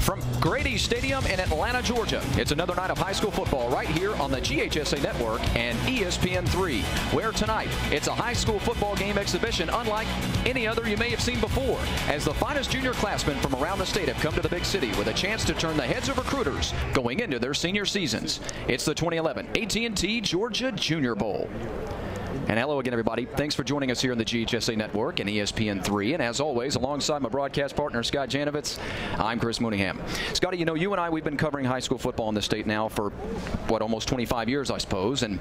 From Grady Stadium in Atlanta, Georgia, it's another night of high school football right here on the GHSA Network and ESPN3, where tonight it's a high school football game exhibition unlike any other you may have seen before, as the finest junior classmen from around the state have come to the big city with a chance to turn the heads of recruiters going into their senior seasons. It's the 2011 AT&T Georgia Junior Bowl. And hello again, everybody. Thanks for joining us here on the GHSA Network and ESPN3. And as always, alongside my broadcast partner, Scott Janovitz, I'm Chris Mooneyham. Scotty, you know, you and I, we've been covering high school football in the state now for, what, almost 25 years, I suppose. And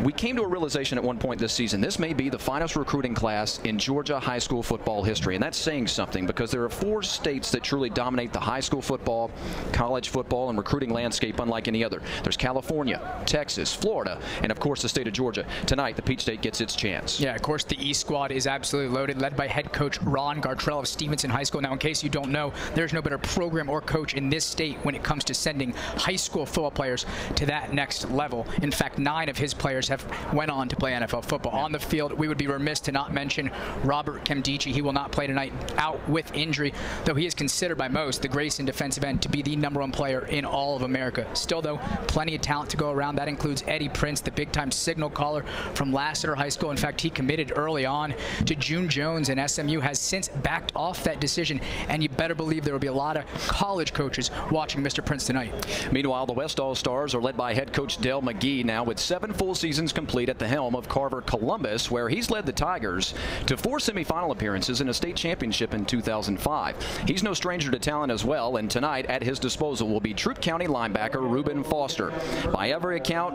we came to a realization at one point this season, this may be the finest recruiting class in Georgia high school football history. And that's saying something, because there are 4 states that truly dominate the high school football, college football, and recruiting landscape unlike any other. There's California, Texas, Florida, and, of course, the state of Georgia. Tonight, the Peach State gets its chance. Yeah, of course, the East squad is absolutely loaded, led by head coach Ron Gartrell of Stevenson High School. Now, in case you don't know, there's no better program or coach in this state when it comes to sending high school football players to that next level. In fact, 9 of his players have went on to play NFL football. On the field, we would be remiss to not mention Robert Kemdici. He will not play tonight, out with injury, though he is considered by most, the Grayson defensive end, to be the #1 player in all of America. Still, though, plenty of talent to go around. That includes Eddie Prince, the big-time signal caller from Lassiter High School. In fact, he committed early on to June Jones, and SMU has since backed off that decision, and you better believe there will be a lot of college coaches watching Mr. Prince tonight. Meanwhile, the West All-Stars are led by head coach Dale McGee now with 7 full seasons complete at the helm of Carver Columbus, where he's led the Tigers to 4 semifinal appearances and a state championship in 2005. He's no stranger to talent as well, and tonight at his disposal will be Troup County linebacker Reuben Foster. By every account,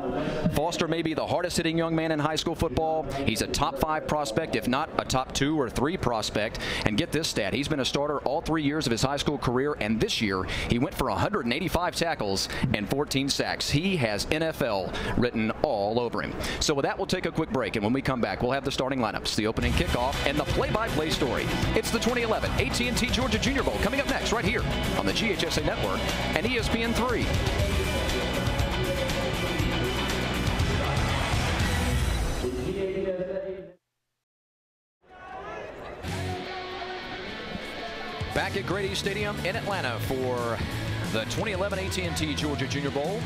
Foster may be the hardest-hitting young man in high school football. He's a top 5 prospect, if not a top 2 or 3 prospect. And get this stat, he's been a starter all 3 years of his high school career, and this year he went for 185 tackles and 14 sacks. He has NFL written all over him. So with that, we'll take a quick break, and when we come back, we'll have the starting lineups, the opening kickoff, and the play-by-play story. It's the 2011 AT&T Georgia Junior Bowl coming up next right here on the GHSA Network and ESPN3. Back at Grady Stadium in Atlanta for the 2011 AT&T Georgia Junior Bowl.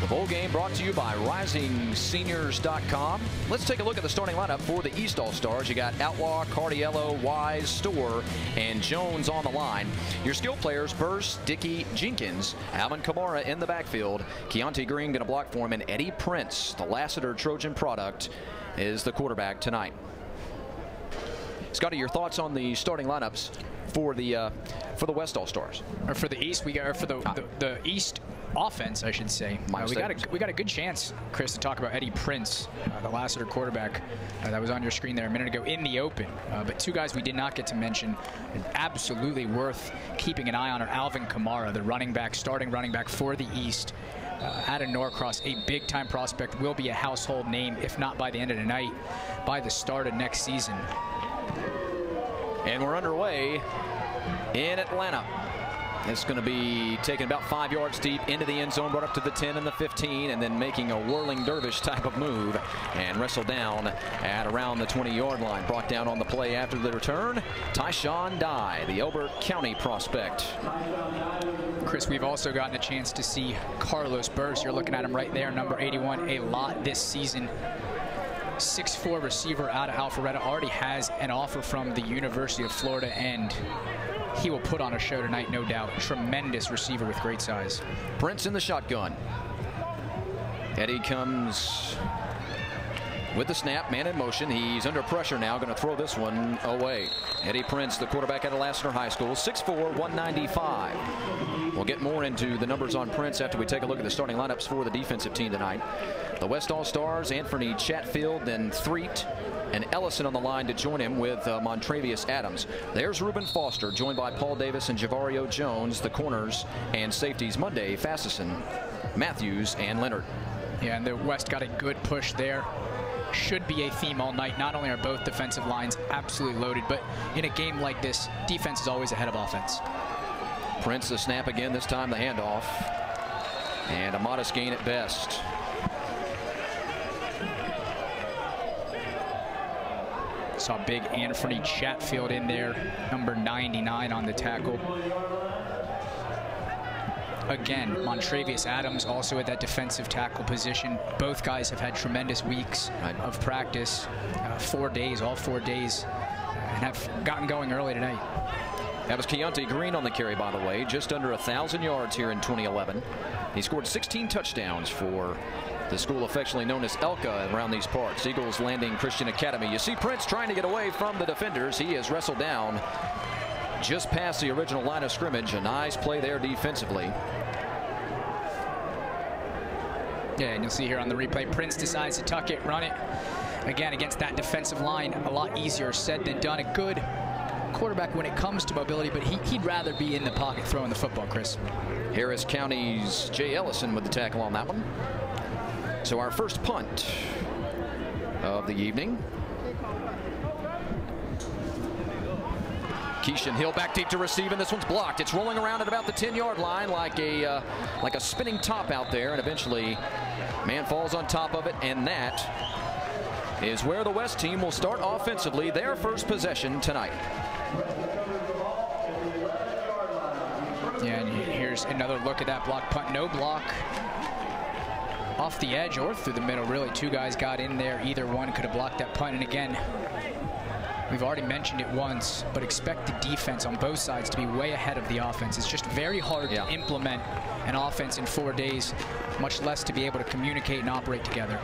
The bowl game brought to you by RisingSeniors.com. Let's take a look at the starting lineup for the East All-Stars. You got Outlaw, Cardiello, Wise, Storr, and Jones on the line. Your skill players, Burse, Dickey, Jenkins, Alvin Kamara in the backfield. Keontae Green going to block for him, and Eddie Prince, the Lassiter Trojan product, is the quarterback tonight. Scotty, your thoughts on the starting lineups for the West All-Stars? Or for the East, we got for the East offense, I should say. We got a good chance, Chris, to talk about Eddie Prince, the Lassiter quarterback that was on your screen there a minute ago in the open. But 2 guys we did not get to mention, and absolutely worth keeping an eye on, are Alvin Kamara, the starting running back for the East. Out of Norcross, a big-time prospect, will be a household name, if not by the end of the night, by the start of next season. And we're underway in Atlanta. It's going to be taken about 5 yards deep into the end zone, brought up to the 10 and the 15, and then making a whirling dervish type of move and wrestled down at around the 20-yard line. Brought down on the play after the return, Tyshawn Dye, the Elbert County prospect. Chris, we've also gotten a chance to see Carlos Burse. You're looking at him right there, number 81, a lot this season. 6'4" receiver out of Alpharetta, already has an offer from the University of Florida, and he will put on a show tonight, no doubt. Tremendous receiver with great size. Prince in the shotgun. Eddie comes with the snap, man in motion. He's under pressure now, going to throw this one away. Eddie Prince, the quarterback out of Lassiter High School, 6'4", 195. We'll get more into the numbers on Prince after we take a look at the starting lineups for the defensive team tonight. The West All-Stars, Anthony Chatfield, then Threet and Ellison on the line to join him with Montravius Adams. There's Reuben Foster, joined by Paul Davis and Javario Jones, the corners and safeties, Monday, Fastison, Matthews, and Leonard. Yeah, and the West got a good push there. Should be a theme all night. Not only are both defensive lines absolutely loaded, but in a game like this, defense is always ahead of offense. Prince the snap again, this time the handoff. And a modest gain at best. Saw big Anthony Chatfield in there, number 99 on the tackle. again. Montrevious Adams also at that defensive tackle position. Both guys have had tremendous weeks of practice, 4 days, all 4 days, and have gotten going early tonight. That was Keontae Green on the carry, by the way, just under 1,000 yards here in 2011. He scored 16 touchdowns for the school affectionately known as Elka around these parts. Eagles Landing Christian Academy. You see Prince trying to get away from the defenders. He is wrestled down just past the original line of scrimmage. A nice play there defensively. Yeah, and you'll see here on the replay, Prince decides to tuck it, run it. Again, against that defensive line, a lot easier said than done. A good quarterback when it comes to mobility, but he'd rather be in the pocket throwing the football, Chris. Harris County's Jay Ellison with the tackle on that one. So our first punt of the evening. Keishan Hill back deep to receive, and this one's blocked. It's rolling around at about the 10-yard line like a spinning top out there, and eventually man falls on top of it, and that is where the West team will start offensively their first possession tonight. Yeah, and here's another look at that block punt. No block off the edge or through the middle, really. Two guys got in there. Either one could have blocked that punt. And again, we've already mentioned it once, but expect the defense on both sides to be way ahead of the offense. It's just very hard to implement an offense in 4 days, much less to be able to communicate and operate together.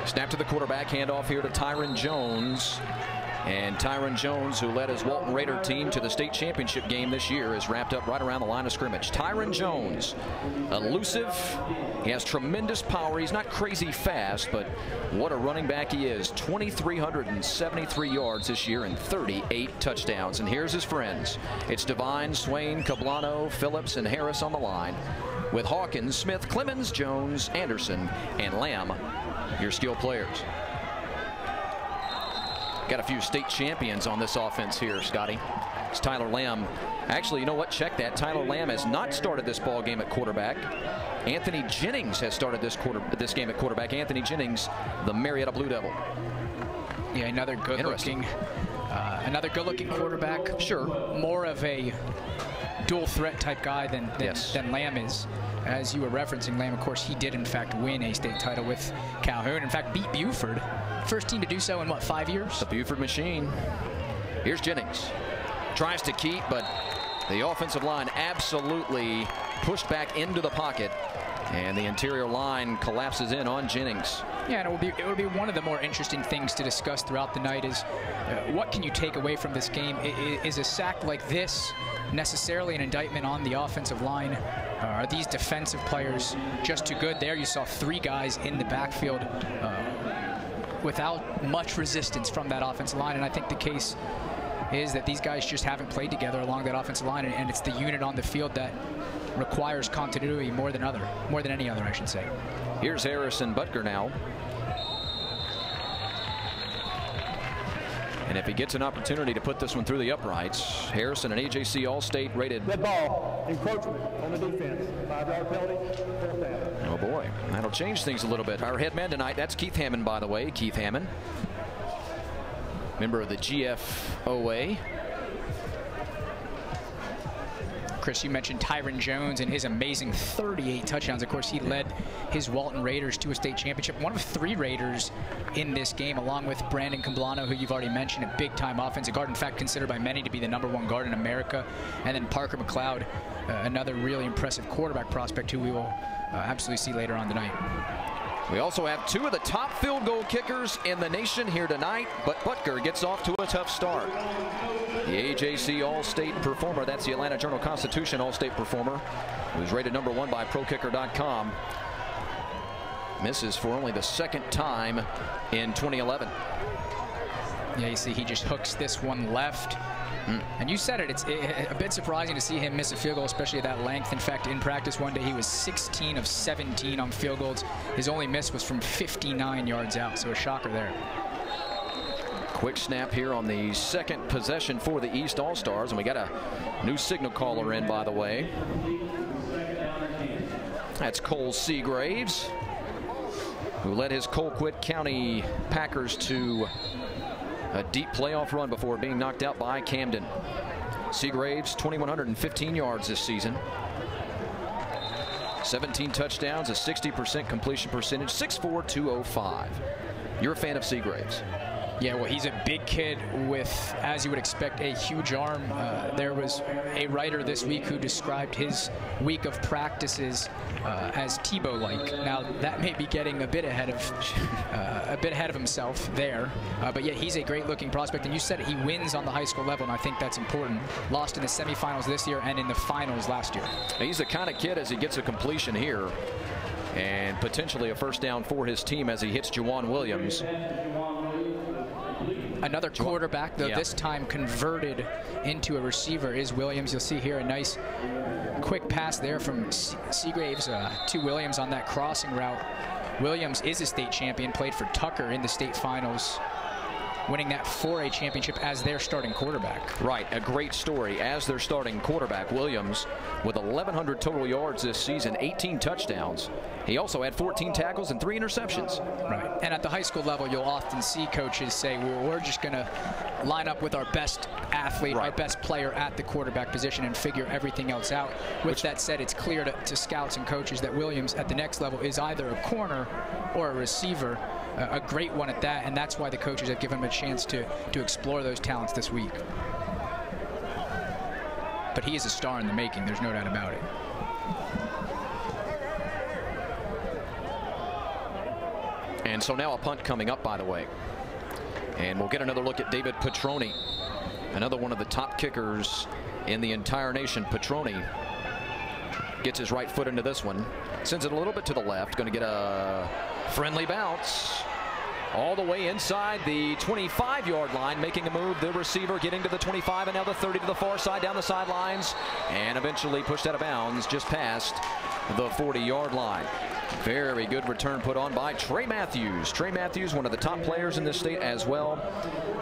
Snap to the quarterback, handoff here to Tyron Jones. And Tyron Jones, who led his Walton Raider team to the state championship game this year, is wrapped up right around the line of scrimmage. Tyron Jones, elusive. He has tremendous power. He's not crazy fast, but what a running back he is. 2,373 yards this year and 38 touchdowns. And here's his friends. It's Devine, Swain, Cablano, Phillips, and Harris on the line, with Hawkins, Smith, Clemens, Jones, Anderson, and Lamb, your skill players. Got a few state champions on this offense here, Scotty. It's Tyler Lamb. Actually, you know what? Check that. Tyler Lamb has not started this ball game at quarterback. Anthony Jennings has started this game at quarterback. Anthony Jennings, the Marietta Blue Devil. Yeah, another good-looking quarterback. Sure. More of a dual threat type guy than Lamb is. As you were referencing, Lamb, of course, he did in fact win a state title with Calhoun. In fact, beat Buford. First team to do so in what, 5 years? The Buford machine. Here's Jennings. Tries to keep, but the offensive line absolutely pushed back into the pocket, and the interior line collapses in on Jennings. Yeah, and it will be one of the more interesting things to discuss throughout the night is what can you take away from this game? Is a sack like this necessarily an indictment on the offensive line? Are these defensive players just too good? There you saw 3 guys in the backfield without much resistance from that offensive line, and I think the case is that these guys just haven't played together along that offensive line, and it's the unit on the field that requires continuity more than any other, I should say. Here's Harrison Butker now. And if he gets an opportunity to put this one through the uprights, Harrison, an AJC All-State rated. Red ball, encroachment on the defense. 5-yard penalty, fourth down. Oh boy, that'll change things a little bit. Our head man tonight, that's Keith Hammond, by the way. Keith Hammond, member of the GFOA. Chris, you mentioned Tyron Jones and his amazing 38 touchdowns. Of course, he led his Walton Raiders to a state championship. One of 3 Raiders in this game, along with Brandon Cablano, who you've already mentioned, a big-time offensive guard. In fact, considered by many to be the #1 guard in America. And then Parker McLeod, another really impressive quarterback prospect who we will absolutely see later on tonight. We also have 2 of the top field goal kickers in the nation here tonight, but Butker gets off to a tough start. The AJC All-State performer, that's the Atlanta Journal-Constitution All-State performer, who's rated #1 by ProKicker.com, misses for only the 2nd time in 2011. Yeah, you see he just hooks this one left. And you said it, it's a bit surprising to see him miss a field goal, especially at that length. In fact, in practice one day, he was 16 of 17 on field goals. His only miss was from 59 yards out, so a shocker there. Quick snap here on the 2nd possession for the East All-Stars, and we got a new signal caller in, by the way. That's Cole Seagraves, who led his Colquitt County Packers to a deep playoff run before being knocked out by Camden. Seagraves, 2,115 yards this season. 17 touchdowns, a 60% completion percentage, 6'4", 205. You're a fan of Seagraves. Yeah, well, he's a big kid with, as you would expect, a huge arm. There was a writer this week who described his week of practices as Tebow-like. Now, that may be getting a bit ahead of himself there, but yet he's a great-looking prospect. And you said he wins on the high school level, and I think that's important. Lost in the semifinals this year and in the finals last year. He's the kind of kid, as he gets a completion here, and potentially a first down for his team as he hits Juwan Williams. Another quarterback, though, this time converted into a receiver, is Williams. You'll see here a nice quick pass there from Seagraves to Williams on that crossing route. Williams is a state champion, played for Tucker in the state finals, winning that 4A championship as their starting quarterback. Right, a great story as their starting quarterback. Williams with 1,100 total yards this season, 18 touchdowns. He also had 14 tackles and 3 interceptions. Right, and at the high school level, you'll often see coaches say, well, we're just going to line up with our best athlete, our best player at the quarterback position and figure everything else out. With that said, it's clear to scouts and coaches that Williams at the next level is either a corner or a receiver, a great one at that, and that's why the coaches have given him a chance to explore those talents this week. But he is a star in the making, there's no doubt about it. And so now a punt coming up, by the way. And we'll get another look at David Petroni, another one of the top kickers in the entire nation. Petroni gets his right foot into this one, sends it a little bit to the left, going to get a friendly bounce all the way inside the 25-yard line, making a move. The receiver getting to the 25 and now the 30 to the far side down the sidelines, and eventually pushed out of bounds just past the 40-yard line. Very good return put on by Trey Matthews. Trey Matthews, one of the top players in this state as well.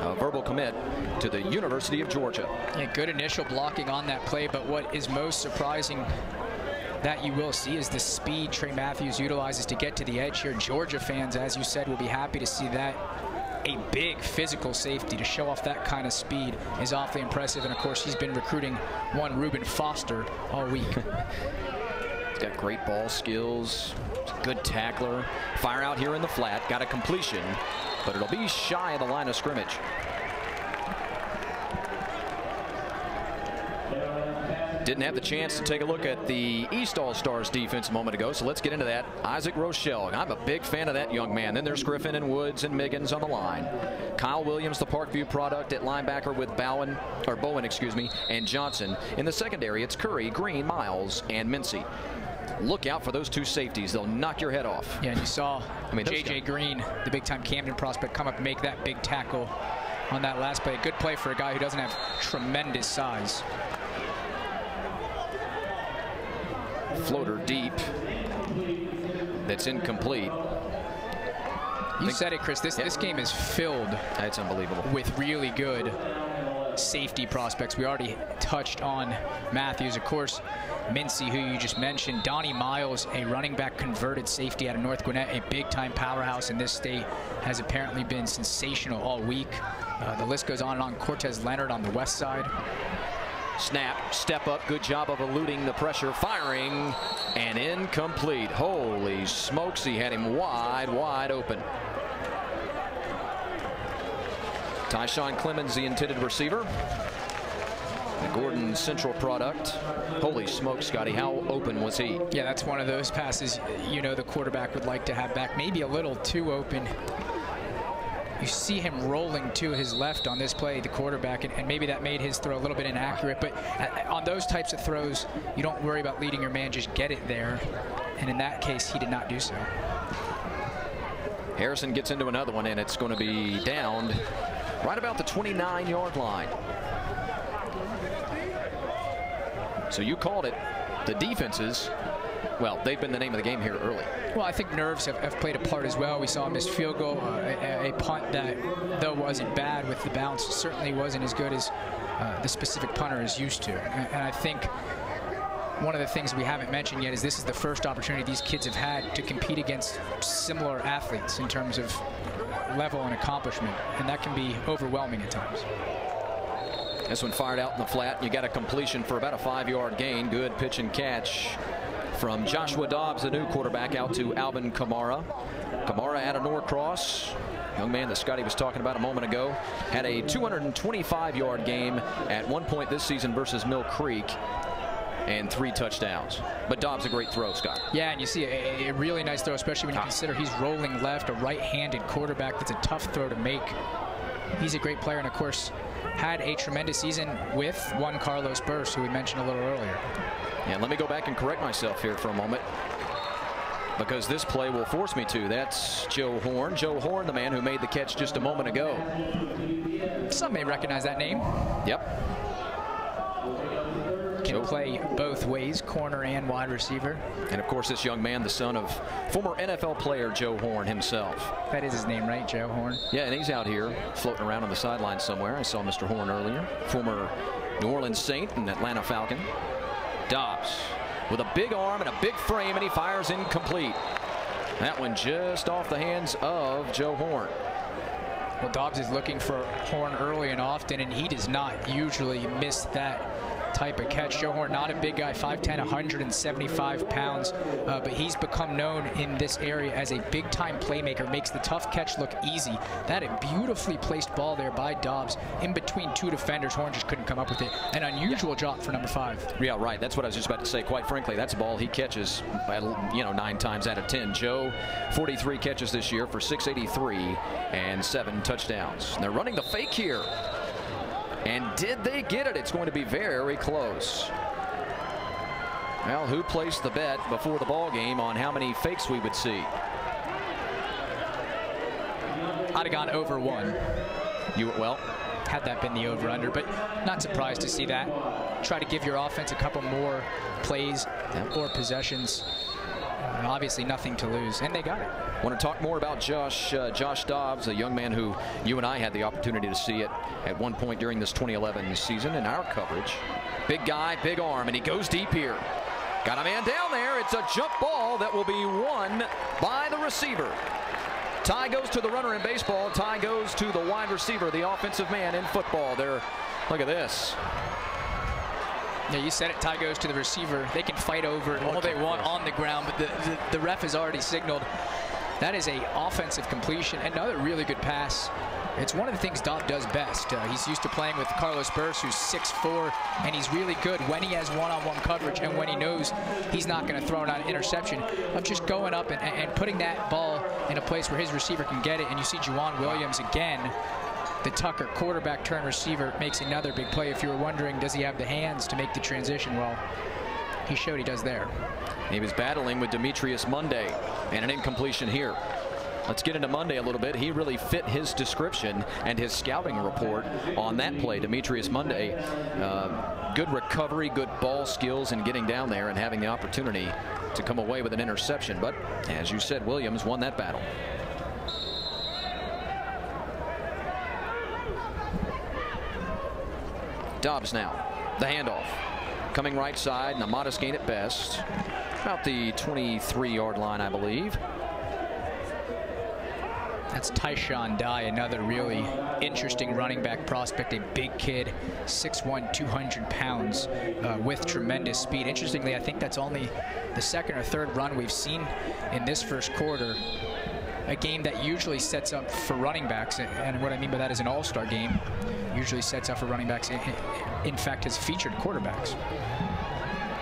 A verbal commit to the University of Georgia. Yeah, good initial blocking on that play, but what is most surprising that you will see is the speed Trey Matthews utilizes to get to the edge here. Georgia fans, as you said, will be happy to see that. A big physical safety to show off that kind of speed is awfully impressive. And of course, he's been recruiting one Reuben Foster all week. He's got great ball skills, good tackler. Fire out here in the flat, got a completion, but it'll be shy of the line of scrimmage. Didn't have the chance to take a look at the East All-Stars defense a moment ago, so let's get into that. Isaac Rochelle, I'm a big fan of that young man. Then there's Griffin and Woods and Miggins on the line. Kyle Williams, the Parkview product at linebacker with Bowen, and Johnson. In the secondary, it's Curry, Green, Miles, and Mincy. Look out for those two safeties. They'll knock your head off. Yeah, and you saw J.J. Green, the big-time Camden prospect, come up and make that big tackle on that last play. A good play for a guy who doesn't have tremendous size. Floater deep. That's incomplete. You said it, Chris. This game is filled. That's unbelievable. With really good safety prospects. We already touched on Matthews, of course. Mincy, who you just mentioned. Donnie Miles, a running back converted safety out of North Gwinnett, a big-time powerhouse in this state, has apparently been sensational all week. The list goes on and on. Cortez Leonard on the west side. Snap, step up, good job of eluding the pressure, firing, and incomplete. Holy smokes, he had him wide open. Tyshawn Clemens, the intended receiver. The Gordon Central product. Holy smokes, Scotty, how open was he? Yeah, that's one of those passes you know the quarterback would like to have back. Maybe a little too open. You see him rolling to his left on this play, the quarterback, and maybe that made his throw a little bit inaccurate. But on those types of throws, you don't worry about leading your man, just get it there. And in that case, he did not do so. Harrison gets into another one, and it's going to be downed right about the 29-yard line. So you called it. The defenses, well, they've been the name of the game here early. Well, I think nerves have played a part as well. We saw a missed field goal, a punt that, though wasn't bad with the bounce, certainly wasn't as good as the specific punter is used to. And I think one of the things we haven't mentioned yet is this is the first opportunity these kids have had to compete against similar athletes in terms of level and accomplishment, and that can be overwhelming at times. This one fired out in the flat. You got a completion for about a 5-yard gain. Good pitch and catch from Joshua Dobbs, the new quarterback, out to Alvin Kamara. Kamara out of Norcross. Young man that Scotty was talking about a moment ago. Had a 225-yard game at one point this season versus Mill Creek. And 3 touchdowns. But Dobbs a great throw, Scott. Yeah, and you see a really nice throw, especially when you consider he's rolling left, a right-handed quarterback. That's a tough throw to make. He's a great player, and of course had a tremendous season with one Carlos Burse, who we mentioned a little earlier. Yeah, let me go back and correct myself here for a moment, because this play will force me to. That's Joe Horn. Joe Horn, the man who made the catch just a moment ago. Some may recognize that name. Yep. Can play both ways, corner and wide receiver. And of course, this young man, the son of former NFL player Joe Horn himself. That is his name, right? Joe Horn? Yeah, and he's out here floating around on the sideline somewhere. I saw Mr. Horn earlier. Former New Orleans Saint and Atlanta Falcon. Dobbs with a big arm and a big frame, and he fires incomplete. That one just off the hands of Joe Horn. Well, Dobbs is looking for Horn early and often, and he does not usually miss that type of catch. Joe Horn, not a big guy, 5'10", 175 pounds, but he's become known in this area as a big-time playmaker, makes the tough catch look easy. That a beautifully placed ball there by Dobbs in between 2 defenders. Horn just couldn't come up with it. An unusual drop for number 5. Yeah, right. That's what I was just about to say. Quite frankly, that's a ball he catches, 9 times out of 10. Joe, 43 catches this year for 683 and 7 touchdowns. And they're running the fake here. And did they get it? It's going to be very close. Well, who placed the bet before the ball game on how many fakes we would see? I'd have gone over 1. Well, had that been the over-under, but not surprised to see that. Try to give your offense a couple more plays or possessions. Obviously nothing to lose, and they got it. Want to talk more about Josh Dobbs, a young man who you and I had the opportunity to see it at one point during this 2011 season in our coverage. Big guy, big arm, and he goes deep here. Got a man down there. It's a jump ball that will be won by the receiver. Tie goes to the runner in baseball. Tie goes to the wide receiver, the offensive man in football. Look at this. Yeah, you said it. Tie goes to the receiver. They can fight over it all they want on the ground, but the ref has already signaled that is a offensive completion. Another really good pass. It's one of the things Dobbs does best. He's used to playing with Carlos Burse, who's 6'4", and he's really good when he has one-on-one coverage and when he knows he's not going to throw an interception, of just going up and putting that ball in a place where his receiver can get it. And you see Juwan Williams again. The Tucker quarterback turn receiver makes another big play. If you were wondering, does he have the hands to make the transition? Well, he showed he does there. He was battling with Demetrius Monday, and an incompletion here. Let's get into Monday a little bit. He really fit his description and his scouting report on that play. Demetrius Monday, good recovery, good ball skills, and getting down there and having the opportunity to come away with an interception. But as you said, Williams won that battle. Dobbs now, the handoff. Coming right side, and a modest gain at best. About the 23-yard line, I believe. That's Tyshawn Dye, another really interesting running back prospect, a big kid, 6'1", 200 pounds, with tremendous speed. Interestingly, I think that's only the second or third run we've seen in this first quarter. A game that usually sets up for running backs, and what I mean by that is an all-star game, usually sets up for running backs, in fact has featured quarterbacks.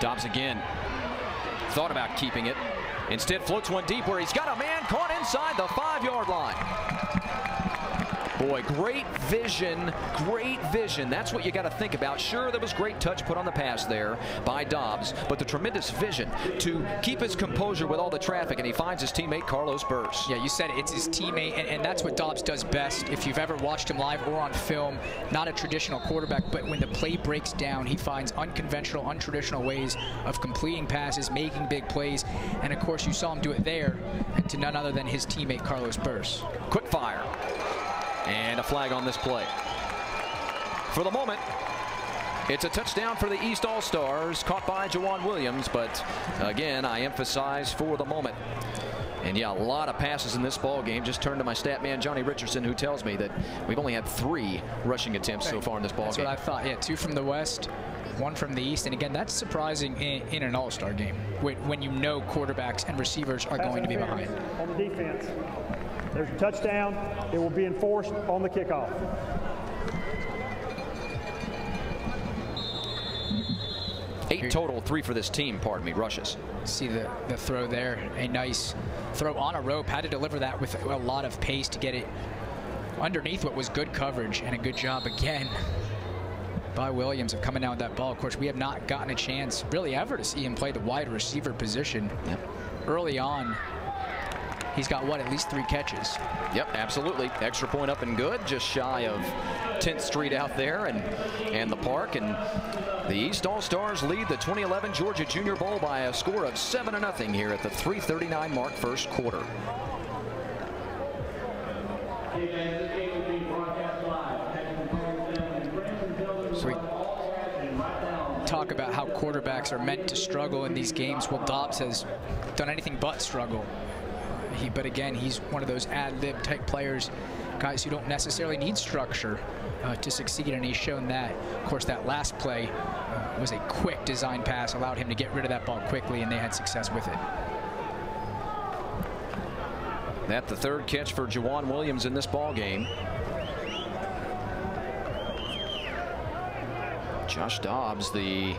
Dobbs again, thought about keeping it, instead floats one deep where he's got a man caught inside the 5-yard line. Boy, great vision, great vision. That's what you got to think about. Sure, there was great touch put on the pass there by Dobbs, but the tremendous vision to keep his composure with all the traffic, and he finds his teammate Carlos Burse. Yeah, you said it. It's his teammate, and that's what Dobbs does best. If you've ever watched him live or on film, not a traditional quarterback, but when the play breaks down, he finds unconventional, untraditional ways of completing passes, making big plays, and of course you saw him do it there, and to none other than his teammate Carlos Burse. Quick fire. And a flag on this play. For the moment, it's a touchdown for the East All-Stars, caught by Juwan Williams, but again, I emphasize for the moment. And yeah, a lot of passes in this ball game. Just turned to my stat man, Johnny Richardson, who tells me that we've only had 3 rushing attempts so far in this ball game. That's what I thought. Yeah, 2 from the West, one from the East. And again, that's surprising in an all-star game when you know quarterbacks and receivers are going to be behind. On the defense, there's a touchdown. It will be enforced on the kickoff. Eight total, 3 for this team, pardon me, rushes. See the throw there, a nice throw on a rope, had to deliver that with a lot of pace to get it underneath what was good coverage, and a good job again by Williams of coming down with that ball. Of course, we have not gotten a chance really ever to see him play the wide receiver position. Yep. Early on, he's got, what, at least 3 catches. Yep, absolutely. Extra point up and good, just shy of 10th Street out there and the park. And the East All-Stars lead the 2011 Georgia Junior Bowl by a score of 7-0 here at the 3:39 mark, first quarter. So we talk about how quarterbacks are meant to struggle in these games. Well, Dobbs has done anything but struggle. But again, he's one of those ad-lib type players, guys who don't necessarily need structure to succeed, and he's shown that. Of course, that last play was a quick design pass, allowed him to get rid of that ball quickly, and they had success with it. That's the 3rd catch for Juwan Williams in this ball game. Josh Dobbs, the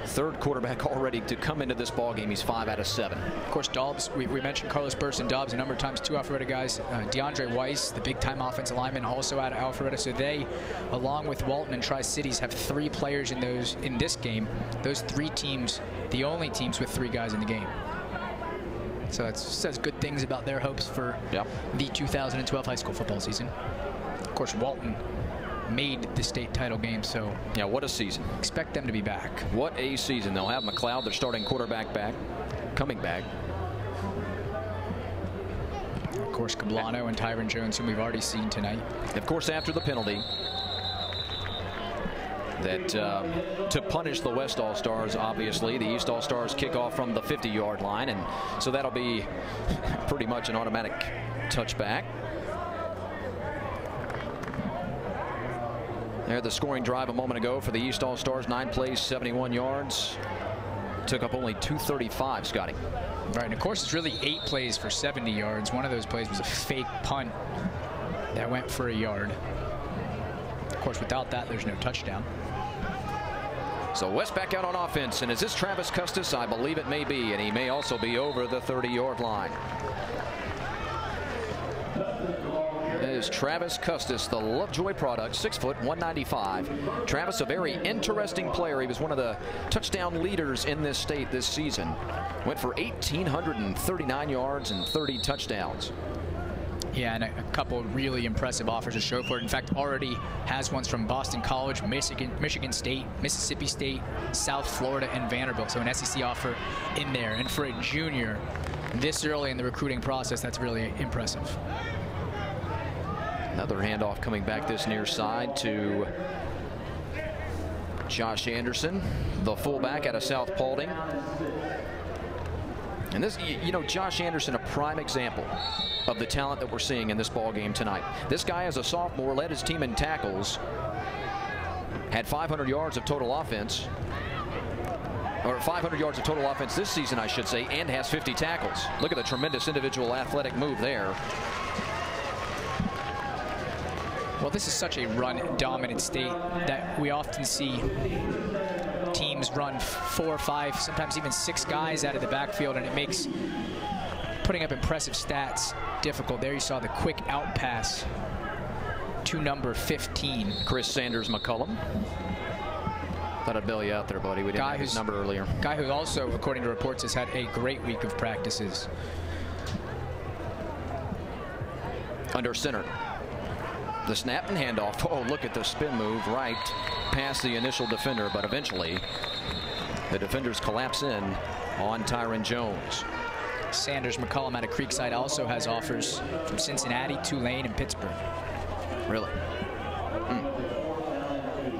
3rd quarterback already to come into this ball game. He's 5 out of 7. Of course, Dobbs, we mentioned Carlos Burson Dobbs a number of times, 2 Alpharetta guys. DeAndre Weiss, the big-time offensive lineman, also out of Alpharetta. So they, along with Walton and Tri-Cities, have 3 players in this game. Those 3 teams, the only teams with 3 guys in the game. So that says good things about their hopes for the 2012 high school football season. Of course, Walton made the state title game, so yeah, what a season. Expect them to be back. What a season. They'll have McLeod, their starting quarterback, coming back. Of course, Cablano and Tyron Jones, whom we've already seen tonight. Of course, after the penalty that to punish the West All-Stars, obviously the East All-Stars kick off from the 50-yard line, and so that'll be pretty much an automatic touchback. There, the scoring drive a moment ago for the East All-Stars, 9 plays, 71 yards. Took up only 235, Scotty. Right, and of course it's really 8 plays for 70 yards. One of those plays was a fake punt that went for a yard. Of course, without that, there's no touchdown. So West back out on offense, and is this Travis Custis? I believe it may be, and he may also be over the 30-yard line. Is Travis Custis, the Lovejoy product, 6 foot, 195. Travis, a very interesting player. He was one of the touchdown leaders in this state this season. Went for 1,839 yards and 30 touchdowns. Yeah, and a couple really impressive offers to show for it. In fact, already has ones from Boston College, Michigan State, Mississippi State, South Florida, and Vanderbilt. So an SEC offer in there. And for a junior this early in the recruiting process, that's really impressive. Another handoff coming back this near side to Josh Anderson, the fullback out of South Paulding. And this, you know, Josh Anderson, a prime example of the talent that we're seeing in this ball game tonight. This guy, as a sophomore, led his team in tackles, had 500 yards of total offense, or 500 yards of total offense this season, I should say, and has 50 tackles. Look at the tremendous individual athletic move there. Well, this is such a run-dominant state that we often see teams run 4 or 5, sometimes even 6 guys out of the backfield, and it makes putting up impressive stats difficult. There you saw the quick out pass to number 15. Chris Sanders McCullum. Thought I'd bail you out there, buddy. We didn't have his number earlier. Guy who also, according to reports, has had a great week of practices. Under center. The snap and handoff. Oh, look at the spin move right past the initial defender, but eventually the defenders collapse in on Tyron Jones. Sanders McCullum out of Creekside also has offers from Cincinnati, Tulane, and Pittsburgh. Really?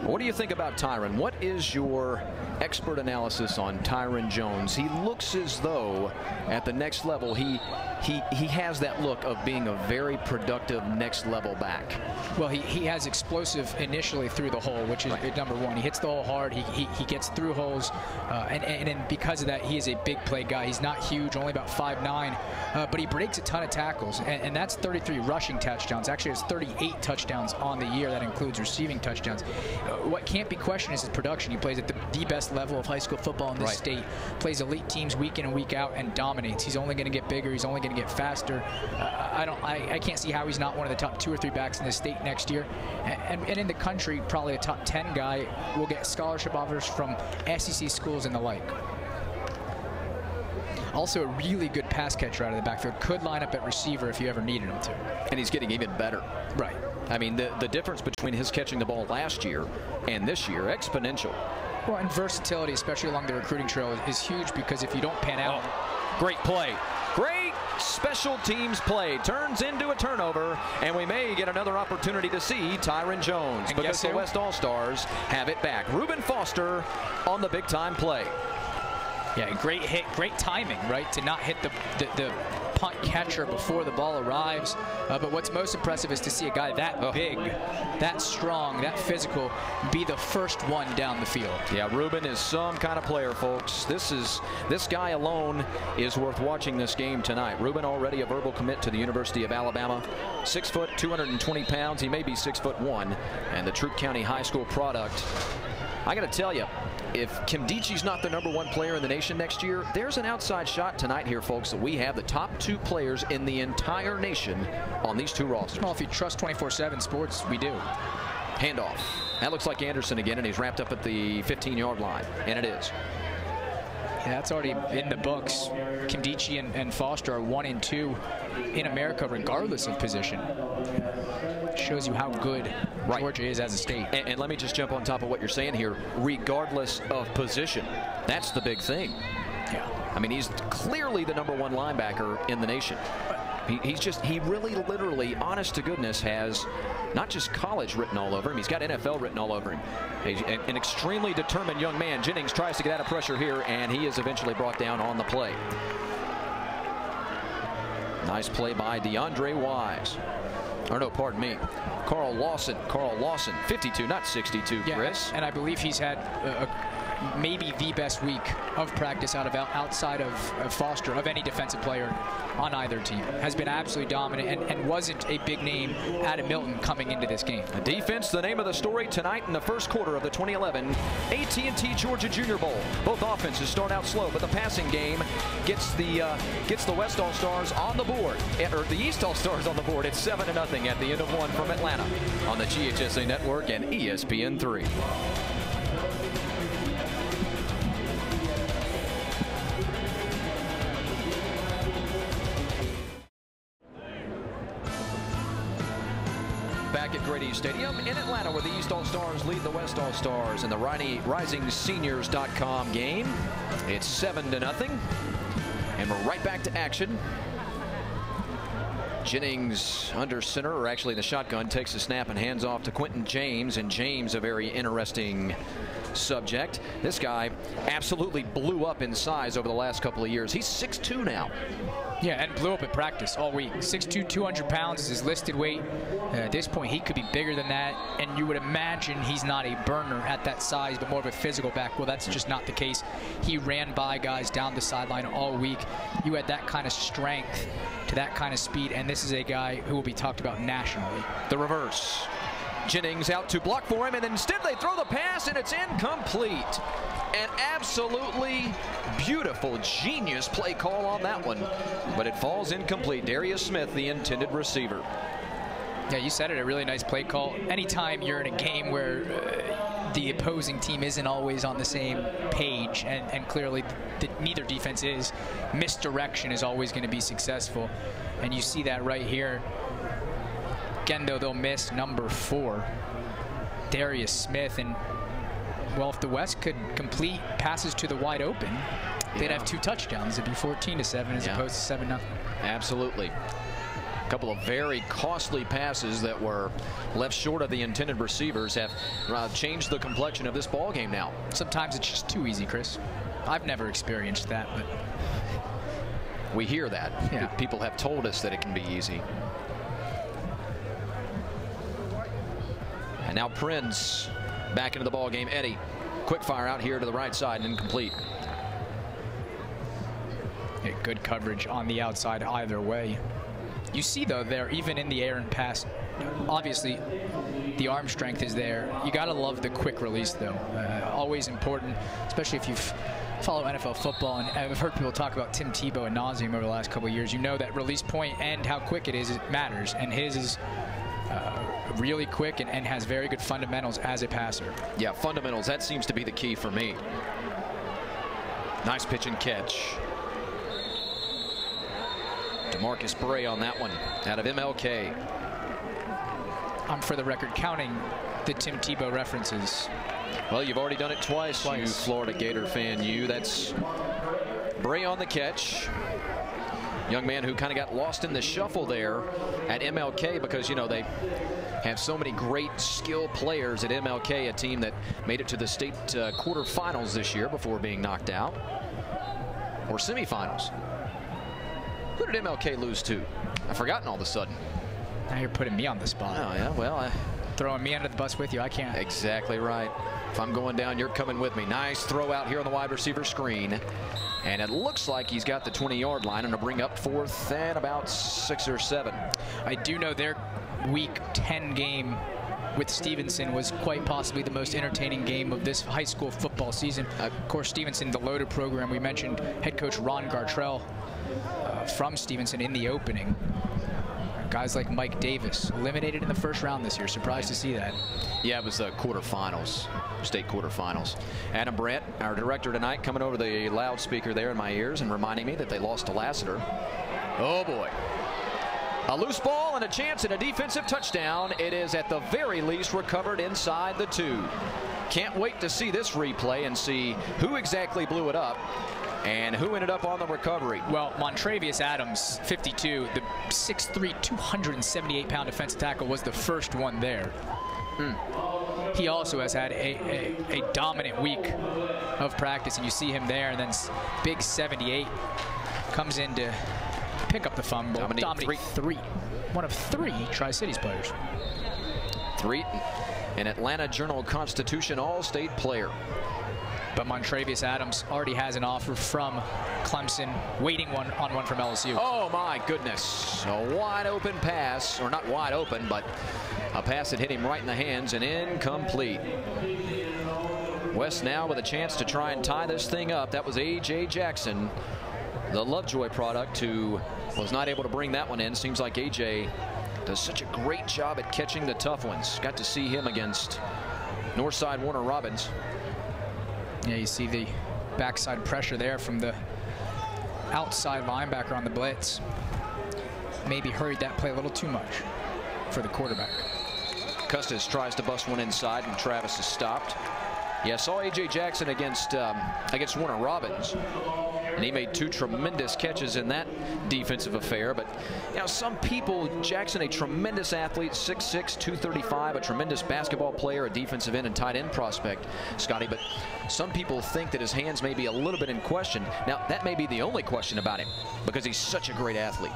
What do you think about Tyron? What is your expert analysis on Tyron Jones? He looks as though at the next level he he has that look of being a very productive next level back. Well, he has explosive initially through the hole, which is number one. He hits the hole hard. He gets through holes, and then because of that, he is a big play guy. He's not huge, only about 5'9", but he breaks a ton of tackles, and that's 33 rushing touchdowns. Actually, it's 38 touchdowns on the year. That includes receiving touchdowns. What can't be questioned is his production. He plays at the best level of high school football in this state. Plays elite teams week in and week out and dominates. He's only going to get bigger. He's only going to get faster. I can't see how he's not one of the top 2 or 3 backs in the state next year. And in the country, probably a top 10 guy. Will get scholarship offers from SEC schools and the like. Also a really good pass catcher out of the backfield. Could line up at receiver if you ever needed him to. And he's getting even better. Right. I mean, the difference between his catching the ball last year and this year, exponential. Well, and versatility, especially along the recruiting trail, is huge, because if you don't pan out. Great play. Great special teams play. Turns into a turnover, and we may get another opportunity to see Tyron Jones, and because the West All-Stars have it back. Reuben Foster on the big-time play. Yeah, great hit, great timing, right, to not hit the punt catcher before the ball arrives. But what's most impressive is to see a guy that big, that strong, that physical be the first one down the field. Yeah, Reuben is some kind of player, folks. This guy alone is worth watching this game tonight. Reuben already a verbal commit to the University of Alabama. 6 foot, 220 pounds. He may be 6'1", and the Troup County High School product. I got to tell you, if Kimdichi's not the #1 player in the nation next year, there's an outside shot tonight here, folks, that we have the top 2 players in the entire nation on these 2 rosters. Well, if you trust 24/7 Sports, we do. Handoff. That looks like Anderson again, and he's wrapped up at the 15-yard line, and it is. Yeah, that's already in the books. Kimdichi and Foster are 1 and 2 in America, regardless of position. Shows you how good Georgia is as a state. And let me just jump on top of what you're saying here. Regardless of position, that's the big thing. Yeah. I mean, he's clearly the #1 linebacker in the nation. He really, literally, honest to goodness, has not just college written all over him, he's got NFL written all over him. An extremely determined young man. Jennings tries to get out of pressure here, and he is eventually brought down on the play. Nice play by DeAndre Wise. Or no, pardon me, Carl Lawson. Carl Lawson, 52, not 62, Chris. Yeah, and I believe he's had maybe the best week of practice outside of Foster, of any defensive player on either team. Has been absolutely dominant and wasn't a big name Adam Milton coming into this game. The defense, the name of the story tonight in the first quarter of the 2011 AT&T Georgia Junior Bowl. Both offenses start out slow, but the passing game gets the West All-Stars on the board, or the East All-Stars on the board. It's 7-0 at the end of 1 from Atlanta on the GHSA Network and ESPN3. Back at Grady Stadium in Atlanta, where the East All-Stars lead the West All-Stars in the RisingSeniors.com game. It's 7-0, and we're right back to action. Jennings under center, or actually the shotgun, takes the snap and hands off to Quentin James, and James, a very interesting subject. This guy absolutely blew up in size over the last couple of years. He's 6'2" now. Yeah, and blew up at practice all week. 6'2", 200 pounds is his listed weight. At this point, he could be bigger than that, and you would imagine he's not a burner at that size, but more of a physical back. Well, that's just not the case. He ran by guys down the sideline all week. You had that kind of strength to that kind of speed, and this is a guy who will be talked about nationally. The reverse. Jennings out to block for him, and instead they throw the pass, and it's incomplete. An absolutely beautiful, genius play call on that one, but it falls incomplete. Darius Smith, the intended receiver. Yeah, you said it, a really nice play call. Anytime you're in a game where the opposing team isn't always on the same page, and clearly neither defense is, misdirection is always going to be successful, and you see that right here. Again, though, they'll miss number 4, Darius Smith, and well, if the West could complete passes to the wide open, they'd have 2 touchdowns. It'd be 14-7 as opposed to 7-0. Absolutely. A couple of very costly passes that were left short of the intended receivers have changed the complexion of this ball game now. Sometimes it's just too easy, Chris. I've never experienced that, but We hear that. Yeah. People have told us that it can be easy. And now Prince back into the ball game. Eddie, quick fire out here to the right side and incomplete. Yeah, good coverage on the outside either way. You see, though, there, even in the air and pass, obviously the arm strength is there. You got to love the quick release, though. Always important, especially if you follow NFL football. And I've heard people talk about Tim Tebow ad nauseum over the last couple of years. You know that release point and how quick it is, it matters. And his is really quick and has very good fundamentals as a passer. Yeah, fundamentals. That seems to be the key for me. Nice pitch and catch. DeMarcus Bray on that one out of MLK. I'm, for the record, counting the Tim Tebow references. Well, you've already done it twice. You Florida Gator fan, you. That's Bray on the catch. Young man who kind of got lost in the shuffle there at MLK because, you know, they have so many great skill players at MLK, a team that made it to the state quarterfinals this year before being knocked out, or semifinals. Who did MLK lose to? I've forgotten all of a sudden. Now you're putting me on the spot. Oh, yeah, well. Throwing me under the bus with you, I can't. Exactly right. If I'm going down, you're coming with me. Nice throw out here on the wide receiver screen. And it looks like he's got the 20-yard line and to bring up 4th and about 6 or 7. I do know their Week 10 game with Stevenson was quite possibly the most entertaining game of this high school football season. Of course, Stevenson, the loaded program, we mentioned head coach Ron Gartrell from Stevenson in the opening. Guys like Mike Davis eliminated in the first round this year. Surprised to see that. Yeah, it was the quarterfinals, state quarterfinals. Adam Brandt, our director tonight, coming over the loudspeaker there in my ears and reminding me that they lost to Lassiter. Oh boy. A loose ball and a chance at a defensive touchdown. It is at the very least recovered inside the 2. Can't wait to see this replay and see who exactly blew it up and who ended up on the recovery. Well, Montravius Adams, 52, the 6'3", 278-pound defensive tackle, was the first one there. He also has had a dominant week of practice, and you see him there, and then big 78 comes in to pick up the fumble. Dominate 3. One of 3 Tri-Cities players. 3, an Atlanta Journal-Constitution All-State player. But Montravius Adams already has an offer from Clemson, waiting on one from LSU. Oh, my goodness. A wide open pass, or not wide open, but a pass that hit him right in the hands and incomplete. West now with a chance to try and tie this thing up. That was A.J. Jackson, the Lovejoy product, who was not able to bring that one in. Seems like A.J. does such a great job at catching the tough ones. Got to see him against Northside Warner Robins. Yeah, you see the backside pressure there from the outside linebacker on the blitz. Maybe hurried that play a little too much for the quarterback. Custis tries to bust one inside, and Travis is stopped. Yeah, saw A.J. Jackson against Warner Robins, and he made 2 tremendous catches in that defensive affair. But, you know, some people, Jackson, a tremendous athlete, 6'6", 235, a tremendous basketball player, a defensive end and tight end prospect, Scotty. But some people think that his hands may be a little bit in question. Now, that may be the only question about him, because he's such a great athlete.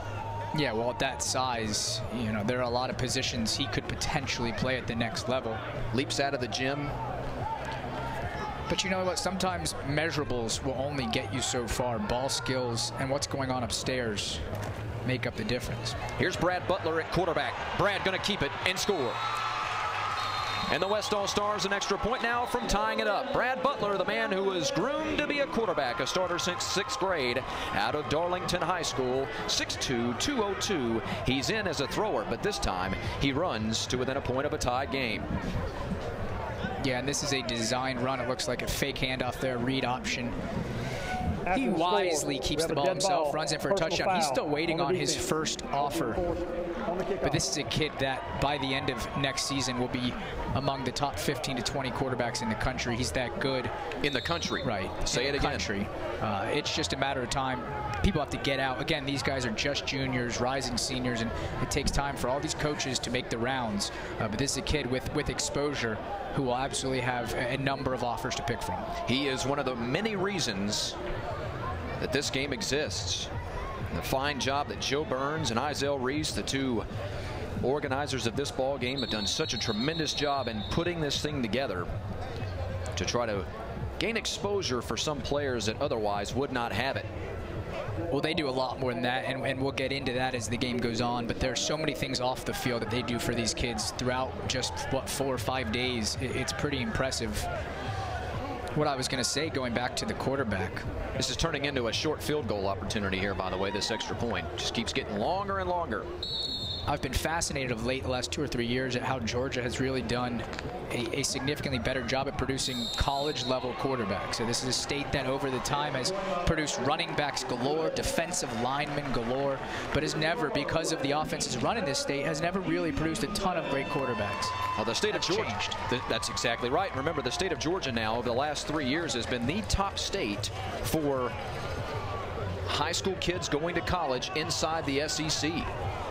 Yeah, well, at that size, you know, there are a lot of positions he could potentially play at the next level. Leaps out of the gym. But you know what? Sometimes measurables will only get you so far. Ball skills and what's going on upstairs make up the difference. Here's Brad Butler at quarterback. Brad going to keep it and score. And the West All-Stars an extra point now from tying it up. Brad Butler, the man who was groomed to be a quarterback, a starter since 6th grade out of Darlington High School, 6'2", 202. He's in as a thrower, but this time he runs to within a point of a tied game. Yeah, and this is a design run. It looks like a fake handoff there, read option. He wisely keeps the ball himself, runs in for a touchdown. He's still waiting on his first offer. But this is a kid that by the end of next season will be among the top 15 to 20 quarterbacks in the country. He's that good. In the country. Right. Say it again. Country. It's just a matter of time. People have to get out. Again, these guys are just juniors, rising seniors, and it takes time for all these coaches to make the rounds. But this is a kid with exposure who will absolutely have a number of offers to pick from. He is one of the many reasons that this game exists. The fine job that Joe Burns and Izell Reese, the two organizers of this ball game, have done such a tremendous job in putting this thing together to try to gain exposure for some players that otherwise would not have it. Well, they do a lot more than that, and we'll get into that as the game goes on, but there's so many things off the field that they do for these kids throughout just, what, 4 or 5 days. It's pretty impressive. What I was going to say, going back to the quarterback. This is turning into a short field goal opportunity here, by the way. This extra point just keeps getting longer and longer. I've been fascinated of late, the last 2 or 3 years, at how Georgia has really done a significantly better job at producing college-level quarterbacks. So this is a state that over the time has produced running backs galore, defensive linemen galore, but has never, because of the offenses run in this state, has never really produced a ton of great quarterbacks. Well, the state of Georgia, that's exactly right. Remember, the state of Georgia now, over the last 3 years, has been the top state for high school kids going to college inside the SEC.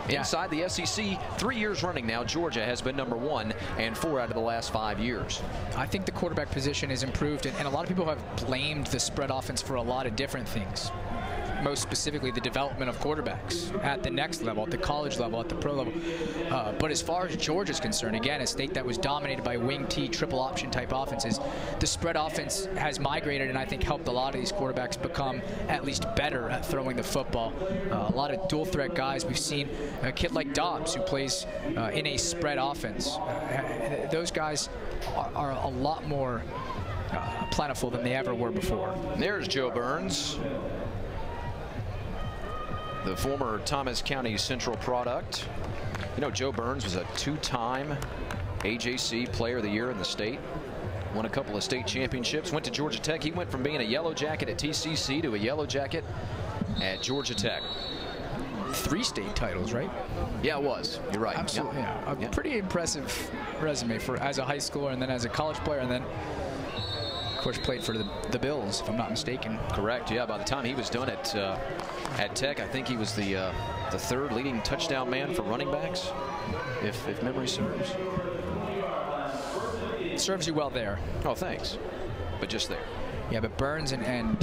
Inside the SEC, 3 years running now, Georgia has been #1 and 4 out of the last 5 years. I think the quarterback position has improved, and a lot of people have blamed the spread offense for a lot of different things. Most specifically, the development of quarterbacks at the next level, at the college level, at the pro level. But as far as Georgia's concerned, again, a state that was dominated by wing T, triple option type offenses, the spread offense has migrated and I think helped a lot of these quarterbacks become at least better at throwing the football. A lot of dual threat guys. We've seen a kid like Dobbs who plays in a spread offense. Those guys are a lot more plentiful than they ever were before. There's Joe Burns, the former Thomas County Central product. You know, Joe Burns was a 2-time AJC Player of the Year in the state. Won a couple of state championships. Went to Georgia Tech. He went from being a Yellow Jacket at TCC to a Yellow Jacket at Georgia Tech. 3 state titles, right? Yeah, it was. You're right. Absolutely. Yeah. A pretty impressive resume for as a high schooler and then as a college player, and then of course played for the Bills, if I'm not mistaken. Correct. Yeah. By the time he was done at Tech, I think he was the 3rd leading touchdown man for running backs, if memory serves. It serves you well there. Oh, thanks. But just there. Yeah, but Burns and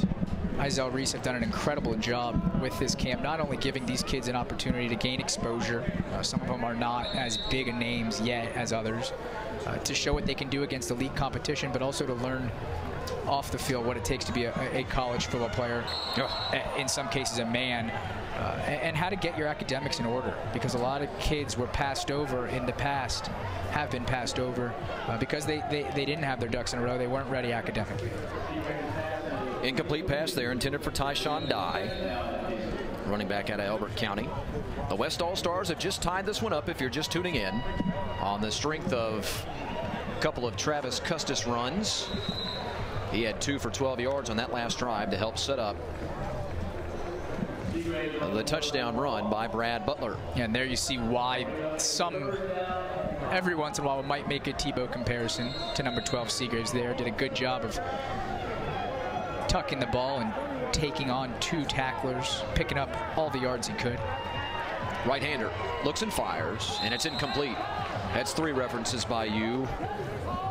Izell Reese have done an incredible job with this camp, not only giving these kids an opportunity to gain exposure. Some of them are not as big a names yet as others, to show what they can do against elite competition, but also to learn off the field what it takes to be a college football player, in some cases a man, and how to get your academics in order, because a lot of kids were passed over in the past, have been passed over because they didn't have their ducks in a row. They weren't ready academically. Incomplete pass there intended for Tyshawn Dye, running back out of Elbert County. The West All-Stars have just tied this one up, if you're just tuning in, on the strength of a couple of Travis Custis runs. He had 2 for 12 yards on that last drive to help set up the touchdown run by Brad Butler. Yeah, and there you see why every once in a while we might make a Tebow comparison to number 12 Seagraves there. Did a good job of tucking the ball and taking on 2 tacklers, picking up all the yards he could. Right-hander looks and fires, and it's incomplete. That's 3 references by you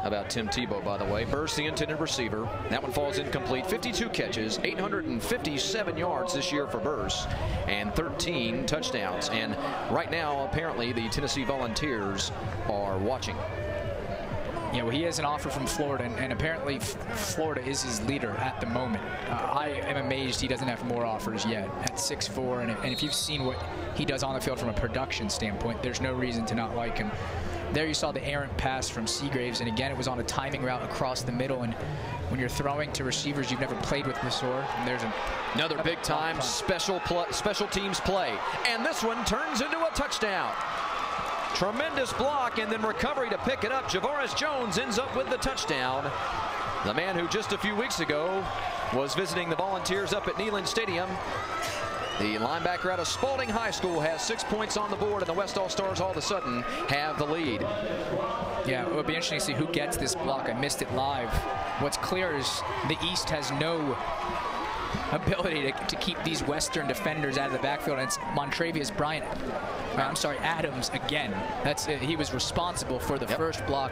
about Tim Tebow, by the way. Burst, the intended receiver. That one falls incomplete. 52 catches, 857 yards this year for Burst, and 13 touchdowns. And right now, apparently, the Tennessee Volunteers are watching. Yeah, well, he has an offer from Florida, and apparently Florida is his leader at the moment. I am amazed he doesn't have more offers yet at 6'4", and if you've seen what he does on the field from a production standpoint, there's no reason to not like him. There you saw the errant pass from Seagraves, and again, it was on a timing route across the middle, and when you're throwing to receivers you've never played with before, and there's another big-time special teams play, and this one turns into a touchdown. Tremendous block and then recovery to pick it up. Javaris Jones ends up with the touchdown. The man who just a few weeks ago was visiting the Volunteers up at Neyland Stadium. The linebacker out of Spalding High School has 6 points on the board, and the West All-Stars all of a sudden have the lead. Yeah, it would be interesting to see who gets this block. I missed it live. What's clear is the East has no ability to keep these Western defenders out of the backfield, and it's Montravius Bryant. I'm sorry, Adams again. He was responsible for the first block,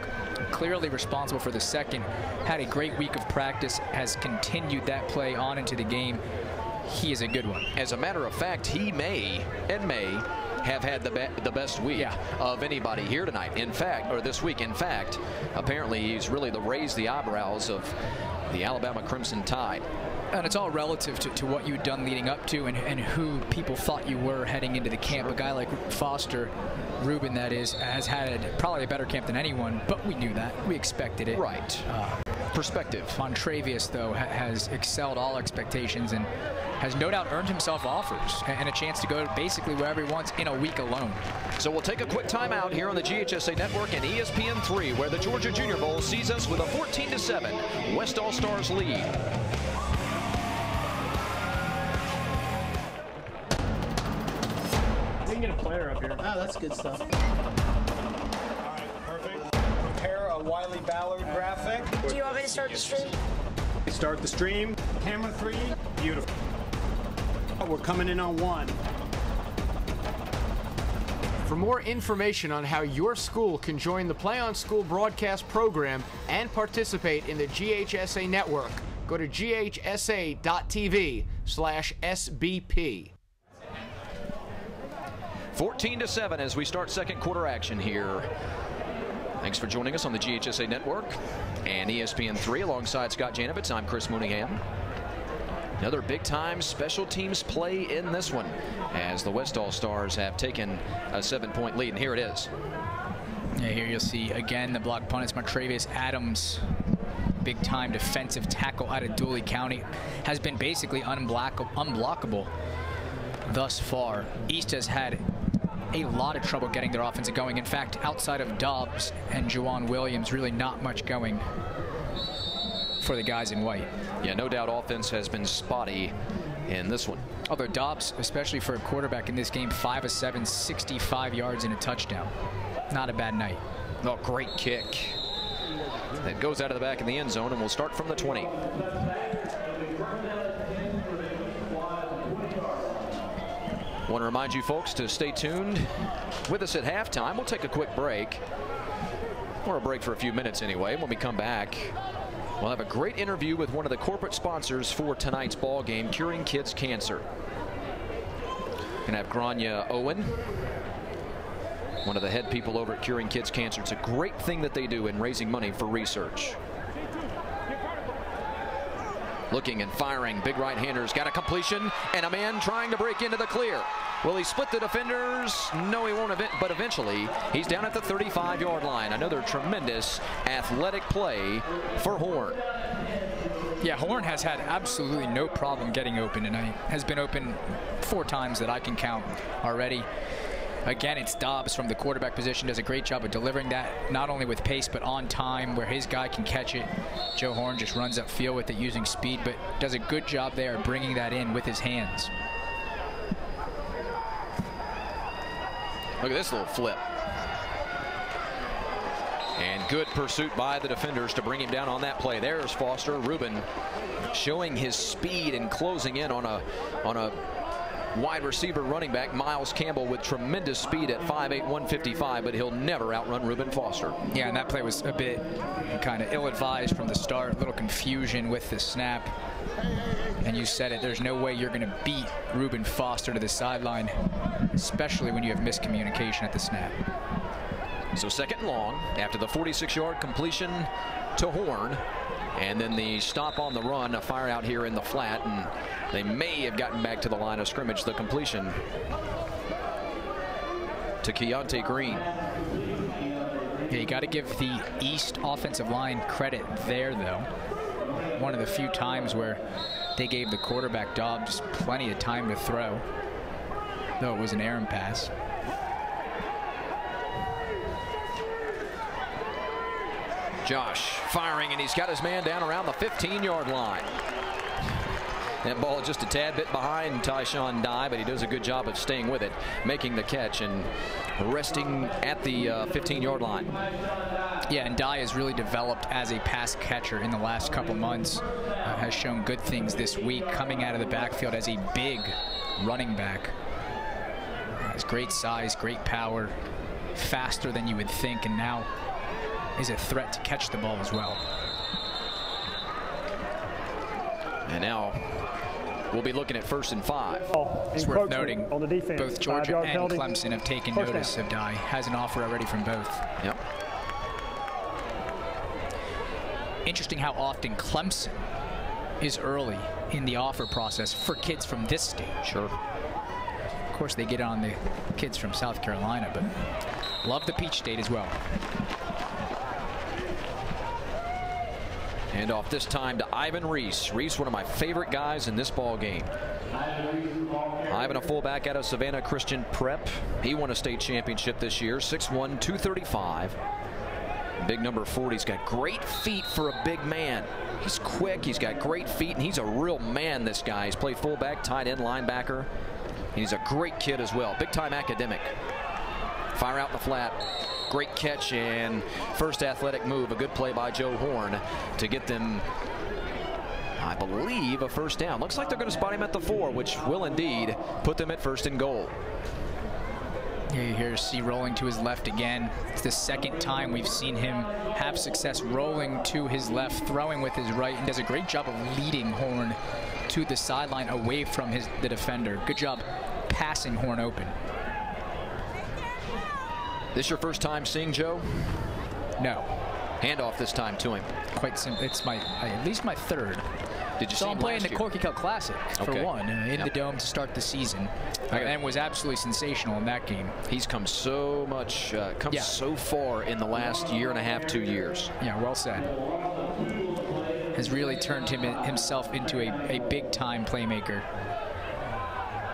clearly responsible for the second. Had a great week of practice, has continued that play on into the game. he is a good one. As a matter of fact, he may have had the best week of anybody here tonight. In fact, or this week. In fact, apparently he's really raised the eyebrows of the Alabama Crimson Tide. And it's all relative to what you've done leading up to and who people thought you were heading into the camp. A guy like Foster, Ruben that is, has had probably a better camp than anyone, but we knew that. We expected it. Right. Perspective. Montravius, though, has excelled all expectations and has no doubt earned himself offers and a chance to go basically wherever he wants in a week alone. So we'll take a quick timeout here on the GHSA Network and ESPN3, where the Georgia Junior Bowl sees us with a 14-7 West All-Stars lead. We can get a player up here. Oh, that's good stuff. All right, perfect. Prepare a Wiley Ballard graphic. Do you want me to start the stream? Start the stream. Camera 3. Beautiful. We're coming in on 1. For more information on how your school can join the Play on School broadcast program and participate in the GHSA network, go to ghsa.tv/SBP. 14-7 as we start second quarter action here. Thanks for joining us on the GHSA Network and ESPN3 alongside Scott Janovitz. I'm Chris Mooneyham. Another big-time special teams play in this one as the West All-Stars have taken a 7-point lead, and here it is. Yeah, here you'll see again the block punt. It's Montravius Adams, big-time defensive tackle out of Dooley County, has been basically unblockable thus far. East has had a lot of trouble getting their offensive going. In fact, outside of Dobbs and Juwan Williams, really not much going for the guys in white. Yeah, no doubt offense has been spotty in this one. Although Dobbs, especially for a quarterback in this game, 5 of 7, 65 yards and a touchdown. Not a bad night. Oh, great kick. It goes out of the back of the end zone, and we'll start from the 20. Want to remind you folks to stay tuned with us at halftime. We'll take a quick break, or a break for a few minutes anyway. When we come back, we'll have a great interview with one of the corporate sponsors for tonight's ball game, Curing Kids Cancer. Gonna have Grania Owen, one of the head people over at Curing Kids Cancer. It's a great thing that they do in raising money for research. Looking and firing, big right-handers, got a completion, and a man trying to break into the clear. Will he split the defenders? No, he won't, but eventually he's down at the 35-yard line. Another tremendous athletic play for Horn. Yeah, Horn has had absolutely no problem getting open tonight. Has been open 4 times that I can count already. Again, it's Dobbs from the quarterback position, does a great job of delivering that, not only with pace, but on time, where his guy can catch it. Joe Horn just runs upfield with it using speed, but does a good job there bringing that in with his hands. Look at this little flip. And good pursuit by the defenders to bring him down on that play. There's Foster. Ruben showing his speed and closing in on a wide receiver running back, Miles Campbell, with tremendous speed at 5'8", 155, but he'll never outrun Reuben Foster. Yeah, and that play was a bit kind of ill-advised from the start, a little confusion with the snap. And you said it, there's no way you're going to beat Reuben Foster to the sideline, especially when you have miscommunication at the snap. So second and long after the 46-yard completion to Horn. And then the stop on the run, a fire out here in the flat, and they may have gotten back to the line of scrimmage. The completion to Keontae Green. Yeah, you got to give the East offensive line credit there, though. One of the few times where they gave the quarterback Dobbs plenty of time to throw, though it was an errant pass. Josh firing, and he's got his man down around the 15-yard line. That ball just a tad bit behind Tyshawn Dye, but he does a good job of staying with it, making the catch and resting at the 15-yard line. Yeah, and Dye has really developed as a pass catcher in the last couple months. Has shown good things this week, coming out of the backfield as a big running back. Has great size, great power, faster than you would think, and now is a threat to catch the ball as well. And now We'll be looking at 1st and 5. It's worth noting on the defense. Both Georgia and penalty. Clemson have taken notice of Dye. Has an offer already from both. Yep. Interesting how often Clemson is early in the offer process for kids from this state. Sure. Of course, they get on the kids from South Carolina, but love the Peach State as well. Hand off this time to Ivan Reese. Reese, one of my favorite guys in this ball game. Ivan, a fullback out of Savannah Christian Prep. He won a state championship this year, 6'1", 235. Big number 40. He's got great feet for a big man. He's quick, he's got great feet, and he's a real man, this guy. He's played fullback, tight end, linebacker. And he's a great kid as well. Big-time academic. Fire out in the flat. Great catch and first athletic move. A good play by Joe Horn to get them, I believe, a first down. Looks like they're going to spot him at the 4, which will indeed put them at 1st and goal. Yeah, you hear C rolling to his left again. It's the 2nd time we've seen him have success rolling to his left, throwing with his right, and does a great job of leading Horn to the sideline away from the defender. Good job passing Horn open. This your first time seeing Joe? No. Handoff this time to him. Quite simple. It's at least my 3rd. Did you see Saw him him play in last the year? Corky Cup Classic for one, in the Dome to start the season, and was absolutely sensational in that game. He's come so much, so far in the last year and a half, 2 years. Yeah, well said. Has really turned himself into a big-time playmaker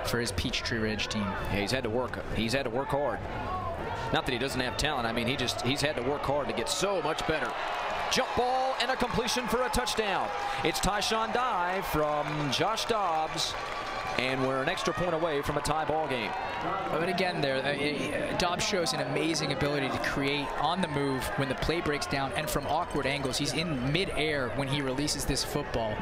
for his Peachtree Ridge team. Yeah, he's had to work. He's had to work hard. Not that he doesn't have talent. I mean, he's had to work hard to get so much better. Jump ball and a completion for a touchdown. It's Tyshawn Dye from Josh Dobbs, and we're an extra point away from a tie ball game. But again, Dobbs shows an amazing ability to create on the move when the play breaks down and from awkward angles. He's in mid-air when he releases this football.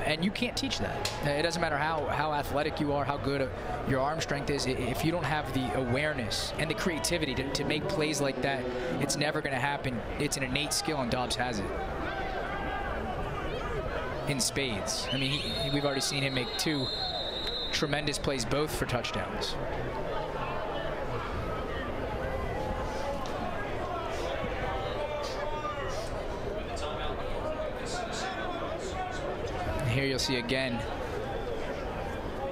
And you can't teach that. It doesn't matter how athletic you are, how good your arm strength is. If you don't have the awareness and the creativity to make plays like that, it's never going to happen. It's an innate skill, and Dobbs has it in spades. I mean, we've already seen him make 2 tremendous plays, both for touchdowns. Here you'll see again,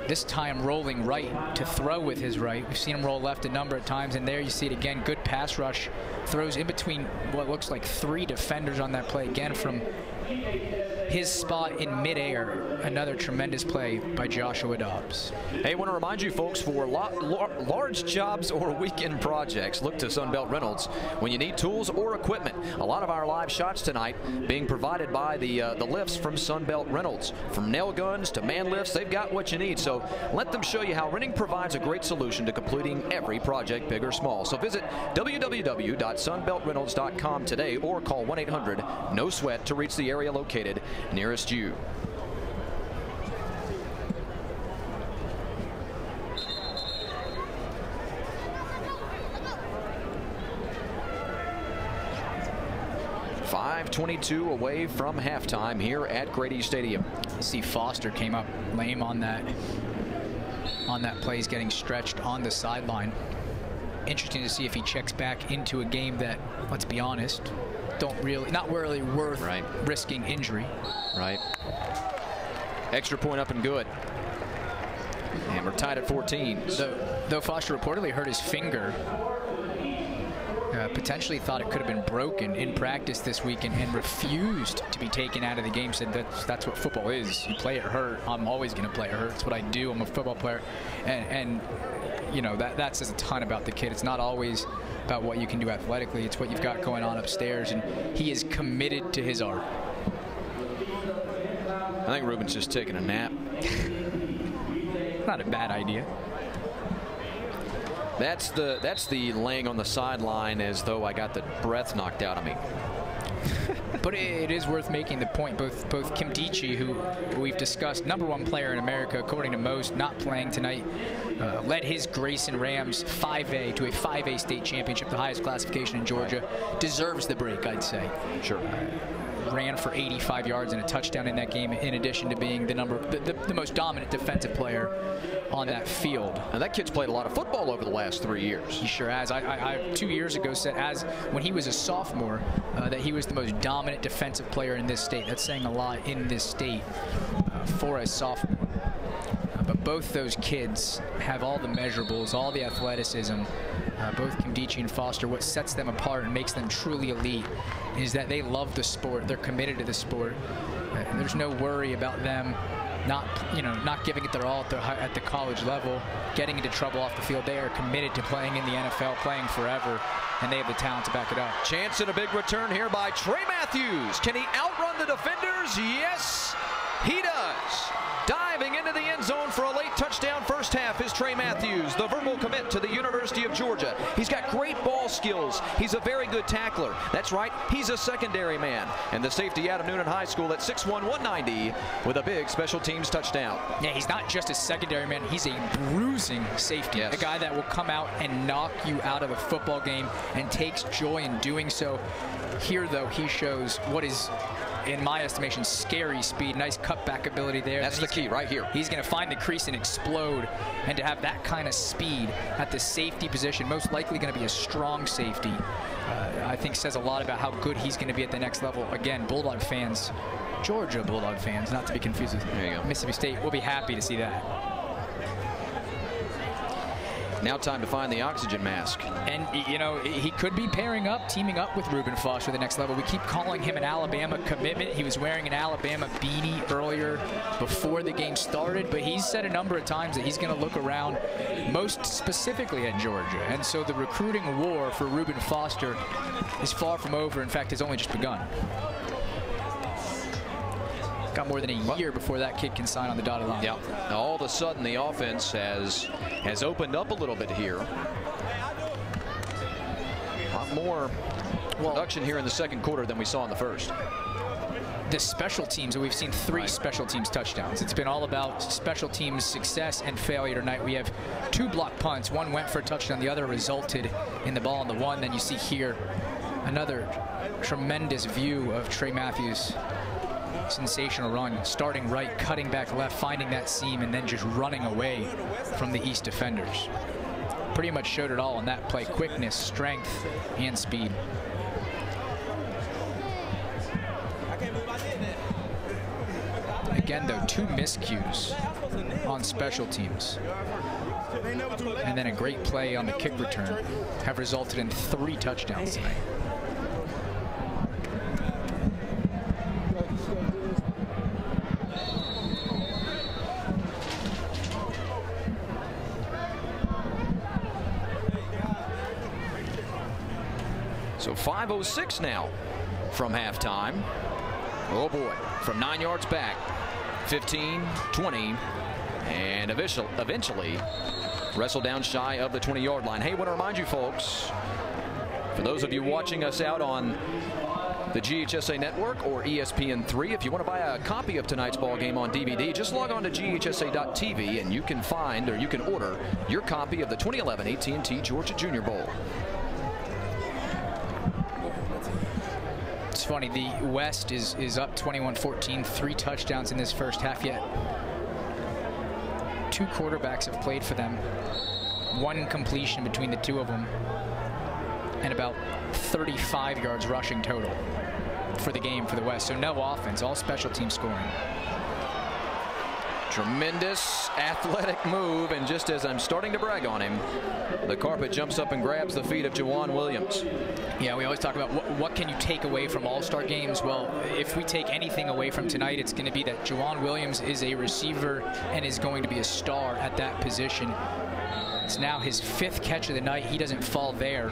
this time rolling right to throw with his right. We've seen him roll left a number of times, and there you see it again. Good pass rush. Throws in between what looks like 3 defenders on that play. Again, from his spot in midair. Another tremendous play by Joshua Dobbs. Hey, I want to remind you folks, for large jobs or weekend projects, look to Sunbelt Reynolds when you need tools or equipment. A lot of our live shots tonight being provided by the lifts from Sunbelt Reynolds. From nail guns to man lifts, they've got what you need. So let them show you how renting provides a great solution to completing every project, big or small. So visit www.sunbeltreynolds.com today or call 1-800-NO-SWEAT to reach the area located nearest you. .22 away from halftime here at Grady Stadium. You see Foster came up lame on that play. He's getting stretched on the sideline. Interesting to see if he checks back into a game that, let's be honest, not really worth risking injury. Right. Extra point up and good. And we're tied at 14. Though Foster reportedly hurt his finger, potentially thought it could have been broken in practice this weekend and refused to be taken out of the game. Said that's what football is. You play it hurt. I'm always going to play it hurt. It's what I do. I'm a football player. And you know, that says a ton about the kid. It's not always about what you can do athletically. It's what you've got going on upstairs. And he is committed to his art. I think Ruben's just taking a nap. Not a bad idea. That's the laying on the sideline as though I got the breath knocked out of me. But it is worth making the point, both Kimdichie, who we've discussed, #1 player in America according to most, not playing tonight, led his Grayson Rams 5A to a 5A state championship, the highest classification in Georgia, deserves the break, I'd say. Sure. ran for 85 yards and a touchdown in that game, in addition to being the most dominant defensive player on that field. And that kid's played a lot of football over the last 3 years. He sure has. I 2 years ago said, when he was a sophomore, that he was the most dominant defensive player in this state. That's saying a lot in this state for a sophomore. But both those kids have all the measurables, all the athleticism. Both Kimdichie and Foster. What sets them apart and makes them truly elite is that they love the sport. They're committed to the sport. There's no worry about them not giving it their all at the college level, getting into trouble off the field. They are committed to playing in the NFL, playing forever, and they have the talent to back it up. Chance at a big return here by Trey Matthews. Can he outrun the defenders? Yes, he does. Diving into the end zone for a late touchdown first half is Trey Matthews, the verbal commit to the University of Georgia. He's got great ball skills. He's a very good tackler. That's right, he's a secondary man. And the safety out of Noonan High School at 6'1", 190 with a big special teams touchdown. Yeah, he's not just a secondary man. He's a bruising safety. Yes. A guy that will come out and knock you out of a football game and takes joy in doing so. Here, though, he shows what is, in my estimation, scary speed. Nice cutback ability there. That's the key right here. He's going to find the crease and explode, and to have that kind of speed at the safety position, most likely going to be a strong safety, I think says a lot about how good he's going to be at the next level. Again, Bulldog fans, Georgia Bulldog fans, not to be confused with Mississippi State, will be happy to see that. Now time to find the oxygen mask. And, you know, he could be teaming up with Reuben Foster the next level. We keep calling him an Alabama commitment. He was wearing an Alabama beanie earlier before the game started, but he's said a number of times that he's going to look around most specifically at Georgia. And so the recruiting war for Reuben Foster is far from over. In fact, it's only just begun. Got more than a year before that kid can sign on the dotted line. Yeah. Now, all of a sudden, the offense has opened up a little bit here. A lot more production here in the second quarter than we saw in the first. The special teams, we've seen 3 special teams touchdowns. It's been all about special teams success and failure tonight. We have 2 block punts. One went for a touchdown. The other resulted in the ball on the one. Then you see here another tremendous view of Trey Matthews. Sensational run, starting right, cutting back left, finding that seam, and then just running away from the East defenders. Pretty much showed it all on that play: quickness, strength, and speed. Again, though, 2 miscues on special teams, and then a great play on the kick return have resulted in 3 touchdowns tonight. So 5:06 now from halftime. Oh boy, from 9 yards back, 15, 20, and eventually wrestled down shy of the 20-yard line. Hey, I want to remind you folks, for those of you watching us out on the GHSA network or ESPN3, if you want to buy a copy of tonight's ball game on DVD, just log on to GHSA.tv and you can find, or you can order, your copy of the 2011 AT&T Georgia Junior Bowl. It's funny, the West is up 21-14, 3 touchdowns in this first half, yet 2 quarterbacks have played for them. 1 completion between the 2 of them, and about 35 yards rushing total for the game for the West. So no offense, all special team scoring. Tremendous athletic move, and just as I'm starting to brag on him, the carpet jumps up and grabs the feet of Juwan Williams. Yeah, we always talk about what can you take away from all-star games. Well, if we take anything away from tonight, it's going to be that Juwan Williams is a receiver and is going to be a star at that position. It's now his 5th catch of the night. He doesn't fall there.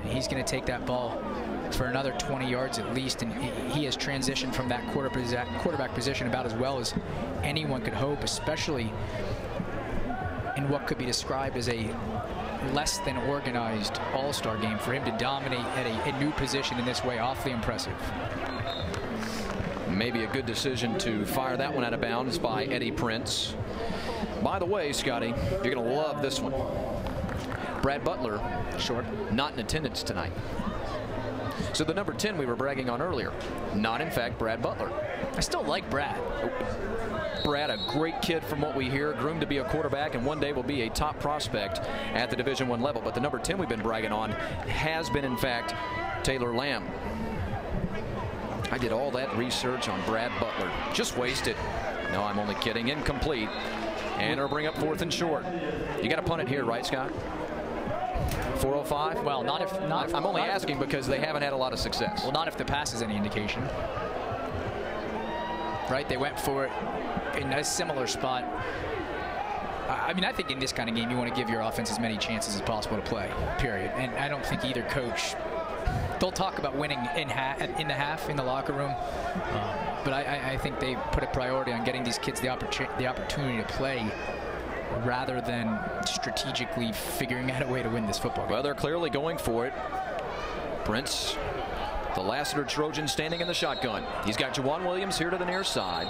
He's going to take that ball for another 20 yards at least, and he has transitioned from that quarterback position about as well as anyone could hope, especially in what could be described as a less than organized all-star game. For him to dominate at a new position in this way, awfully impressive. Maybe a good decision to fire that one out of bounds by Eddie Prince. By the way, Scotty, you're going to love this one. Brad Butler, not in attendance tonight. So the number 10 we were bragging on earlier, not in fact Brad Butler. I still like Brad. Brad, a great kid from what we hear, groomed to be a quarterback, and one day will be a top prospect at the Division I level. But the number 10 we've been bragging on has been, in fact, Taylor Lamb. I did all that research on Brad Butler. Just wasted. No, I'm only kidding. Incomplete. And it'll bring up 4th and short. You got to punt it here, right, Scott? 4:05? Well, not if I'm only asking because they haven't had a lot of success. Well, not if the pass is any indication. Right? They went for it in a similar spot. I mean, I think in this kind of game, you want to give your offense as many chances as possible to play, period. And I don't think either coach, they'll talk about winning in the half in the locker room, but I think they put a priority on getting these kids the opportunity to play rather than strategically figuring out a way to win this football game. Well, they're clearly going for it. Prince, the Lassiter Trojan, standing in the shotgun. He's got Juwan Williams here to the near side.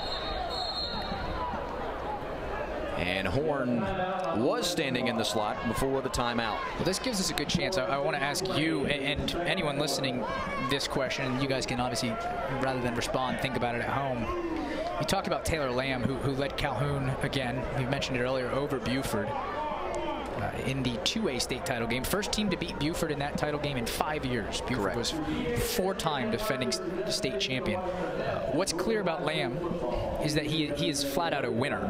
And Horn was standing in the slot before the timeout. Well, this gives us a good chance. I want to ask you and anyone listening this question. You guys can obviously, rather than respond, think about it at home. You talked about Taylor Lamb, who led Calhoun again. We mentioned it earlier, over Buford in the 2A state title game. First team to beat Buford in that title game in 5 years. Buford was 4-time defending state champion. What's clear about Lamb is that he is flat out a winner.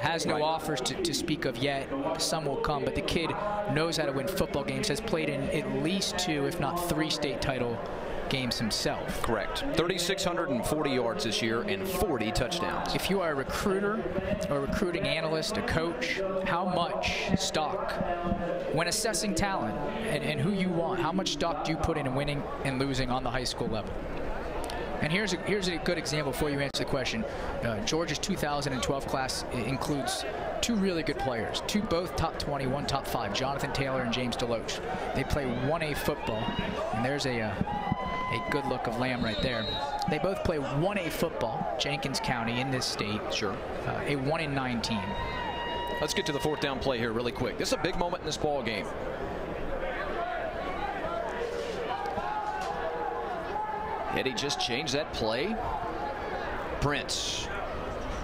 Has no offers to speak of yet. Some will come, but the kid knows how to win football games, has played in at least 2, if not 3 state title games himself. Correct. 3,640 yards this year and 40 touchdowns. If you are a recruiter or a recruiting analyst, a coach, how much stock, when assessing talent and who you want, how much stock do you put in winning and losing on the high school level? And here's a good example before you answer the question. Georgia's 2012 class includes 2 really good players, both top 20, one top 5, Jonathan Taylor and James DeLoach. They play 1A football, and there's a good look of Lamb right there. They both play 1A football, Jenkins County in this state. Sure. A 1-9 team. Let's get to the 4th down play here really quick. This is a big moment in this ball game. Eddie just changed that play. Prince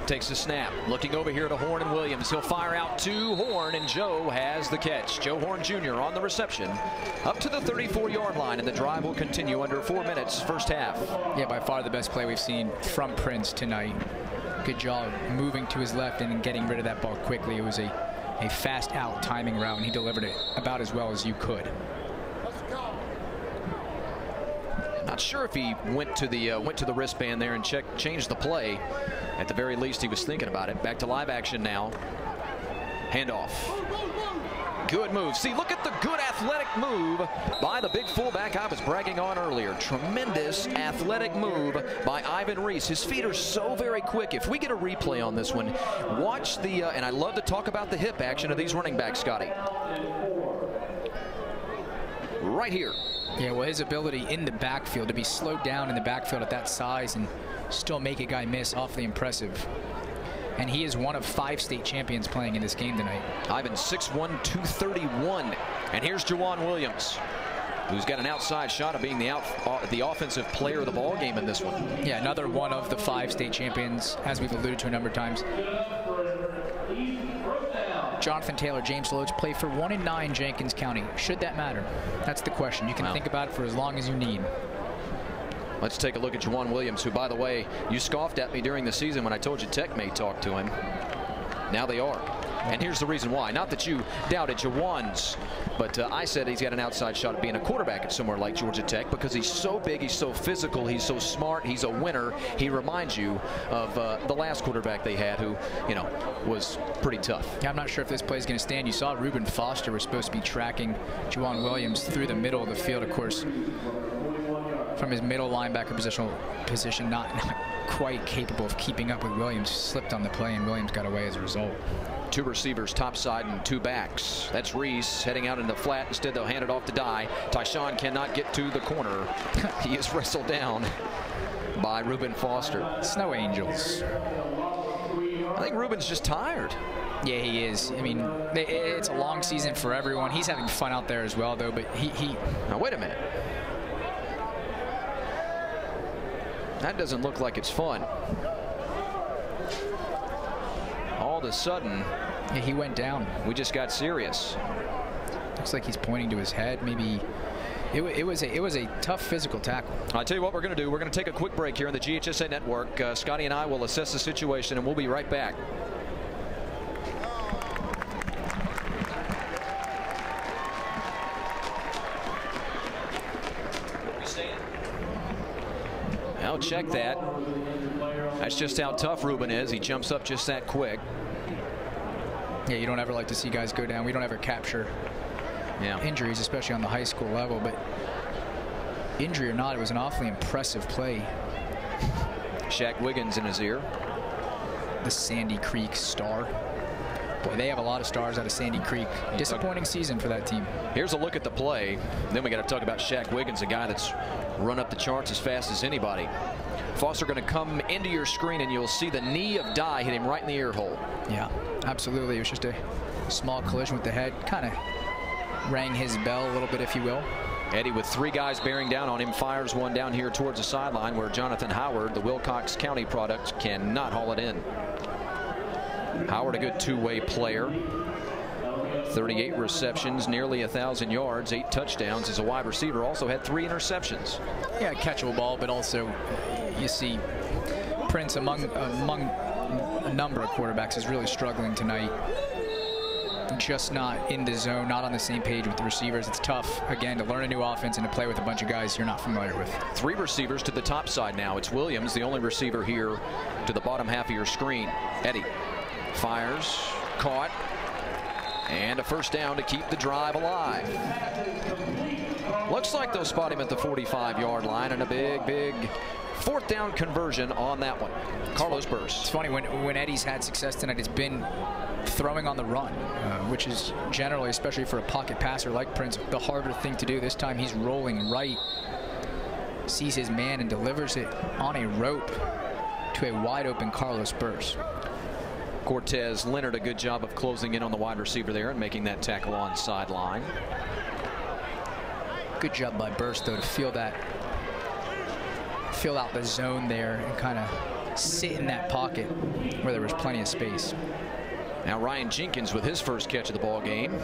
takes the snap, looking over here to Horn and Williams. He'll fire out to Horn, and Joe has the catch. Joe Horn Jr. on the reception, up to the 34-yard line, and the drive will continue under 4 minutes, first half. Yeah, by far the best play we've seen from Prince tonight. Good job moving to his left and getting rid of that ball quickly. It was a fast out timing route, and he delivered it about as well as you could. Not sure if he went to the wristband there and changed the play. At the very least, he was thinking about it. Back to live action now. Handoff. Good move. See, look at the good athletic move by the big fullback I was bragging on earlier. Tremendous athletic move by Ivan Reese. His feet are so very quick. If we get a replay on this one, watch the, and I love to talk about the hip action of these running backs, Scotty. Right here. Yeah, well, his ability in the backfield, to be slowed down in the backfield at that size and still make a guy miss, awfully impressive. And he is one of 5 state champions playing in this game tonight. Ivan 6'1", 231. And here's Juwan Williams, who's got an outside shot of being the offensive player of the ball game in this one. Yeah, another one of the 5 state champions, as we've alluded to a number of times. Jonathan Taylor, James DeLoach play for 1-9 Jenkins County. Should that matter? That's the question. You can think about it for as long as you need. Let's take a look at Juwan Williams, who, by the way, you scoffed at me during the season when I told you Tech may talk to him. Now they are. And here's the reason why. Not that you doubted Juwan's, but I said he's got an outside shot at being a quarterback at somewhere like Georgia Tech because he's so big, he's so physical, he's so smart, he's a winner. He reminds you of the last quarterback they had who, you know, was pretty tough. Yeah, I'm not sure if this play is going to stand. You saw Reuben Foster was supposed to be tracking Juwan Williams through the middle of the field, of course. From his middle linebacker position, not quite capable of keeping up with Williams. Slipped on the play, and Williams got away as a result. 2 receivers topside and 2 backs. That's Reese heading out into the flat. Instead, they'll hand it off to Dye. Tyshawn cannot get to the corner. He is wrestled down by Reuben Foster. Snow Angels. I think Reuben's just tired. Yeah, he is. I mean, it's a long season for everyone. He's having fun out there as well, though. But he Now, wait a minute. That doesn't look like it's fun. All of a sudden, yeah, he went down. We just got serious. Looks like he's pointing to his head. Maybe it was a tough physical tackle. I'll tell you what we're going to do. We're going to take a quick break here on the GHSA network. Scotty and I will assess the situation, and we'll be right back. Now check that. That's just how tough Ruben is. He jumps up just that quick. Yeah, you don't ever like to see guys go down. We don't ever capture injuries, especially on the high school level. But injury or not, it was an awfully impressive play. Shaq Wiggins in his ear. The Sandy Creek star. Boy, they have a lot of stars out of Sandy Creek. Disappointing season for that team. Here's a look at the play. Then we got to talk about Shaq Wiggins, a guy that's run up the charts as fast as anybody. Foster going to come into your screen, and you'll see the knee of Dye hit him right in the ear hole. Yeah, absolutely. It was just a small collision with the head. Kind of rang his bell a little bit, if you will. Eddie with 3 guys bearing down on him, fires one down here towards the sideline where Jonathan Howard, the Wilcox County product, cannot haul it in. Howard, a good two-way player. 38 receptions, nearly 1,000 yards, 8 touchdowns as a wide receiver. Also had 3 interceptions. Yeah, catchable ball, but also you see Prince among a number of quarterbacks is really struggling tonight. Just not in the zone, not on the same page with the receivers. It's tough, again, to learn a new offense and to play with a bunch of guys you're not familiar with. 3 receivers to the top side now. It's Williams, the only receiver here to the bottom half of your screen. Eddie fires, caught, and a first down to keep the drive alive. Looks like they'll spot him at the 45-yard line, and a big 4th down conversion on that one. Carlos Burst. It's funny, when Eddie's had success tonight, it's been throwing on the run, which is generally, especially for a pocket passer like Prince, the harder thing to do. This time he's rolling right, sees his man, and delivers it on a rope to a wide open Carlos Burst. Cortez Leonard, a good job of closing in on the wide receiver there and making that tackle on sideline. Good job by Burst, though, to feel out the zone there and kind of sit in that pocket where there was plenty of space. Now Ryan Jenkins with his first catch of the ball game.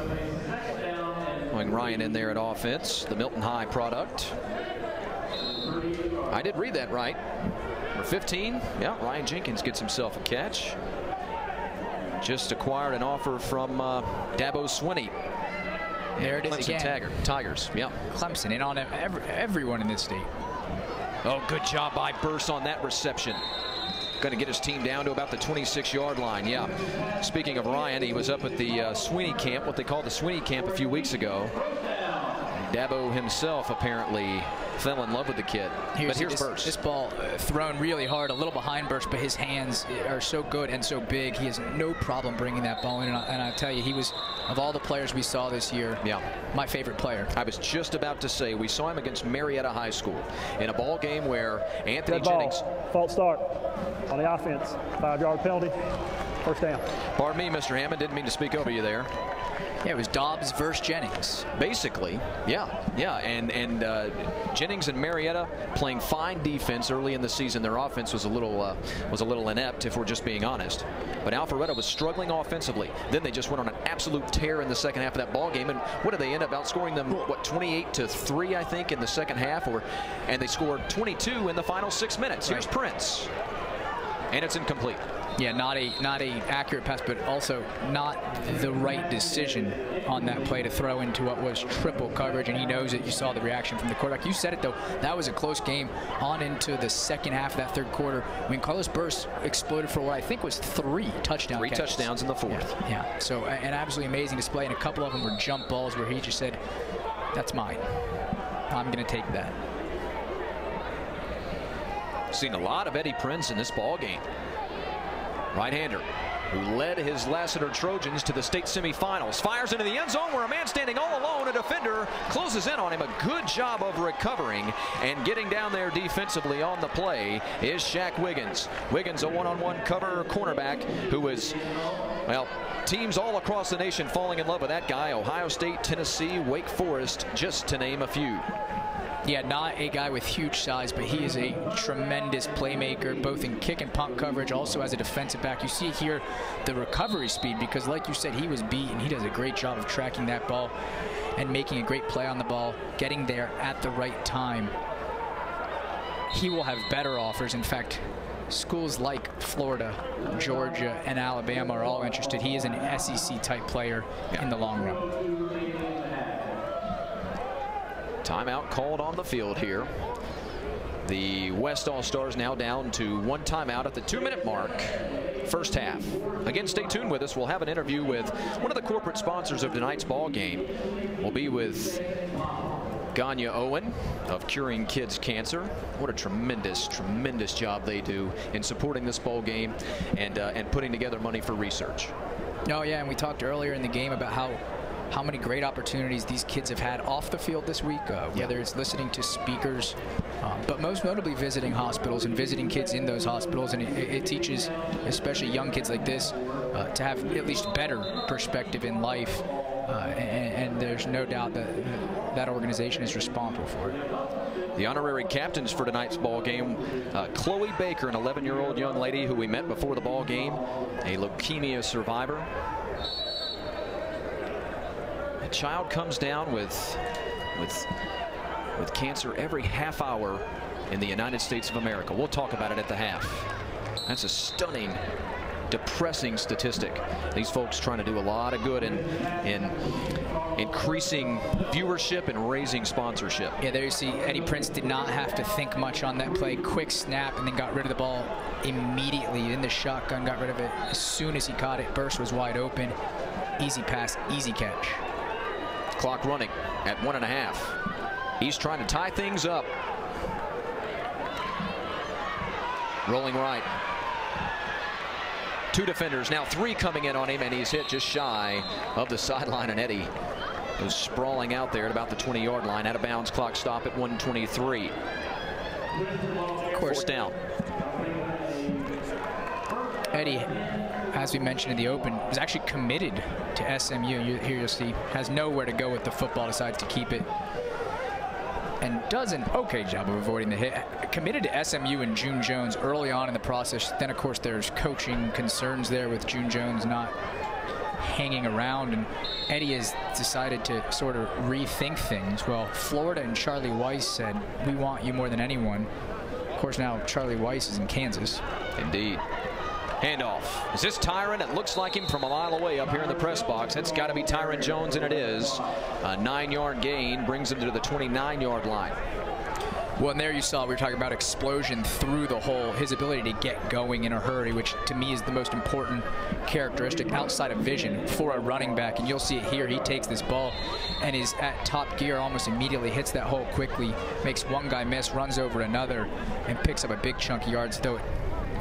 Going Ryan in there at offense, the Milton High product. I did read that right. Number 15, yeah, Ryan Jenkins gets himself a catch. Just acquired an offer from Dabo Swinney. There it is Clemson again. Tigers, yeah. Clemson in on everyone in this state. Oh, good job by Burst on that reception. Going to get his team down to about the 26-yard line. Yeah. Speaking of Ryan, he was up at the Swinney camp, what they called the Swinney camp a few weeks ago. Dabo himself apparently fell in love with the kid. Here's Burst. This ball thrown really hard, a little behind Burst, but his hands are so good and so big. He has no problem bringing that ball in. And I tell you, he was, of all the players we saw this year, my favorite player. I was just about to say, we saw him against Marietta High School in a ball game where Anthony Jennings. False start on the offense. 5-yard penalty. First down. Pardon me, Mr. Hammond. Didn't mean to speak over you there. Yeah, it was Dobbs versus Jennings. Basically, yeah. And Jennings and Marietta playing fine defense early in the season. Their offense was a little inept, if we're just being honest. But Alpharetta was struggling offensively. Then they just went on an absolute tear in the second half of that ball game. And what did they end up outscoring them? What, 28-3, I think, in the second half, and they scored 22 in the final 6 minutes. Here's Prince, and it's incomplete. Yeah, not a accurate pass, but also not the right decision on that play to throw into what was triple coverage, and he knows it. You saw the reaction from the quarterback. You said it, though. That was a close game on into the second half of that third quarter when Carlos Burst exploded for what I think was 3 touchdowns. 3 touchdowns in the fourth. Yeah. So an absolutely amazing display, and a couple of them were jump balls where he just said, "That's mine. I'm going to take that." Seen a lot of Eddie Prince in this ball game. Right-hander who led his Lassiter Trojans to the state semifinals. Fires into the end zone where a man standing all alone, a defender, closes in on him. A good job of recovering and getting down there defensively on the play is Shaq Wiggins. Wiggins, a one-on-one cover cornerback who is, well, teams all across the nation falling in love with that guy. Ohio State, Tennessee, Wake Forest, just to name a few. Yeah, not a guy with huge size, but he is a tremendous playmaker, both in kick and punt coverage, also as a defensive back. You see here the recovery speed, because like you said, he was beat, and he does a great job of tracking that ball and making a great play on the ball, getting there at the right time. He will have better offers. In fact, schools like Florida, Georgia, and Alabama are all interested. He is an SEC-type player in the long run. Timeout called on the field here. The West All-Stars now down to 1 timeout at the 2-minute mark, first half. Again, stay tuned with us. We'll have an interview with one of the corporate sponsors of tonight's ball game. We'll be with Ganya Owen of Curing Kids Cancer. What a tremendous, tremendous job they do in supporting this ball game and putting together money for research. Oh, yeah, and we talked earlier in the game about how many great opportunities these kids have had off the field this week, whether it's listening to speakers, but most notably visiting hospitals and visiting kids in those hospitals. And it teaches, especially young kids like this, to have at least better perspective in life. And there's no doubt that that organization is responsible for it. The honorary captains for tonight's ball game, Chloe Baker, an 11-year-old young lady who we met before the ball game, a leukemia survivor. A child comes down with cancer every half hour in the United States of America. We'll talk about it at the half. That's a stunning, depressing statistic. These folks trying to do a lot of good in increasing viewership and raising sponsorship. Yeah, there you see Eddie Prince did not have to think much on that play. Quick snap, and then got rid of the ball immediately in the shotgun, got rid of it as soon as he caught it. Burst was wide open. Easy pass, easy catch. Clock running at 1.5. He's trying to tie things up. Rolling right. 2 defenders, now 3 coming in on him, and he's hit just shy of the sideline, and Eddie was sprawling out there at about the 20-yard line. Out of bounds, clock stop at 1:23. Of course, 4th down. Eddie, as we mentioned in the open, was actually committed to SMU. Here you'll see, has nowhere to go with the football, decides to keep it, and does an okay job of avoiding the hit. Committed to SMU and June Jones early on in the process. Then, of course, there's coaching concerns there with June Jones not hanging around, and Eddie has decided to sort of rethink things. Well, Florida and Charlie Weiss said, "We want you more than anyone." Of course, now Charlie Weiss is in Kansas. Indeed. Handoff. Is this Tyron? It looks like him from a mile away up here in the press box. That's got to be Tyron Jones, and it is. A 9-yard gain brings him to the 29-yard line. Well, and there you saw, we were talking about explosion through the hole, his ability to get going in a hurry, which to me is the most important characteristic outside of vision for a running back. And you'll see it here. He takes this ball and is at top gear, almost immediately hits that hole quickly, makes one guy miss, runs over another, and picks up a big chunk of yards, though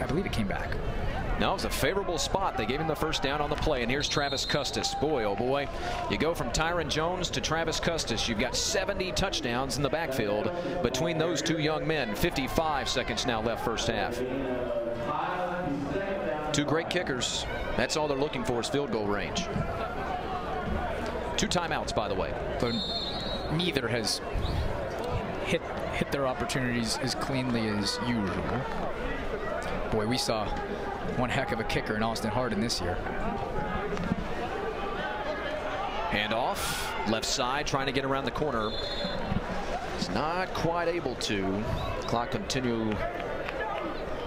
I believe it came back. No, it was a favorable spot. They gave him the first down on the play, and here's Travis Custis. Boy, oh boy, you go from Tyron Jones to Travis Custis. You've got 70 touchdowns in the backfield between those 2 young men. 55 seconds now left first half. 2 great kickers. That's all they're looking for is field goal range. 2 timeouts, by the way. But neither has hit their opportunities as cleanly as usual. Boy, we saw one heck of a kicker in Austin Hardin this year. Handoff, left side, trying to get around the corner. He's not quite able to. Clock continue.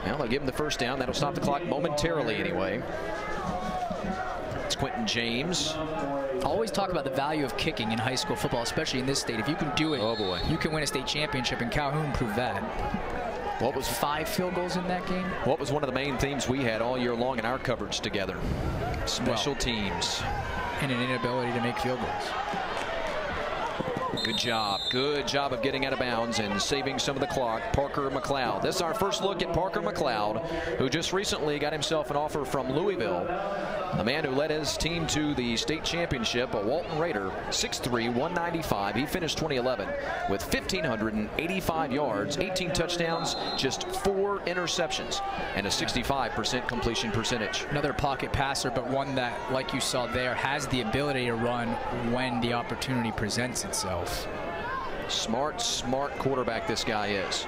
Well, they'll give him the first down. That'll stop the clock momentarily anyway. It's Quentin James. Always talk about the value of kicking in high school football, especially in this state. If you can do it, oh boy, you can win a state championship, and Calhoun proved that. What was 5 field goals in that game? What was one of the main themes we had all year long in our coverage together? Special teams. And an inability to make field goals. Good job. Good job of getting out of bounds and saving some of the clock. Parker McLeod. This is our first look at Parker McLeod, who just recently got himself an offer from Louisville. The man who led his team to the state championship, a Walton Raider, 6'3", 195. He finished 2011 with 1,585 yards, 18 touchdowns, just 4 interceptions, and a 65% completion percentage. Another pocket passer, but one that, like you saw there, has the ability to run when the opportunity presents itself. Smart quarterback this guy is.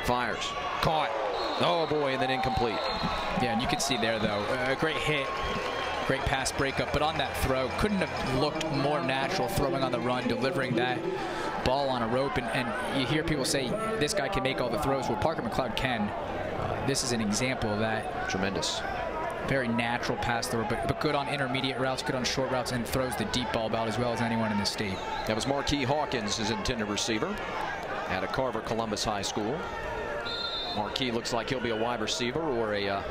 Fires. Caught. Oh boy, and then incomplete. Yeah, and you can see there though, a great hit, great pass breakup, but on that throw, couldn't have looked more natural throwing on the run, delivering that ball on a rope, and you hear people say this guy can make all the throws. Well, Parker McLeod can. This is an example of that. Tremendous. Very natural pass throw, but good on intermediate routes, good on short routes, and throws the deep ball about as well as anyone in the state. That was Marquis Hawkins, his intended receiver, out of Carver Columbus High School. Marquis looks like he'll be a wide receiver or a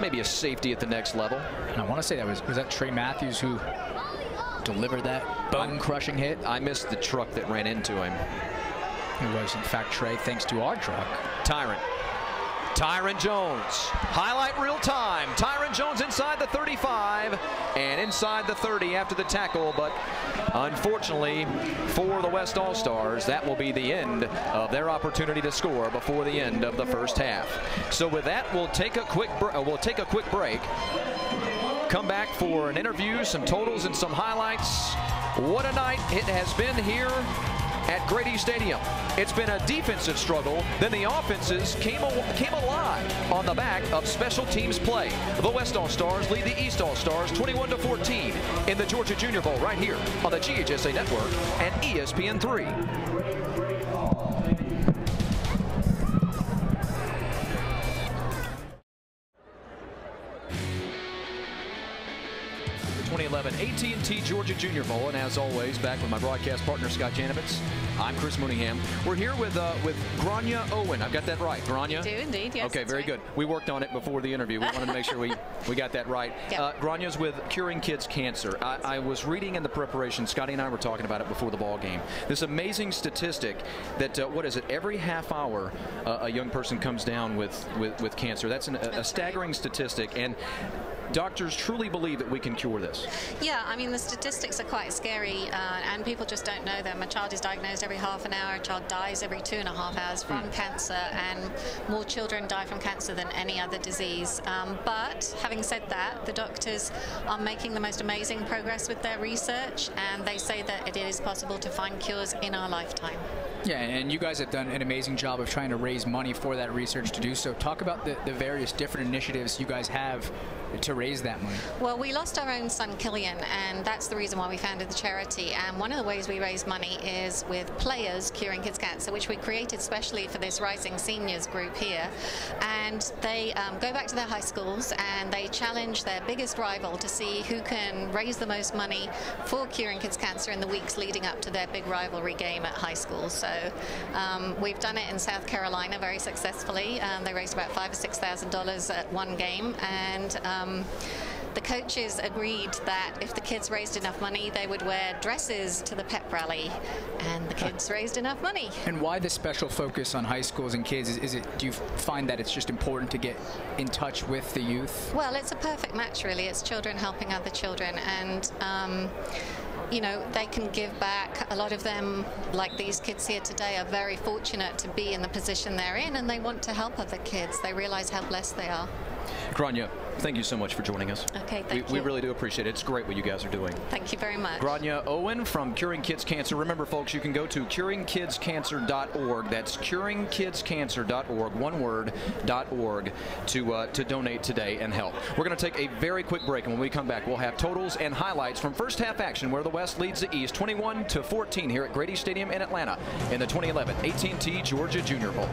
maybe a safety at the next level. And I want to say that was that Trey Matthews who delivered that bone-crushing hit. I missed the truck that ran into him. It was, in fact, Trey, thanks to our truck. Tyron Jones. Highlight real time. Tyron Jones inside the 35 and inside the 30 after the tackle, but unfortunately for the West All-Stars, that will be the end of their opportunity to score before the end of the first half. So with that, we'll take a quick break. Come back for an interview, some totals, and some highlights. What a night it has been here at Grady Stadium. It's been a defensive struggle, then the offenses came alive on the back of special teams play. The West All-Stars lead the East All-Stars 21-14 in the Georgia Junior Bowl right here on the GHSA Network and ESPN3. 2011 AT&T Georgia Junior Bowl, and as always, back with my broadcast partner Scott Janovitz. I'm Chris Mooneyham. We're here with Grania Owen. I've got that right, Grania? You do indeed, yes. Okay, very good. We worked on it before the interview. We wanted to make sure we got that right. Yep. Grania's with Curing Kids Cancer. I was reading in the preparation, Scotty and I were talking about it before the ball game. This amazing statistic that, what is it, every half hour a young person comes down with cancer. That's a staggering statistic, and doctors truly believe that we can cure this. Yeah, I mean, the statistics are quite scary, and people just don't know them. A child is diagnosed every half an hour, a child dies every 2.5 hours from cancer, and more children die from cancer than any other disease. But having said that, the doctors are making the most amazing progress with their research, and they say that it is possible to find cures in our lifetime. Yeah, and you guys have done an amazing job of trying to raise money for that research to do so. Talk about the various different initiatives you guys have to raise that money. Well, we lost our own son, Killian, and that's the reason why we founded the charity. And one of the ways we raise money is with players curing kids' cancer, which we created specially for this Rising Seniors group here. And they go back to their high schools and they challenge their biggest rival to see who can raise the most money for curing kids' cancer in the weeks leading up to their big rivalry game at high school. So we've done it in South Carolina very successfully. They raised about $5,000 or $6,000 at one game, and the coaches agreed that if the kids raised enough money, they would wear dresses to the pep rally, and the kids raised enough money. And why the special focus on high schools and kids? Do you find that it's just important to get in touch with the youth? Well, it's a perfect match, really. It's children helping other children, and you know, they can give back. A lot of them, like these kids here today, are very fortunate to be in the position they're in, and they want to help other kids. They realize how blessed they are. Grania, thank you so much for joining us. Okay, thank you. We really do appreciate it. It's great what you guys are doing. Thank you very much. Grania Owen from Curing Kids Cancer. Remember, folks, you can go to curingkidscancer.org. That's curingkidscancer.org, one word, .org, to donate today and help. We're going to take a very quick break, and when we come back, we'll have totals and highlights from first half action where the West leads the East 21-14 here at Grady Stadium in Atlanta in the 2011 AT&T Georgia Junior Bowl.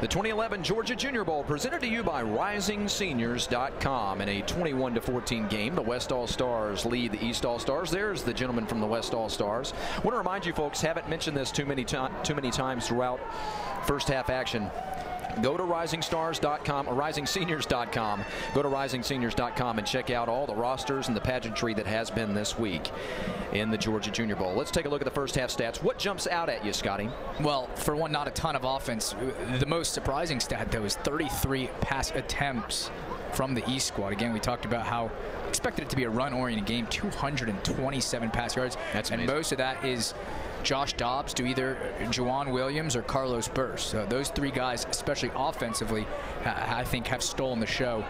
The 2011 Georgia Junior Bowl presented to you by RisingSeniors.com. In a 21-14 game, the West All-Stars lead the East All-Stars. There's the gentleman from the West All-Stars. I want to remind you folks, haven't mentioned this too many times throughout first half action. Go to RisingStars.com or RisingSeniors.com. Go to RisingSeniors.com and check out all the rosters and the pageantry that has been this week in the Georgia Junior Bowl. Let's take a look at the first half stats. What jumps out at you, Scotty? Well, for one, not a ton of offense. The most surprising stat, though, is 33 pass attempts from the East squad. Again, we talked about how expected it to be a run-oriented game, 227 pass yards. That's amazing. And most of that is Josh Dobbs to either Juwan Williams or Carlos Burst. Those three guys, especially offensively, I think have stolen the show.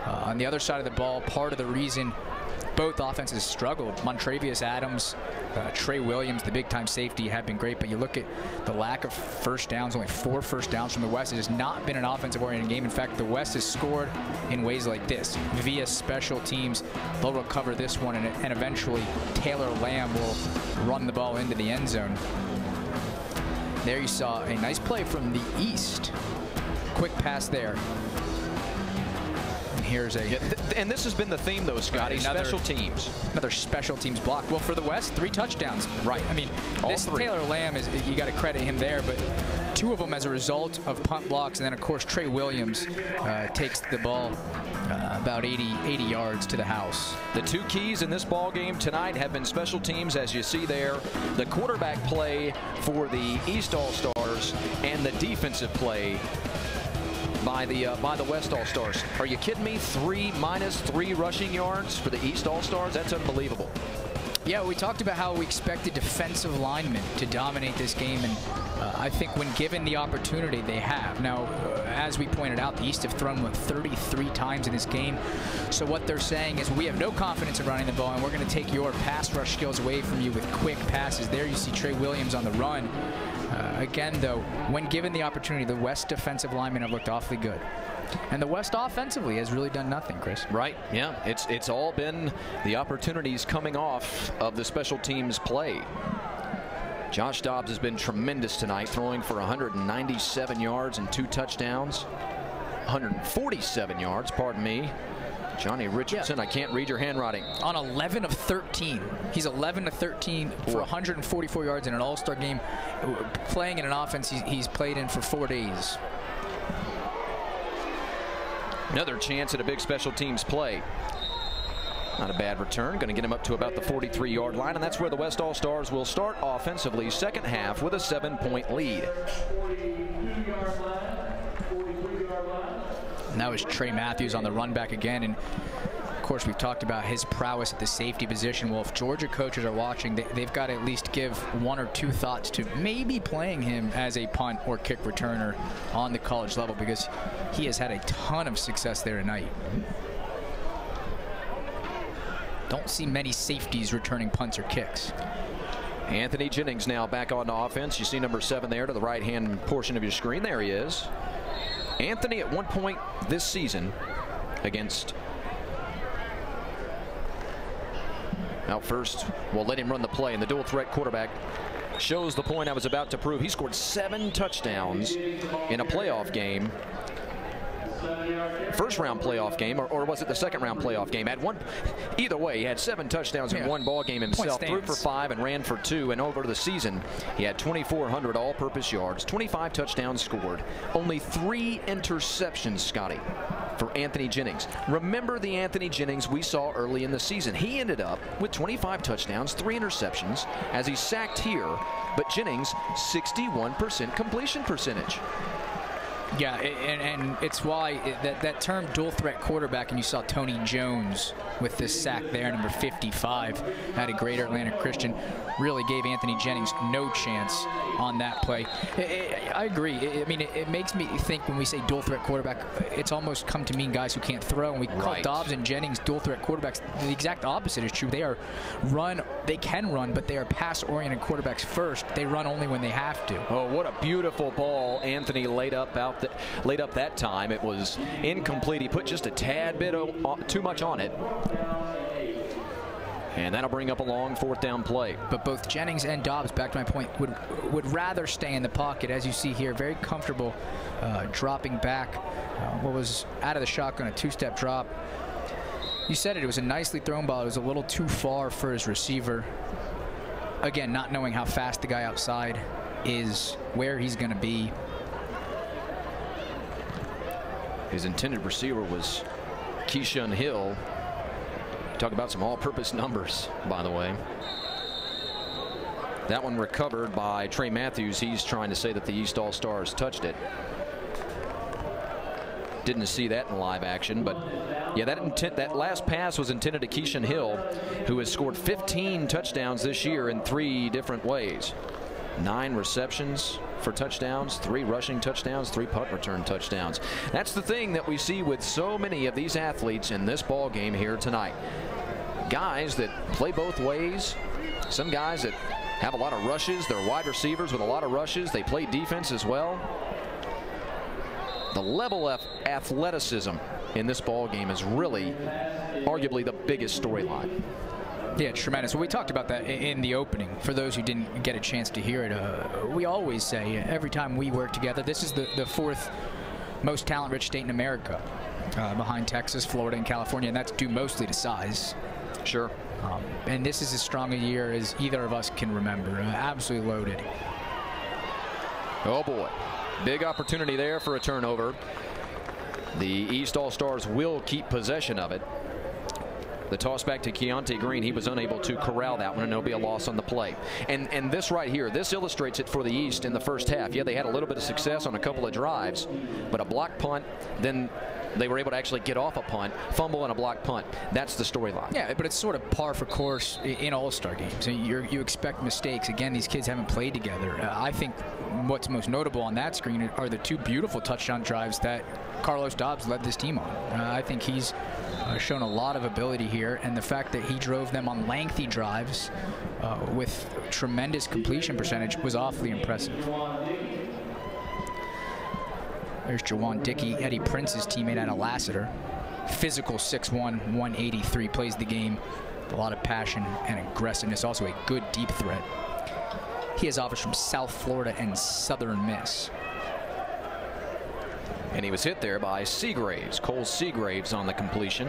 On the other side of the ball, part of the reason both offenses struggled, Montravius Adams, Trey Williams, the big-time safety, have been great, but you look at the lack of first downs, only 4 first downs from the West. It has not been an offensive-oriented game. In fact, the West has scored in ways like this, via special teams. They'll recover this one, and eventually Taylor Lamb will run the ball into the end zone. There you saw a nice play from the East. Quick pass there. Here's a and this has been the theme, though, Scotty. Special teams. Another special teams block. Well, for the West, 3 touchdowns. Right. I mean, this Taylor Lamb is, you got to credit him there, but 2 of them as a result of punt blocks, and then of course Trey Williams takes the ball about 80 yards to the house. The 2 keys in this ball game tonight have been special teams, as you see there, the quarterback play for the East All-Stars, and the defensive play by the West All-Stars. Are you kidding me? -3 rushing yards for the East All-Stars? That's unbelievable. Yeah, we talked about how we expected defensive linemen to dominate this game, and I think when given the opportunity, they have. Now, as we pointed out, the East have thrown 33 times in this game. So what they're saying is, we have no confidence in running the ball, and we're going to take your pass rush skills away from you with quick passes. There you see Trey Williams on the run. Again, though, when given the opportunity, the West defensive linemen have looked awfully good. And the West offensively has really done nothing, Chris. Right, yeah. It's all been the opportunities coming off of the special teams play. Josh Dobbs has been tremendous tonight, throwing for 197 yards and 2 touchdowns. 147 yards, pardon me. Johnny Richardson, I can't read your handwriting. On 11 of 13. He's 11 of 13 for 144 yards in an all-star game, playing in an offense he's played in for 4 days. Another chance at a big special teams play. Not a bad return. Going to get him up to about the 43-yard line, and that's where the West All-Stars will start offensively, second half, with a 7-point lead. And that was Trey Matthews on the run back again. And of course, we've talked about his prowess at the safety position. Well, if Georgia coaches are watching, they've got to at least give 1 or 2 thoughts to maybe playing him as a punt or kick returner on the college level, because he has had a ton of success there tonight. Don't see many safeties returning punts or kicks. Anthony Jennings now back on offense. You see number 7 there to the right-hand portion of your screen. There he is. Anthony at one point this season against, out first, we'll let him run the play, and the dual threat quarterback shows the point I was about to prove. He scored 7 touchdowns in a playoff game. First round playoff game, or was it the second round playoff game? Either way, he had 7 touchdowns in one ball game himself. Threw for 5 and ran for 2, and over the season he had 2,400 all-purpose yards, 25 touchdowns scored, only 3 interceptions, Scotty, for Anthony Jennings. Remember the Anthony Jennings we saw early in the season. He ended up with 25 touchdowns, 3 interceptions, as he sacked here, but Jennings 61% completion percentage. Yeah, and it's why that term dual threat quarterback, and you saw Tony Jones with this sack there, number 55, at a Greater Atlanta Christian, really gave Anthony Jennings no chance on that play. I agree. I mean, it makes me think when we say dual threat quarterback, it's almost come to mean guys who can't throw. And we call Dobbs and Jennings dual threat quarterbacks. The exact opposite is true. They can run, but they are pass-oriented quarterbacks first. They run only when they have to. Oh, what a beautiful ball Anthony laid up that time. It was incomplete. He put just a tad bit too much on it. And that'll bring up a long 4th down play. But both Jennings and Dobbs, back to my point, would rather stay in the pocket, as you see here, very comfortable dropping back. What was out of the shotgun, a 2-step drop. You said it was a nicely thrown ball. It was a little too far for his receiver. Again, not knowing how fast the guy outside is, where he's going to be. His intended receiver was Keyshawn Hill. Talk about some all-purpose numbers, by the way. That one recovered by Trey Matthews. He's trying to say that the East All-Stars touched it. Didn't see that in live action, but yeah, that last pass was intended to Keyshawn Hill, who has scored 15 touchdowns this year in 3 different ways. 9 receptions for touchdowns, 3 rushing touchdowns, 3 punt return touchdowns. That's the thing that we see with so many of these athletes in this ball game here tonight. Guys that play both ways. Some guys that have a lot of rushes. They're wide receivers with a lot of rushes. They play defense as well. The level of athleticism in this ball game is really arguably the biggest storyline. Yeah, tremendous. Well, we talked about that in the opening. For those who didn't get a chance to hear it, we always say every time we work together, this is the 4th most talent-rich state in America, behind Texas, Florida, and California, and that's due mostly to size. Sure. And this is as strong a year as either of us can remember. Absolutely loaded. Oh, boy. Big opportunity there for a turnover. The East All-Stars will keep possession of it. The toss back to Keontae Green. He was unable to corral that one, and there'll be a loss on the play. And this right here, this illustrates it for the East in the first half. Yeah, they had a little bit of success on a couple of drives, but a block punt, then they were able to actually get off a punt, fumble, and a block punt. That's the storyline. Yeah, but it's sort of par for course in All-Star games. You expect mistakes. Again, these kids haven't played together. I think what's most notable on that screen are the 2 beautiful touchdown drives that Carlos Dobbs led this team on. I think he's shown a lot of ability here, and the fact that he drove them on lengthy drives with tremendous completion percentage was awfully impressive. There's Jawan Dickey, Eddie Prince's teammate out of Lassiter. Physical 6'1", 183, plays the game with a lot of passion and aggressiveness. Also a good deep threat. He has offers from South Florida and Southern Miss. And he was hit there by Seagraves. Cole Seagraves on the completion.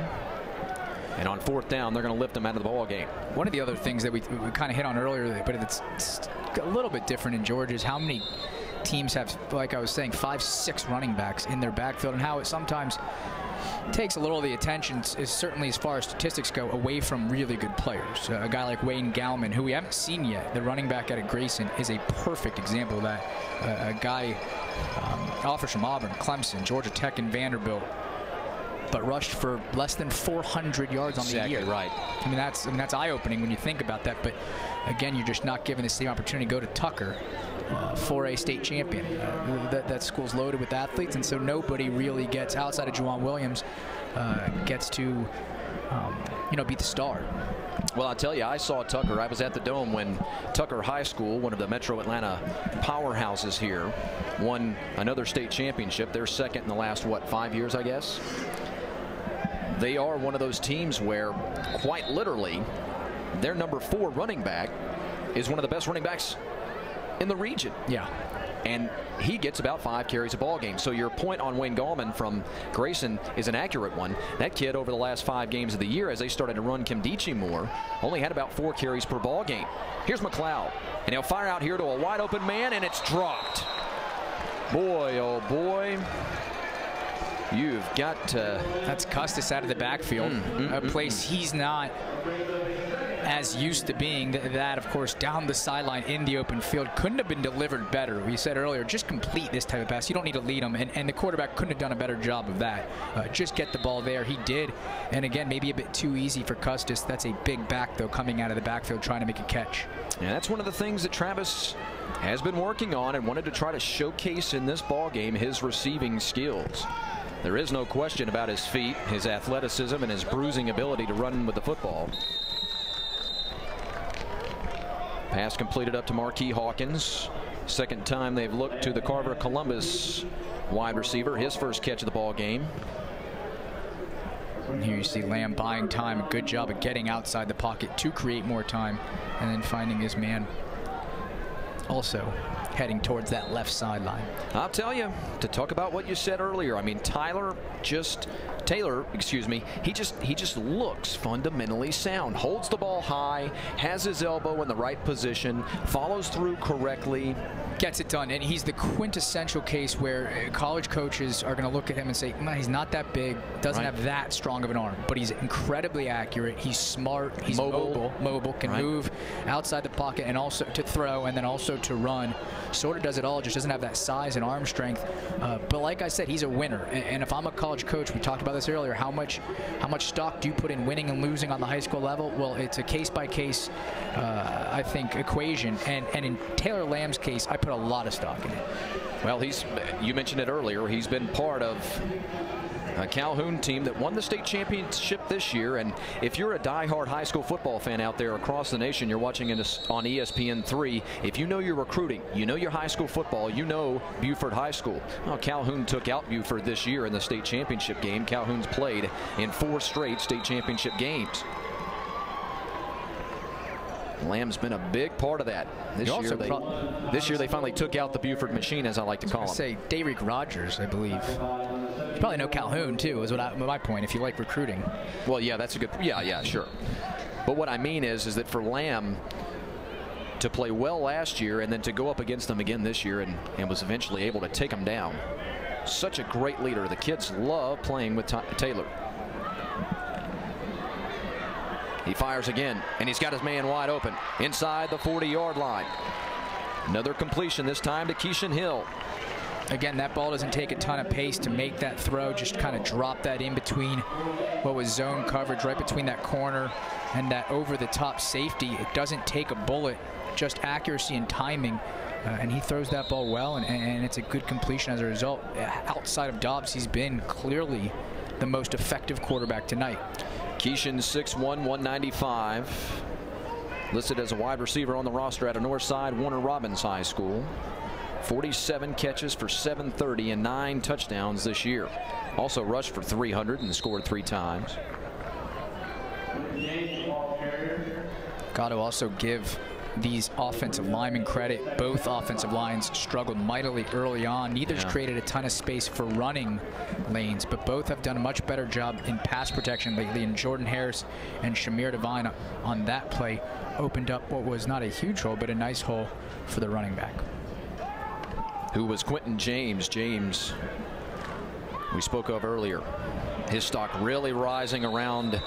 And on 4th down, they're going to lift him out of the ball game. One of the other things that we kind of hit on earlier, but it's a little bit different in Georgia, is how many teams have, like I was saying, 5, 6 running backs in their backfield, and how it sometimes takes a little of the attention, is certainly as far as statistics go, away from really good players. A guy like Wayne Gallman, who we haven't seen yet, the running back out of Grayson, is a perfect example of that. A guy offers from Auburn, Clemson, Georgia Tech, and Vanderbilt, but rushed for less than 400 yards on the year. Exactly right. I mean, that's eye-opening when you think about that. But again, you're just not given the same opportunity to go to Tucker for a state champion. That school's loaded with athletes, and so nobody really gets, outside of Juwan Williams, gets to be the star. Well, I'll tell you, I saw Tucker. I was at the Dome when Tucker High School, one of the Metro Atlanta powerhouses here, won another state championship. They're second in the last, 5 years, I guess. They are one of those teams where, quite literally, their number 4 running back is one of the best running backs in the region. Yeah. And he gets about 5 carries a ball game. So your point on Wayne Gallman from Grayson is an accurate one. That kid, over the last 5 games of the year, as they started to run Kimdichie more, only had about 4 carries per ball game. Here's McLeod, and he'll fire out here to a wide open man, and it's dropped. Boy, oh boy. You've got to... That's Custis out of the backfield, a place he's not as used to being. That, of course, down the sideline in the open field couldn't have been delivered better. We said earlier, just complete this type of pass. You don't need to lead them, and the quarterback couldn't have done a better job of that. Just get the ball there. He did, and again, maybe a bit too easy for Custis. That's a big back, though, coming out of the backfield trying to make a catch. And that's one of the things that Travis has been working on and wanted to try to showcase in this ball game, his receiving skills. There is no question about his feet, his athleticism, and his bruising ability to run with the football. Pass completed up to Marquis Hawkins. Second time they've looked to the Carver Columbus wide receiver, his first catch of the ball game. And here you see Lamb buying time. A good job of getting outside the pocket to create more time, and then finding his man also heading towards that left sideline. I'll tell you, to talk about what you said earlier, I mean, Taylor, excuse me, he just looks fundamentally sound. Holds the ball high, has his elbow in the right position, follows through correctly. Gets it done, and he's the quintessential case where college coaches are going to look at him and say, "Man, he's not that big, doesn't have that strong of an arm, but he's incredibly accurate. He's smart. He's mobile, can move outside the pocket and also to throw, and then also to run. Sort of does it all. Just doesn't have that size and arm strength. But like I said, he's a winner. And if I'm a college coach, we talked about this earlier. How much stock do you put in winning and losing on the high school level? Well, it's a case-by-case, I think, equation. And in Taylor Lamb's case, I put a lot of stock in it. Well, you mentioned it earlier. He's been part of a Calhoun team that won the state championship this year. And if you're a diehard high school football fan out there across the nation, you're watching this on ESPN3. If you know your recruiting, you know your high school football, you know Buford High School. Well, Calhoun took out Buford this year in the state championship game. Calhoun's played in 4 straight state championship games. Lamb's been a big part of that. This year they finally took out the Buford machine, as I like to call him. Say Dayrick Rogers, I believe. You probably know Calhoun too, is my point, if you like recruiting. Well, yeah, that's a good, yeah, sure. But what I mean is that for Lamb to play well last year and then to go up against them again this year and was eventually able to take them down. Such a great leader. The kids love playing with Taylor. He fires again, and he's got his man wide open inside the 40-yard line. Another completion, this time to Keishan Hill. Again, that ball doesn't take a ton of pace to make that throw. Just kind of drop that in between what was zone coverage, right between that corner and that over-the-top safety. It doesn't take a bullet, just accuracy and timing. And he throws that ball well, and it's a good completion as a result. Outside of Dobbs, he's been clearly the most effective quarterback tonight. Keishan, 6'1", 195. Listed as a wide receiver on the roster at a Northside Warner Robins High School. 47 catches for 730 and 9 touchdowns this year. Also rushed for 300 and scored 3 times. Got to also give these offensive linemen credit. Both offensive lines struggled mightily early on. Neither's created a ton of space for running lanes, but both have done a much better job in pass protection lately. And Jordan Harris and Shamir Devine on that play opened up what was not a huge hole, but a nice hole for the running back. Who was Quentin James. James, we spoke of earlier. His stock really rising around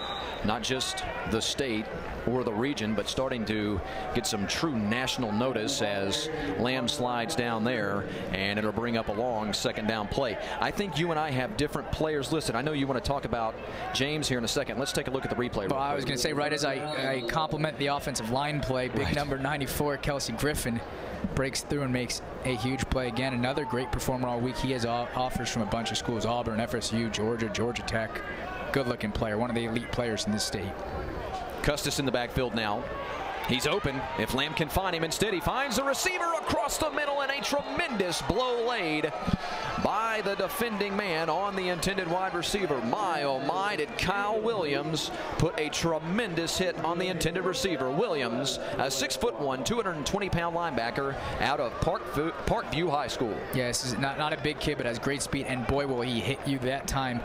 not just the state or the region, but starting to get some true national notice as Lamb slides down there, and it'll bring up a long second down play. I think you and I have different players listed. I know you want to talk about James here in a second. Let's take a look at the replay. Well, I was going to say, right as I compliment the offensive line play, big number 94, Kelsey Griffin, breaks through and makes a huge play again. Another great performer all week. He has offers from a bunch of schools: Auburn, FSU, Georgia, Georgia Tech. Good-looking player, one of the elite players in this state. Custis in the backfield now. He's open if Lamb can find him. Instead, he finds the receiver across the middle, and a tremendous blow laid by the defending man on the intended wide receiver. My, oh my, did Kyle Williams put a tremendous hit on the intended receiver. Williams, a 6'1", 220-pound linebacker out of Parkview High School. Yeah, this is not a big kid, but has great speed, and boy, will he hit you that time.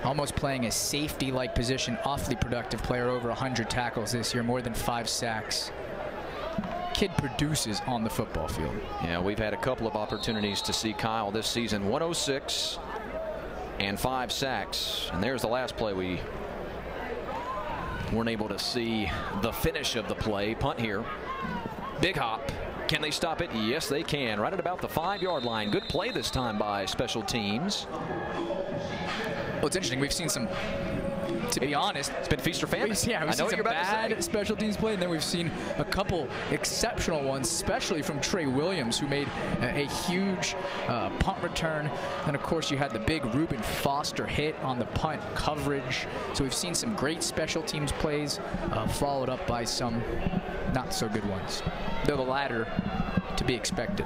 Almost playing a safety-like position, awfully productive player, over 100 tackles this year, more than 5 sacks. Kid produces on the football field. Yeah, we've had a couple of opportunities to see Kyle this season. 106 and 5 sacks. And there's the last play. We weren't able to see the finish of the play. Punt here. Big hop. Can they stop it? Yes, they can. Right at about the 5-yard line. Good play this time by special teams. Well, it's interesting. We've seen some, to be honest, it's been feast or famine. Yeah, we've seen some bad special teams play, and then we've seen a couple exceptional ones, especially from Trey Williams, who made a huge punt return. And of course, you had the big Reuben Foster hit on the punt coverage. So we've seen some great special teams plays, followed up by some not so good ones, though the latter to be expected.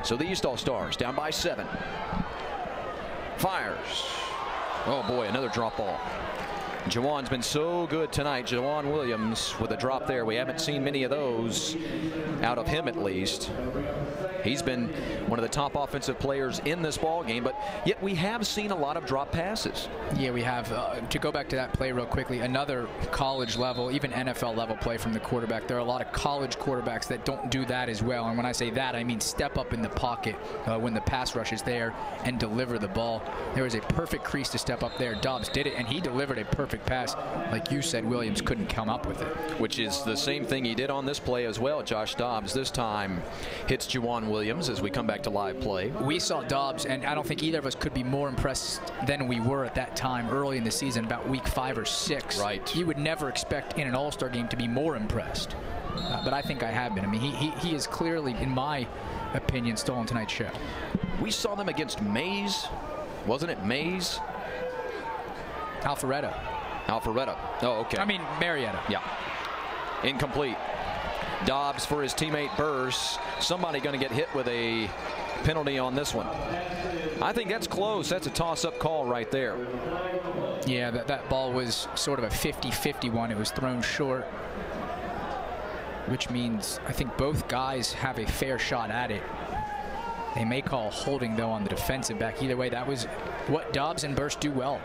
So the East All-Stars down by 7. Fires. Oh boy, another drop ball. Jawan's been so good tonight. Jawan Williams with a drop there. We haven't seen many of those out of him, at least. He's been one of the top offensive players in this ball game, but yet we have seen a lot of drop passes. Yeah, we have. To go back to that play real quickly, another college level, even NFL level play from the quarterback. There are a lot of college quarterbacks that don't do that as well. And when I say that, I mean step up in the pocket when the pass rush is there and deliver the ball. There was a perfect crease to step up there. Dobbs did it, and he delivered a perfect pass. Like you said, Williams couldn't come up with it. Which is the same thing he did on this play as well. Josh Dobbs this time hits Juwan Williams as we come back to live play. We saw Dobbs, and I don't think either of us could be more impressed than we were at that time early in the season, about week 5 or 6. Right. You would never expect in an all-star game to be more impressed. But I think I have been. I mean, he is clearly, in my opinion, stolen tonight's show. We saw them against Mays. Wasn't it Mays? Alpharetta. Oh, okay. I mean, Marietta. Yeah. Incomplete. Dobbs for his teammate Burrs. Somebody going to get hit with a penalty on this one. I think that's close. That's a toss-up call right there. Yeah, that ball was sort of a 50-50 one. It was thrown short, which means I think both guys have a fair shot at it. They may call holding, though, on the defensive back. Either way, that was what Dobbs and Burst do well.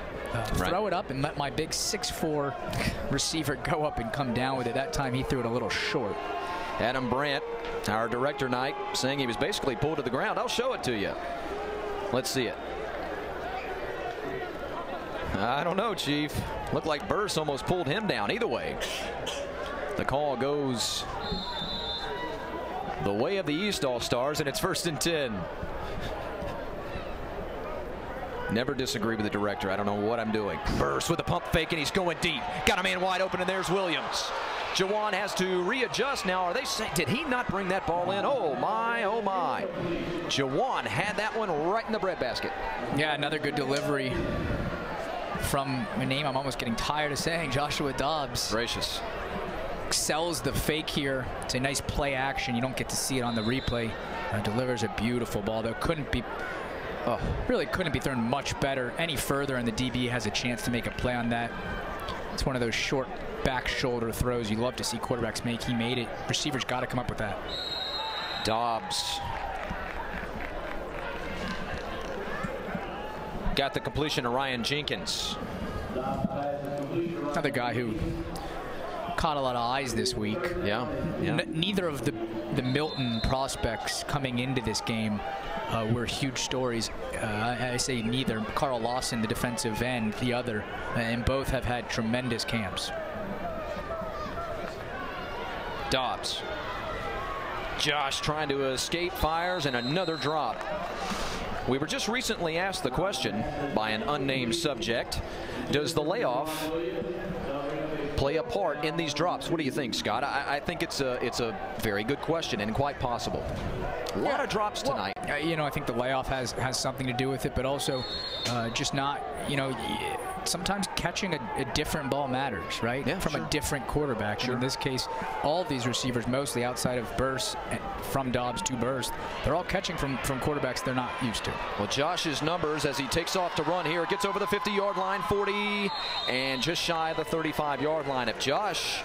Throw it up and let my big 6'4" receiver go up and come down with it. That time he threw it a little short. Adam Brandt, our director night, saying he was basically pulled to the ground. I'll show it to you. Let's see it. I don't know, Chief. Looked like Burst almost pulled him down. Either way, the call goes the way of the East All-Stars, and it's 1st and 10. Never disagree with the director. I don't know what I'm doing. Burst with a pump fake, and he's going deep. Got a man wide open, and there's Williams. Juwan has to readjust now. Are they saying, did he not bring that ball in? Oh, my, oh, my. Juwan had that one right in the breadbasket. Yeah, another good delivery from a name I'm almost getting tired of saying, Joshua Dobbs. Gracious. Sells the fake here. It's a nice play action. You don't get to see it on the replay. Delivers a beautiful ball, though. Really couldn't be thrown much better any further, and the DB has a chance to make a play on that. It's one of those short back shoulder throws you love to see quarterbacks make. He made it. Receivers got to come up with that. Dobbs got the completion to Ryan Jenkins. Another guy who caught a lot of eyes this week. Yeah. Neither of the Milton prospects coming into this game were huge stories. I say neither. Carl Lawson, the defensive end, the other, and both have had tremendous camps. Dobbs. Josh trying to escape, fires, and another drop. We were just recently asked the question by an unnamed subject, does the layoff play a part in these drops? What do you think, Scott? I think it's a very good question and quite possible. A lot of drops tonight. I think the layoff has something to do with it, but also just not, sometimes catching a different ball matters, right? Yeah, from a different quarterback. Sure. And in this case, all of these receivers, mostly outside of Burst, from Dobbs to Burst, they're all catching from quarterbacks they're not used to. Well, Josh's numbers as he takes off to run here, gets over the 50-yard line, 40, and just shy of the 35-yard line. If Josh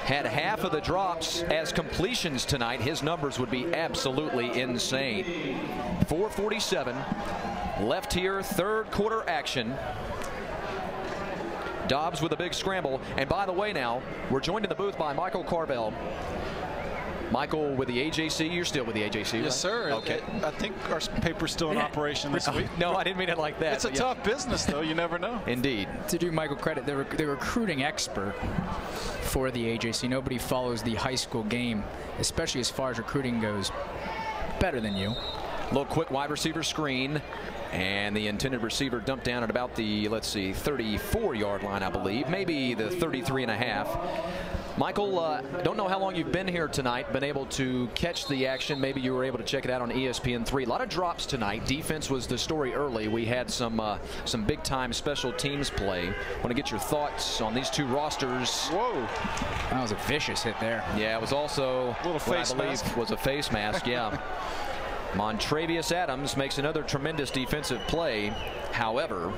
had half of the drops as completions tonight, his numbers would be absolutely insane. 4:47 left here, third quarter action. Dobbs with a big scramble. And by the way, now we're joined in the booth by Michael Carvel. Michael with the AJC. You're still with the AJC, right? Yes, sir. Okay. I think our paper's still in operation this week. No, I didn't mean it like that. It's a tough business, though. You never know. Indeed. To do Michael credit, the recruiting expert for the AJC. Nobody follows the high school game, especially as far as recruiting goes, better than you. Little quick wide receiver screen. And the intended receiver dumped down at about the, 34-yard line, I believe. Maybe the 33.5. Michael, don't know how long you've been here tonight, been able to catch the action. Maybe you were able to check it out on ESPN3. A lot of drops tonight. Defense was the story early. We had some big-time special teams play. Want to get your thoughts on these two rosters. Whoa. That was a vicious hit there. Yeah, it was also a little face mask. Was a face mask, yeah. Montravius Adams makes another tremendous defensive play. However,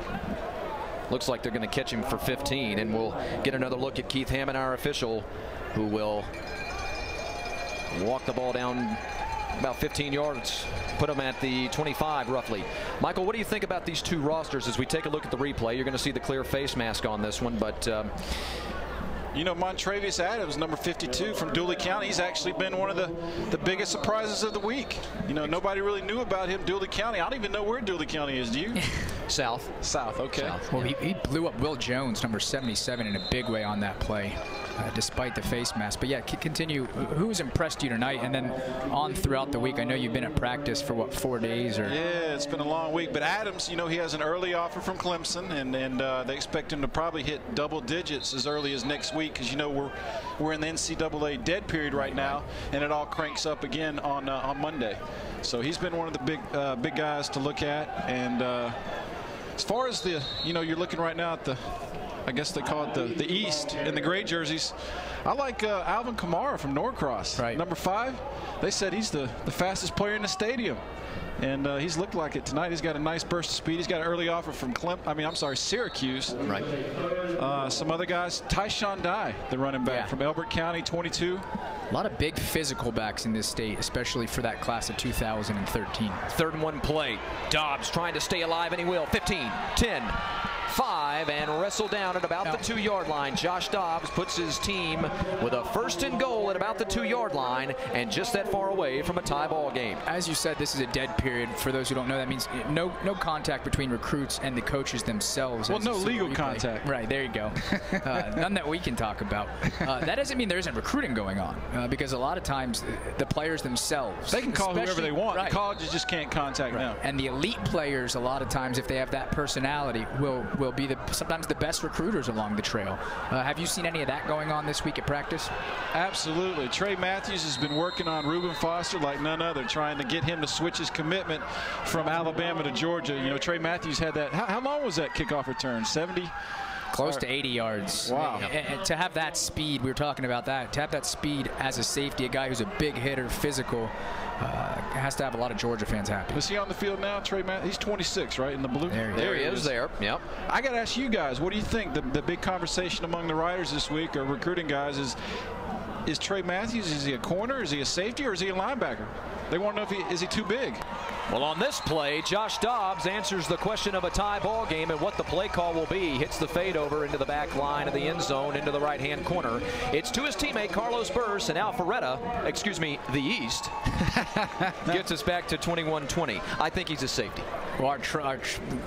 looks like they're going to catch him for 15, and we'll get another look at Keith Hammond, our official, who will walk the ball down about 15 yards, put them at the 25 roughly. Michael, what do you think about these two rosters as we take a look at the replay? You're going to see the clear face mask on this one, but you know, Montrevious Adams, number 52 from Dooley County, he's actually been one of the biggest surprises of the week. You know, nobody really knew about him, Dooley County. I don't even know where Dooley County is, do you? South. South, okay. South. Well, he blew up Will Jones, number 77, in a big way on that play, despite the face mask. But yeah, continue. Who's impressed you tonight? And then on throughout the week, I know you've been at practice for, what, 4 days? Or Yeah, it's been a long week. But Adams, you know, he has an early offer from Clemson, and they expect him to probably hit double digits as early as next week, because, you know, we're in the NCAA dead period right now, and it all cranks up again on Monday. So he's been one of the big guys to look at. And as far as the, you know, you're looking right now at the, I guess they call it the East in the gray jerseys. I like Alvin Kamara from Norcross, right. Number 5. They said he's the fastest player in the stadium. And he's looked like it tonight. He's got a nice burst of speed. He's got an early offer from Syracuse. Right. Some other guys. Tyshawn Dye, the running back from Elbert County, 22. A lot of big physical backs in this state, especially for that class of 2013. 3rd and 1 play. Dobbs trying to stay alive, and he will. 15, 10, 5, and wrestle down at about the 2-yard line. Josh Dobbs puts his team with a 1st and goal at about the 2-yard line, and just that far away from a tie ball game. As you said, this is a dead period. For those who don't know, that means no contact between recruits and the coaches themselves. Well, no legal contact. Right, there you go. None that we can talk about. That doesn't mean there isn't recruiting going on, because a lot of times the players themselves, they can call whoever they want. Right. The colleges just can't contact them. And the elite players, a lot of times, if they have that personality, will be sometimes the best recruiters along the trail. Have you seen any of that going on this week at practice? Absolutely. Trey Matthews has been working on Reuben Foster like none other, trying to get him to switch his commitment from Alabama to Georgia. You know, Trey Matthews had that. How long was that kickoff return? 70? Close to 80 yards. Wow. And to have that speed, we were talking about that, to have that speed as a safety, a guy who's a big hitter, physical, has to have a lot of Georgia fans happy. Is he on the field now, Trey Matthews? He's 26, right, in the blue? There he is there. Yep. I got to ask you guys, what do you think? The big conversation among the writers this week, or recruiting guys, is Trey Matthews, is he a corner, is he a safety, or is he a linebacker? They want to know is he too big? Well, on this play, Josh Dobbs answers the question of a tie ball game and what the play call will be. Hits the fade over into the back line of the end zone, into the right-hand corner. It's to his teammate, Carlos Burse, and Alpharetta, excuse me, the East, gets us back to 21-20. I think he's a safety. Well,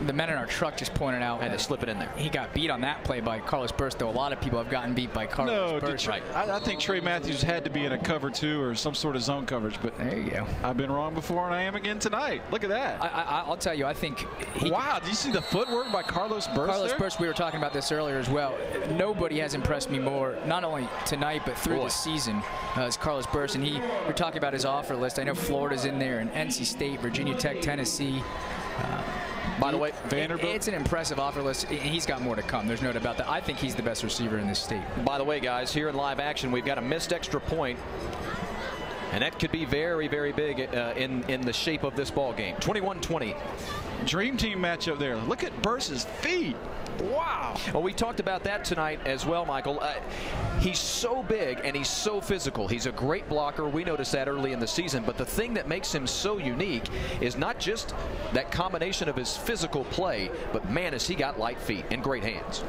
the men in our truck just pointed out. And to slip it in there. He got beat on that play by Carlos Burse, though a lot of people have gotten beat by Carlos Burse. Right. I think Trey Matthews had to be in a cover 2 or some sort of zone coverage, but there you go. I've been wrong before, and I am again tonight. Look at that. I'll tell you, I think wow, do you see the footwork by Carlos Burse? Carlos Burse, we were talking about this earlier as well. Nobody has impressed me more, not only tonight, but through the season, as Carlos Burse. And we're talking about his offer list. I know Florida's in there, and NC State, Virginia Tech, Tennessee. By the way, Vanderbilt. It's an impressive offer list. He's got more to come. There's no doubt about that. I think he's the best receiver in this state. By the way, guys, here in live action, we've got a missed extra point. And that could be very, very big in the shape of this ball game. 21-20. Dream team matchup there. Look at Burse's feet. Wow. Well, we talked about that tonight as well, Michael. He's so big and he's so physical. He's a great blocker. We noticed that early in the season. But the thing that makes him so unique is not just that combination of his physical play, but man, has he got light feet and great hands.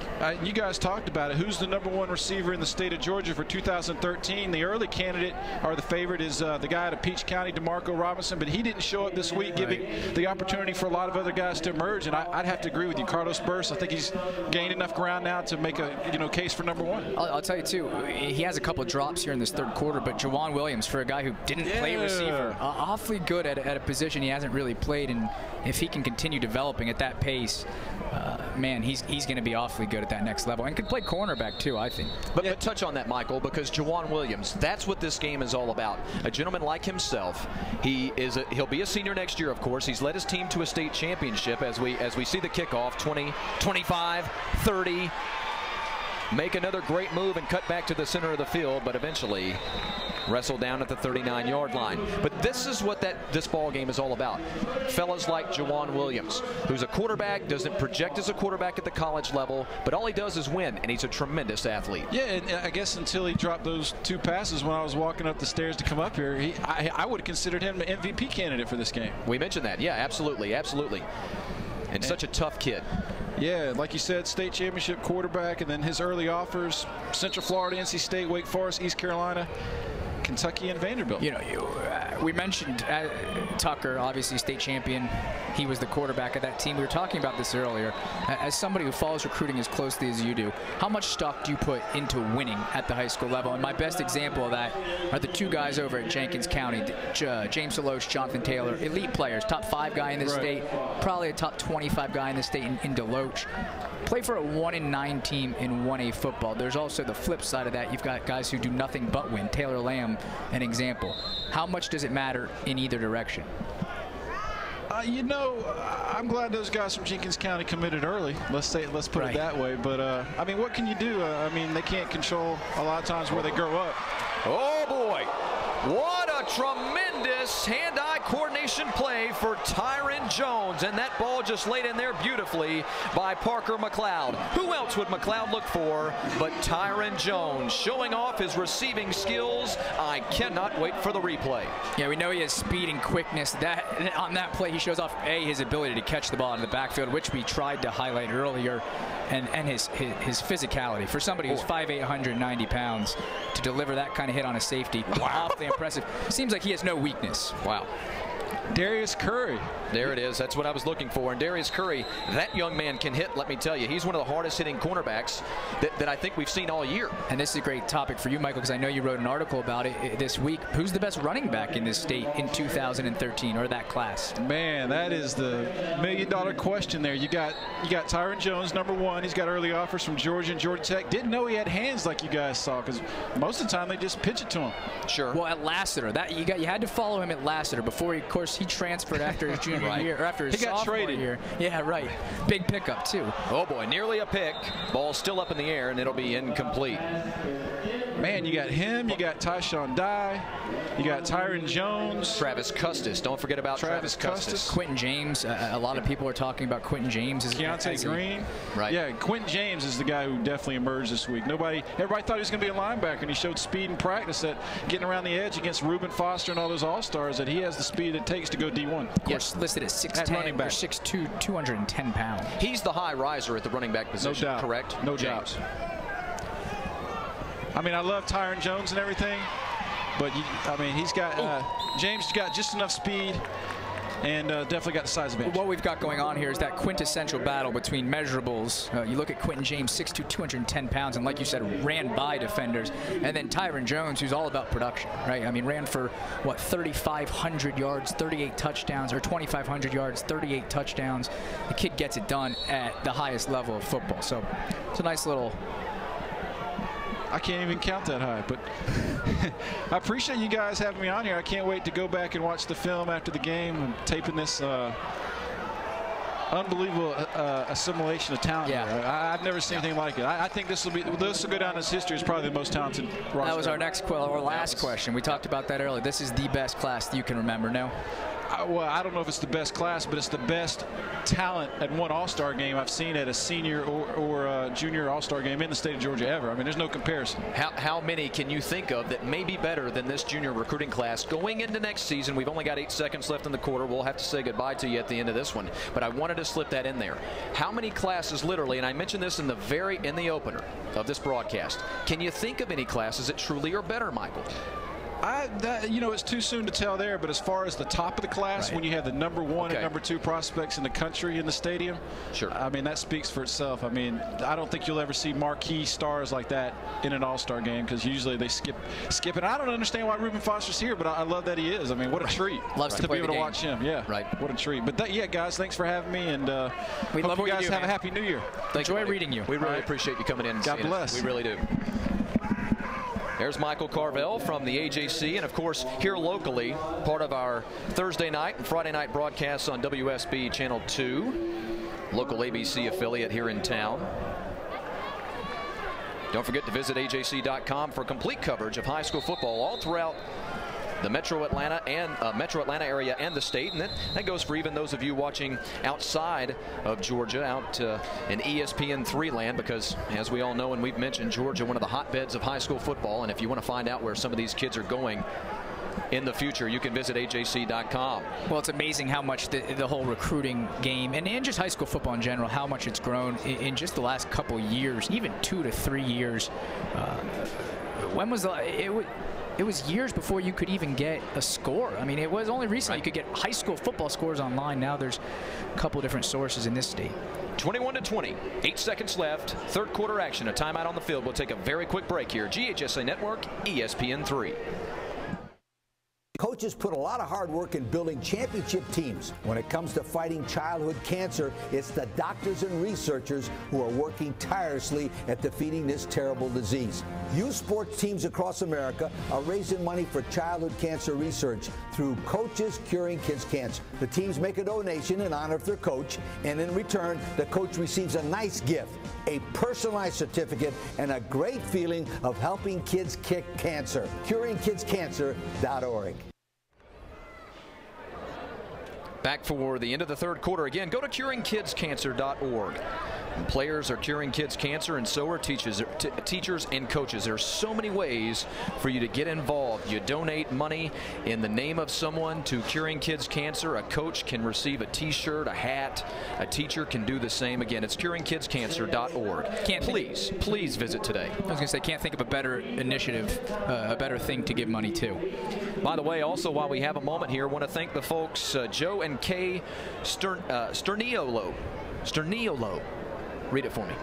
You guys talked about it. Who's the #1 receiver in the state of Georgia for 2013? The early candidate, or the favorite, is the guy out of Peach County, DeMarco Robinson, but he didn't show up this week, giving the opportunity for a lot of other guys to emerge. And I'd have to agree with you. Carlos Burse, I think he's gained enough ground now to make a case for #1. I'll tell you too, he has a couple of drops here in this third quarter, but Jawan Williams, for a guy who didn't play receiver, awfully good at a position he hasn't really played, and if he can continue developing at that pace, man, he's going to be awfully good at that next level, and could play cornerback too, I think. But touch on that, Michael, because Jawan Williams, that's what this game is all about. A gentleman like himself. He'll be a senior next year, of course. He's led his team to a state championship as we see the kickoff, 20, 25, 30. Make another great move and cut back to the center of the field, but eventually wrestled down at the 39-yard line. But this is what this ball game is all about. Fellas like Jawan Williams, who's a quarterback, doesn't project as a quarterback at the college level, but all he does is win, and he's a tremendous athlete. Yeah, and I guess until he dropped those 2 passes when I was walking up the stairs to come up here, I would have considered him an MVP candidate for this game. We mentioned that. Yeah, absolutely, absolutely. And such a tough kid. Yeah, like you said, state championship quarterback, and then his early offers: Central Florida, NC State, Wake Forest, East Carolina, Kentucky, and Vanderbilt. You know, we mentioned Tucker, obviously state champion. He was the quarterback of that team. We were talking about this earlier. As somebody who follows recruiting as closely as you do, how much stock do you put into winning at the high school level? And my best example of that are the 2 guys over at Jenkins County, James Deloach, Jonathan Taylor, elite players, top 5 guy in the state, probably a top 25 guy in the state in Deloach. Play for a 1-9 team in 1A football. There's also the flip side of that. You've got guys who do nothing but win. Taylor Lamb, an example. How much does it matter in either direction? You know, I'm glad those guys from Jenkins County committed early. Let's put it that way. But I mean, what can you do? I mean, they can't control a lot of times where they grow up. Oh boy, what a tremendous hand-eye coordination play for Tyron Jones, and that ball just laid in there beautifully by Parker McLeod. Who else would McLeod look for but Tyron Jones, showing off his receiving skills? I cannot wait for the replay. Yeah, we know he has speed and quickness. On that play, he shows off his ability to catch the ball in the backfield, which we tried to highlight earlier, and his physicality. For somebody who's 5'8", 190 pounds, to deliver that kind of hit on a safety, awfully impressive. Seems like he has no weakness. Wow. Darius Curry. There it is. That's what I was looking for. And Darius Curry, that young man can hit, let me tell you. He's one of the hardest hitting cornerbacks that I think we've seen all year. And this is a great topic for you, Michael, because I know you wrote an article about it this week. Who's the best running back in this state in 2013, or that class? Man, that is the million-dollar question there. You got Tyron Jones, #1. He's got early offers from Georgia and Georgia Tech. Didn't know he had hands like you guys saw, because most of the time they just pitch it to him. Sure. Well, at Lassiter, you had to follow him at Lassiter before he, of course, he transferred after his junior year, or after his sophomore year. Yeah, right. Big pickup, too. Oh, boy, nearly a pick. Ball still up in the air, and it'll be incomplete. Man, you got him, you got Tyshawn Dye, you got Tyron Jones. Travis Custis. Don't forget about Travis Custis. Quentin James. A lot of people are talking about Quentin James. Keontae Green. Right. Yeah, Quentin James is the guy who definitely emerged this week. Everybody thought he was going to be a linebacker, and he showed speed in practice at getting around the edge against Reuben Foster and all those all-stars, that he has the speed it takes to go D1. Of course, listed at 6'10", or 6'2", 210 pounds. He's the high riser at the running back position, no doubt. Correct? No doubt. I mean, I love Tyron Jones and everything, but I mean, he's got James has got just enough speed, and definitely got the size advantage. What we've got going on here is that quintessential battle between measurables. You look at Quentin James, 6'2", 210 pounds, and like you said, ran by defenders. And then Tyron Jones, who's all about production, right? I mean, ran for, what, 3,500 yards, 38 touchdowns, or 2,500 yards, 38 touchdowns. The kid gets it done at the highest level of football. So it's a nice little... I can't even count that high, but I appreciate you guys having me on here. I can't wait to go back and watch the film after the game. I'm taping this unbelievable assimilation of talent. Yeah. I've never seen anything like it. I think this will go down as history as probably the most talented roster. That was our last question. We talked about that earlier. This is the best class that you can remember, no? Well, I don't know if it's the best class, but it's the best talent at one all-star game I've seen at a senior or junior all-star game in the state of Georgia ever. I mean, there's no comparison. How many can you think of that may be better than this junior recruiting class going into next season? We've only got 8 seconds left in the quarter. We'll have to say goodbye to you at the end of this one, but I wanted to slip that in there. How many classes, literally, and I mentioned this in the opener of this broadcast, can you think of any classes that truly are better, Michael? You know, it's too soon to tell there, but as far as the top of the class, when you have the #1 and #2 prospects in the country in the stadium, sure. I mean, that speaks for itself. I mean, I don't think you'll ever see marquee stars like that in an all-star game, because usually they skip it. I don't understand why Reuben Foster's here, but I love that he is. I mean, what a treat. Loves to be able to watch him. Yeah, right. What a treat. But yeah, guys, thanks for having me, and we hope you guys have a happy New Year. Enjoy reading you. We really appreciate you coming in and God bless. We really do. There's Michael Carvel from the AJC, and of course here locally, part of our Thursday night and Friday night broadcasts on WSB Channel 2, local ABC affiliate here in town. Don't forget to visit ajc.com for complete coverage of high school football all throughout the Metro Atlanta area and the state, and that goes for even those of you watching outside of Georgia, out in ESPN3 land, because as we all know and we've mentioned, Georgia, one of the hotbeds of high school football, and if you want to find out where some of these kids are going in the future, you can visit ajc.com. Well, it's amazing how much the whole recruiting game and just high school football in general, how much it's grown in just the last couple years, even 2 to 3 years. When was it was years before you could even get a score. I mean, it was only recently you could get high school football scores online. Now there's a couple different sources in this state. 21-20, 8 seconds left, third quarter action, a timeout on the field. We'll take a very quick break here. GHSA Network, ESPN3. Coaches put a lot of hard work in building championship teams. When it comes to fighting childhood cancer, it's the doctors and researchers who are working tirelessly at defeating this terrible disease. Youth sports teams across America are raising money for childhood cancer research through Coaches Curing Kids Cancer. The teams make a donation in honor of their coach, and in return, the coach receives a nice gift, a personalized certificate, and a great feeling of helping kids kick cancer. CuringKidsCancer.org. Back for the end of the third quarter. Again, go to CuringKidsCancer.org. Players are curing kids cancer, and so are teachers and coaches. There are so many ways for you to get involved. You donate money in the name of someone to Curing Kids Cancer. A coach can receive a T-shirt, a hat. A teacher can do the same. Again, it's CuringKidsCancer.org. Please visit today. I was going to say, can't think of a better initiative, a better thing to give money to. By the way, also while we have a moment here, I want to thank the folks, Joe and Kay Sterniolo. Read it for me.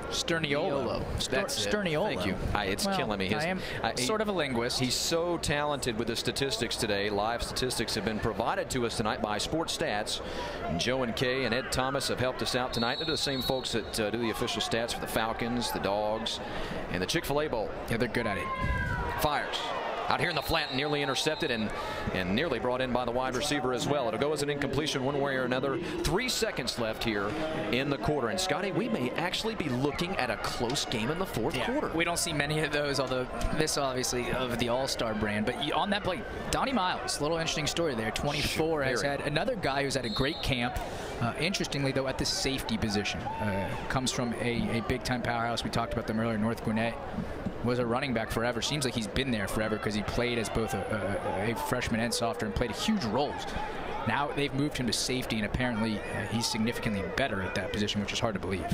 Sterniolo. That's Sterniolo. Thank you. It's killing me. I am sort of a linguist. He's so talented with the statistics today. Live statistics have been provided to us tonight by Sports Stats. Joe and Kay and Ed Thomas have helped us out tonight. They're the same folks that do the official stats for the Falcons, the Dogs, and the Chick-fil-A Bowl. Yeah, they're good at it. Fires. Out here in the flat, nearly intercepted and nearly brought in by the wide receiver as well. It'll go as an incompletion one way or another. 3 seconds left here in the quarter. And, Scotty, we may actually be looking at a close game in the fourth quarter. We don't see many of those, although this obviously of the All-Star brand. But on that play, Donnie Miles, little interesting story there. 24 has had another guy who's had a great camp. Interestingly, though, at the safety position. Comes from a big-time powerhouse. We talked about them earlier, North Gwinnett. Was a running back forever. Seems like he's been there forever because he played as both a freshman and sophomore and played huge roles. Now they've moved him to safety, and apparently he's significantly better at that position, which is hard to believe.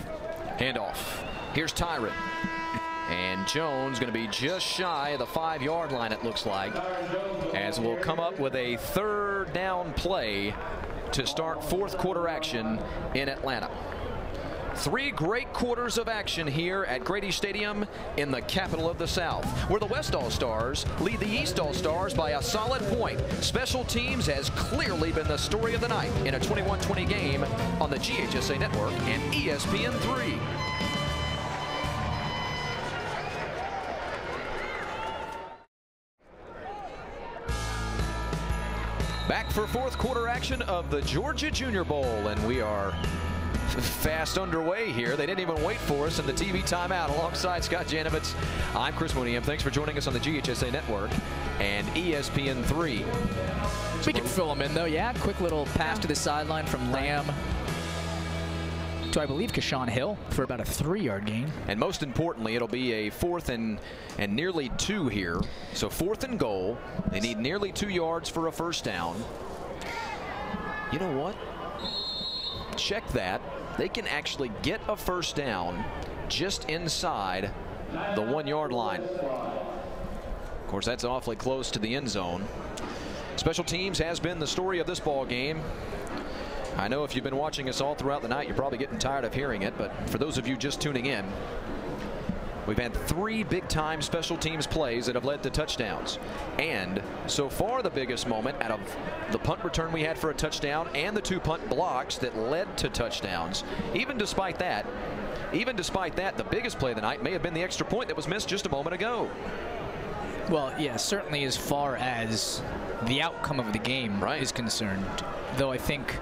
Handoff. Here's Tyron. And Jones going to be just shy of the 5-yard line, it looks like, as we'll come up with a third down play to start fourth quarter action in Atlanta. 3 great quarters of action here at Grady Stadium in the capital of the South, where the West All-Stars lead the East All-Stars by a solid point. Special teams has clearly been the story of the night in a 21-20 game on the GHSA Network and ESPN3. Back for fourth quarter action of the Georgia Junior Bowl, and we are fast underway here. They didn't even wait for us in the TV timeout. Alongside Scott Janovitz, I'm Chris Mooneyham. Thanks for joining us on the GHSA Network and ESPN3. We can fill them in, though. Yeah, quick little pass to the sideline from Lamb to, I believe, Kashawn Hill for about a 3-yard gain. And most importantly, it'll be a 4th and nearly 2 here. So 4th and goal. They need nearly 2 yards for a first down. You know what? Check that. They can actually get a first down just inside the 1-yard line. Of course, that's awfully close to the end zone. Special teams has been the story of this ball game. I know if you've been watching us all throughout the night, you're probably getting tired of hearing it, but for those of you just tuning in, we've had 3 big-time special teams plays that have led to touchdowns. And so far, the biggest moment out of the punt return we had for a touchdown and the 2 punt blocks that led to touchdowns. Even despite that, the biggest play of the night may have been the extra point that was missed just a moment ago. Well, yeah, certainly as far as the outcome of the game is concerned. Though I think,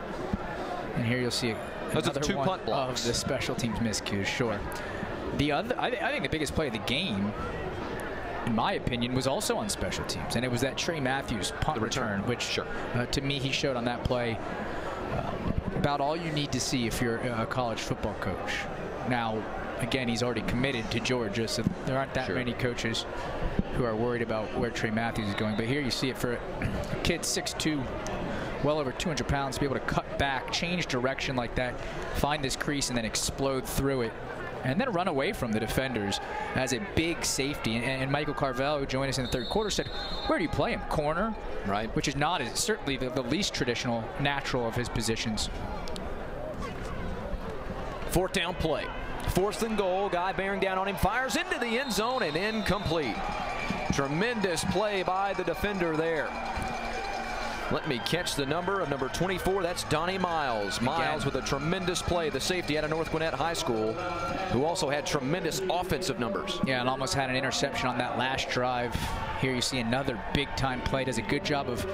and here you'll see another 2 one punt blocks of the special teams miscues, sure. I think the biggest play of the game, in my opinion, was also on special teams, and it was that Trey Matthews punt return, which to me he showed on that play about all you need to see if you're a college football coach. Now, again, he's already committed to Georgia, so there aren't that many coaches who are worried about where Trey Matthews is going. But here you see it for a kid 6'2", well over 200 pounds, to be able to cut back, change direction like that, find this crease, and then explode through it, and then run away from the defenders as a big safety. And Michael Carvel, who joined us in the third quarter, said, where do you play him? Corner? Right. Which is not certainly the least traditional, natural of his positions. Fourth down play. 4th and goal. Guy bearing down on him. Fires into the end zone and incomplete. Tremendous play by the defender there. Let me catch the number of number 24. That's Donnie Miles. Miles with a tremendous play. The safety out of North Gwinnett High School, who also had tremendous offensive numbers. Yeah, and almost had an interception on that last drive. Here you see another big-time play. Does a good job of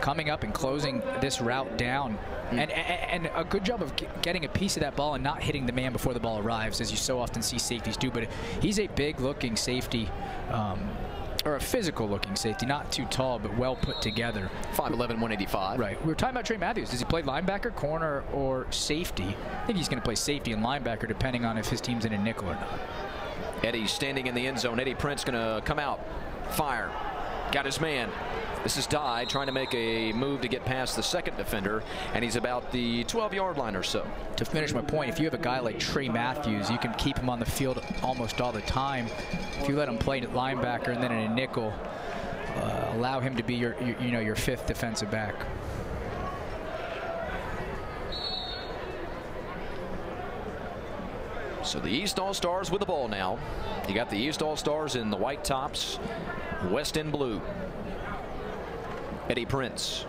coming up and closing this route down. And a good job of getting a piece of that ball and not hitting the man before the ball arrives, as you so often see safeties do. But he's a big-looking safety, or a physical-looking safety, not too tall, but well put together. 5'11", 185. Right. We were talking about Trey Matthews. Does he play linebacker, corner, or safety? I think he's going to play safety and linebacker, depending on if his team's in a nickel or not. Eddie standing in the end zone. Eddie Prince going to come out, fire, got his man. This is Dye trying to make a move to get past the second defender, and he's about the 12-yard line or so. To finish my point, if you have a guy like Trey Matthews, you can keep him on the field almost all the time. If you let him play at linebacker and then in a nickel, allow him to be your 5th defensive back. So the East All-Stars with the ball now. You got the East All-Stars in the white tops, West in blue. Eddie Prince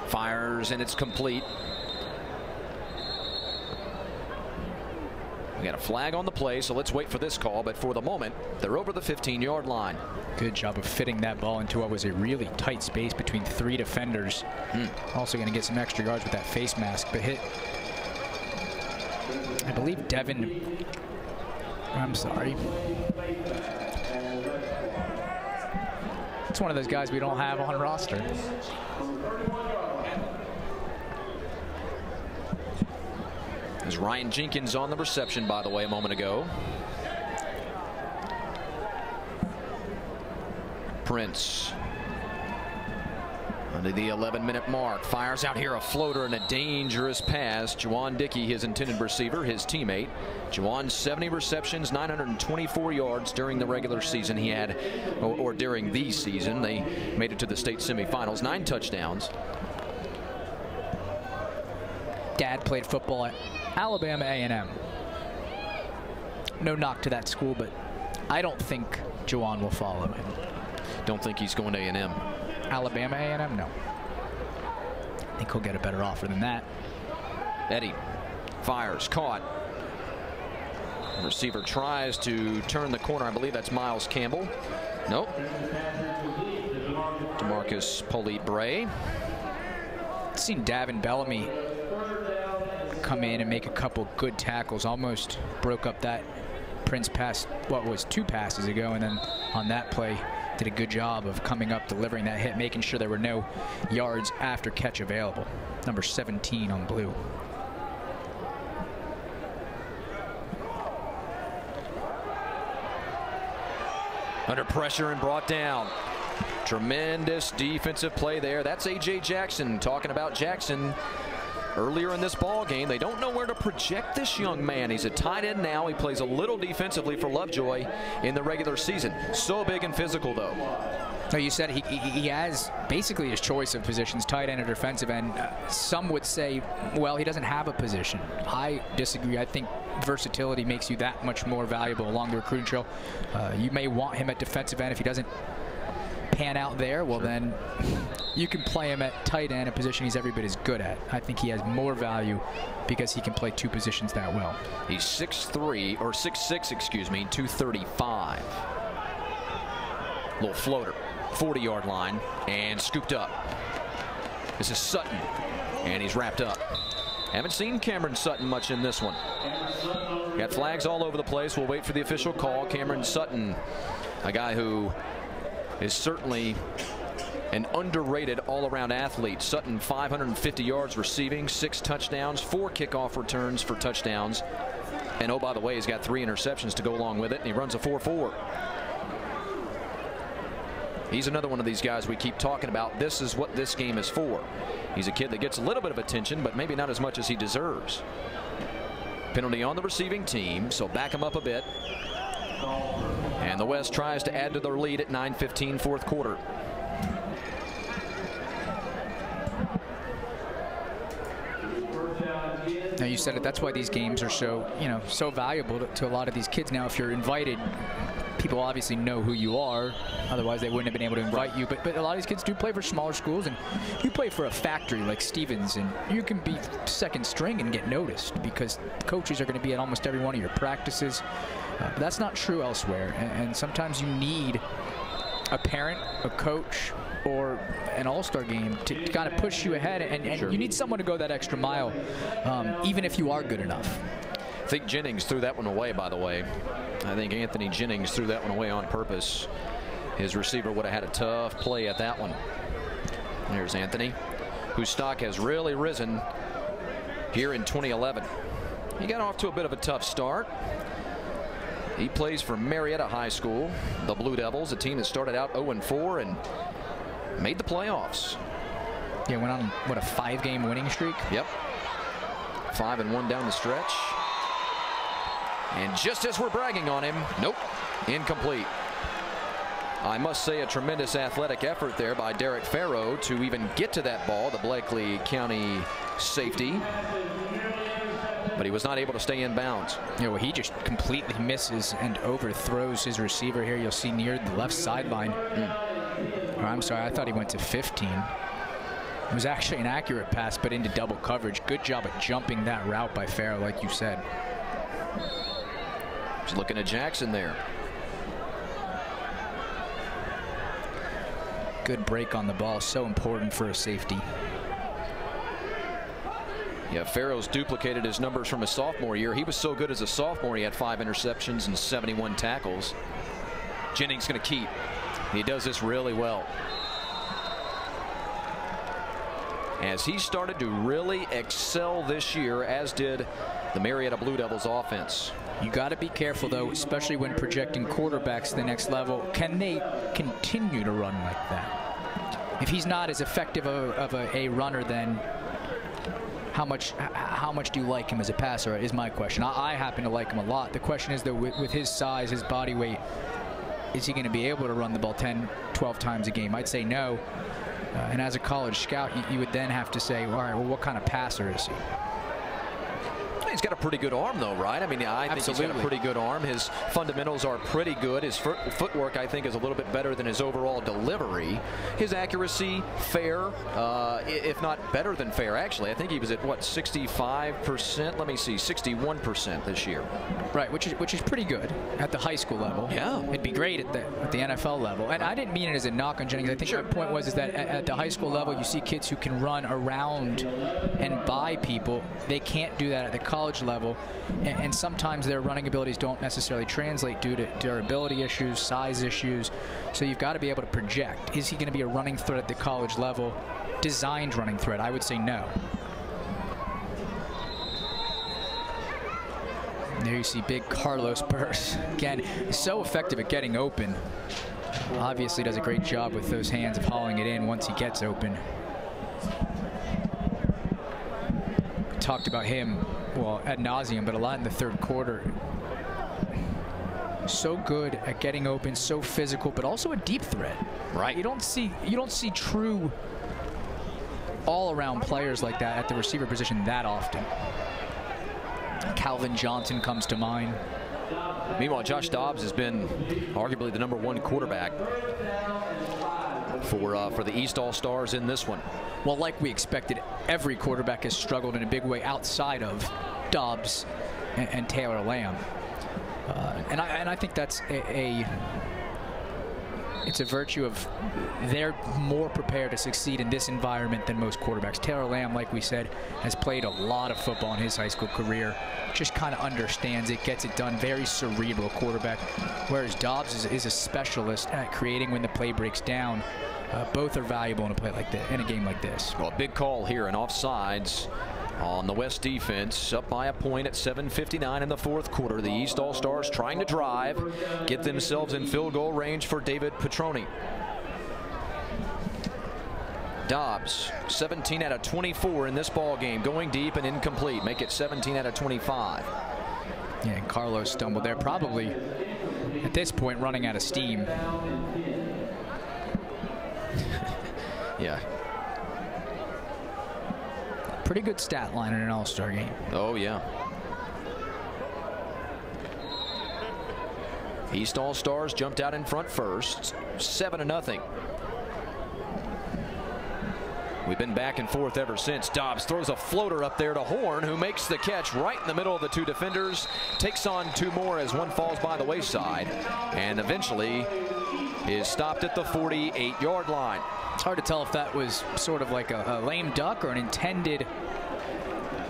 fires, and it's complete. We got a flag on the play, so let's wait for this call. But for the moment, they're over the 15-yard line. Good job of fitting that ball into what was a really tight space between 3 defenders. Also going to get some extra yards with that face mask, but hit, I believe, Devin. I'm sorry. It's one of those guys we don't have on roster. There's Ryan Jenkins on the reception, by the way, a moment ago. Prince under the 11-minute mark, fires out here a floater and a dangerous pass. Juwan Dickey, his intended receiver, his teammate. Juwan, 70 receptions, 924 yards during the regular season. He had, or during the season, they made it to the state semifinals, 9 touchdowns. Dad played football at Alabama A&M. No knock to that school, but I don't think Juwan will follow him. Don't think he's going to A&M. Alabama A&M? No. I think he'll get a better offer than that. Eddie fires, caught. The receiver tries to turn the corner. I believe that's Miles Campbell. Nope. DeMarcus Polite-Bray. Seen Davin Bellamy come in and make a couple good tackles. Almost broke up that Prince pass, what was 2 passes ago, and then on that play did a good job of coming up, delivering that hit, making sure there were no yards after catch available. Number 17 on blue. Under pressure and brought down. Tremendous defensive play there. That's A.J. Jackson. Talking about Jackson earlier in this ball game. They don't know where to project this young man. He's a tight end now. He plays a little defensively for Lovejoy in the regular season. So big and physical, though. So you said he has basically his choice of positions, tight end or defensive end. Some would say, well, he doesn't have a position. I disagree. I think versatility makes you that much more valuable along the recruiting trail. You may want him at defensive end if he doesn't pan out there. Well, then you can play him at tight end, a position he's every bit as good at. I think he has more value because he can play 2 positions that well. He's 6'3", or 6'6", excuse me, 235. Little floater, 40-yard line, and scooped up. This is Sutton, and he's wrapped up. Haven't seen Cameron Sutton much in this one. Got flags all over the place. We'll wait for the official call. Cameron Sutton, a guy who is certainly an underrated all-around athlete. Sutton, 550 yards receiving, 6 touchdowns, 4 kickoff returns for touchdowns. And oh, by the way, he's got 3 interceptions to go along with it, and he runs a 4.4. He's another one of these guys we keep talking about. This is what this game is for. He's a kid that gets a little bit of attention, but maybe not as much as he deserves. Penalty on the receiving team, so back him up a bit. And the West tries to add to their lead at 9:15, fourth quarter. Now, you said it. That's why these games are so, so valuable to a lot of these kids. Now, if you're invited, people obviously know who you are. Otherwise, they wouldn't have been able to invite you. But a lot of these kids do play for smaller schools, and you play for a factory like Stevens, and you can be second string and get noticed because coaches are going to be at almost every one of your practices. But that's not true elsewhere. And sometimes you need a parent, a coach, or an all-star game to kind of push you ahead, and Sure. You need someone to go that extra mile, even if you are good enough. I think Jennings threw that one away, by the way. I think Anthony Jennings threw that one away on purpose. His receiver would have had a tough play at that one. There's Anthony, whose stock has really risen here in 2011. He got off to a bit of a tough start. He plays for Marietta High School, the Blue Devils, a team that started out 0-4 and made the playoffs. Yeah, went on, what, a 5-game winning streak? Yep. 5-1 down the stretch. And just as we're bragging on him, nope, incomplete. I must say a tremendous athletic effort there by Derek Farrow to even get to that ball, the Blakely County safety. But he was not able to stay in bounds. Yeah, well, he just completely misses and overthrows his receiver here. You'll see near the left sideline. Or, I'm sorry, I thought he went to 15. It was actually an accurate pass, but into double coverage. Good job at jumping that route by Farrow, like you said. Just looking at Jackson there. Good break on the ball, so important for a safety. Yeah, Farrow's duplicated his numbers from his sophomore year. He was so good as a sophomore, he had 5 interceptions and 71 tackles. Jennings going to keep. He does this really well. As he started to really excel this year, as did the Marietta Blue Devils offense. You got to be careful, though, especially when projecting quarterbacks to the next level. Can they continue to run like that? If he's not as effective of a runner, then how much do you like him as a passer is my question. I happen to like him a lot. The question is, though, with his size, his body weight, is he going to be able to run the ball 10, 12 times a game? I'd say no. And as a college scout, you would then have to say, all right, well, what kind of passer is he? He's got a pretty good arm, though, right? I mean, I think he's got a pretty good arm. His fundamentals are pretty good. His footwork, I think, is a little bit better than his overall delivery. His accuracy, fair, if not better than fair, actually. I think he was at, what, 65%? Let me see, 61% this year. Right, which is pretty good at the high school level. Yeah. It'd be great at the NFL level. And I didn't mean it as a knock on Jennings. I think my point was is that at the high school level, you see kids who can run around and by people. They can't do that at the college level, and sometimes their running abilities don't necessarily translate due to durability issues, size issues. So you've got to be able to project. Is he going to be a running threat at the college level? Designed running threat? I would say no. There you see big Carlos Burse. Again, so effective at getting open. Obviously does a great job with those hands of hauling it in once he gets open. Talked about him, well, ad nauseum, but a lot in the third quarter. So good at getting open, so physical, but also a deep threat. Right. You don't see true all-around players like that at the receiver position that often. Calvin Johnson comes to mind. Meanwhile, Josh Dobbs has been arguably the #1 quarterback for the East All-Stars in this one. Well, like we expected, every quarterback has struggled in a big way outside of Dobbs and Taylor Lamb. And I think that's it's a virtue of they're more prepared to succeed in this environment than most quarterbacks. Taylor Lamb, like we said, has played a lot of football in his high school career. Just kind of understands it, gets it done. Very cerebral quarterback. Whereas Dobbs is a specialist at creating when the play breaks down. Both are valuable in a play like this, in a game like this. Well, a big call here, and offsides on the West defense, up by a point at 7:59 in the fourth quarter. The East All-Stars trying to drive, get themselves in field goal range for David Petroni. Dobbs, 17 out of 24 in this ball game, going deep and incomplete. Make it 17 out of 25. Yeah, and Carlos stumbled there, probably at this point running out of steam. Yeah. Pretty good stat line in an All-Star game. Oh, yeah. East All-Stars jumped out in front first, 7-0. We've been back and forth ever since. Dobbs throws a floater up there to Horn, who makes the catch right in the middle of the two defenders, takes on two more as one falls by the wayside, and eventually is stopped at the 48-yard line. It's hard to tell if that was sort of like a lame duck or an intended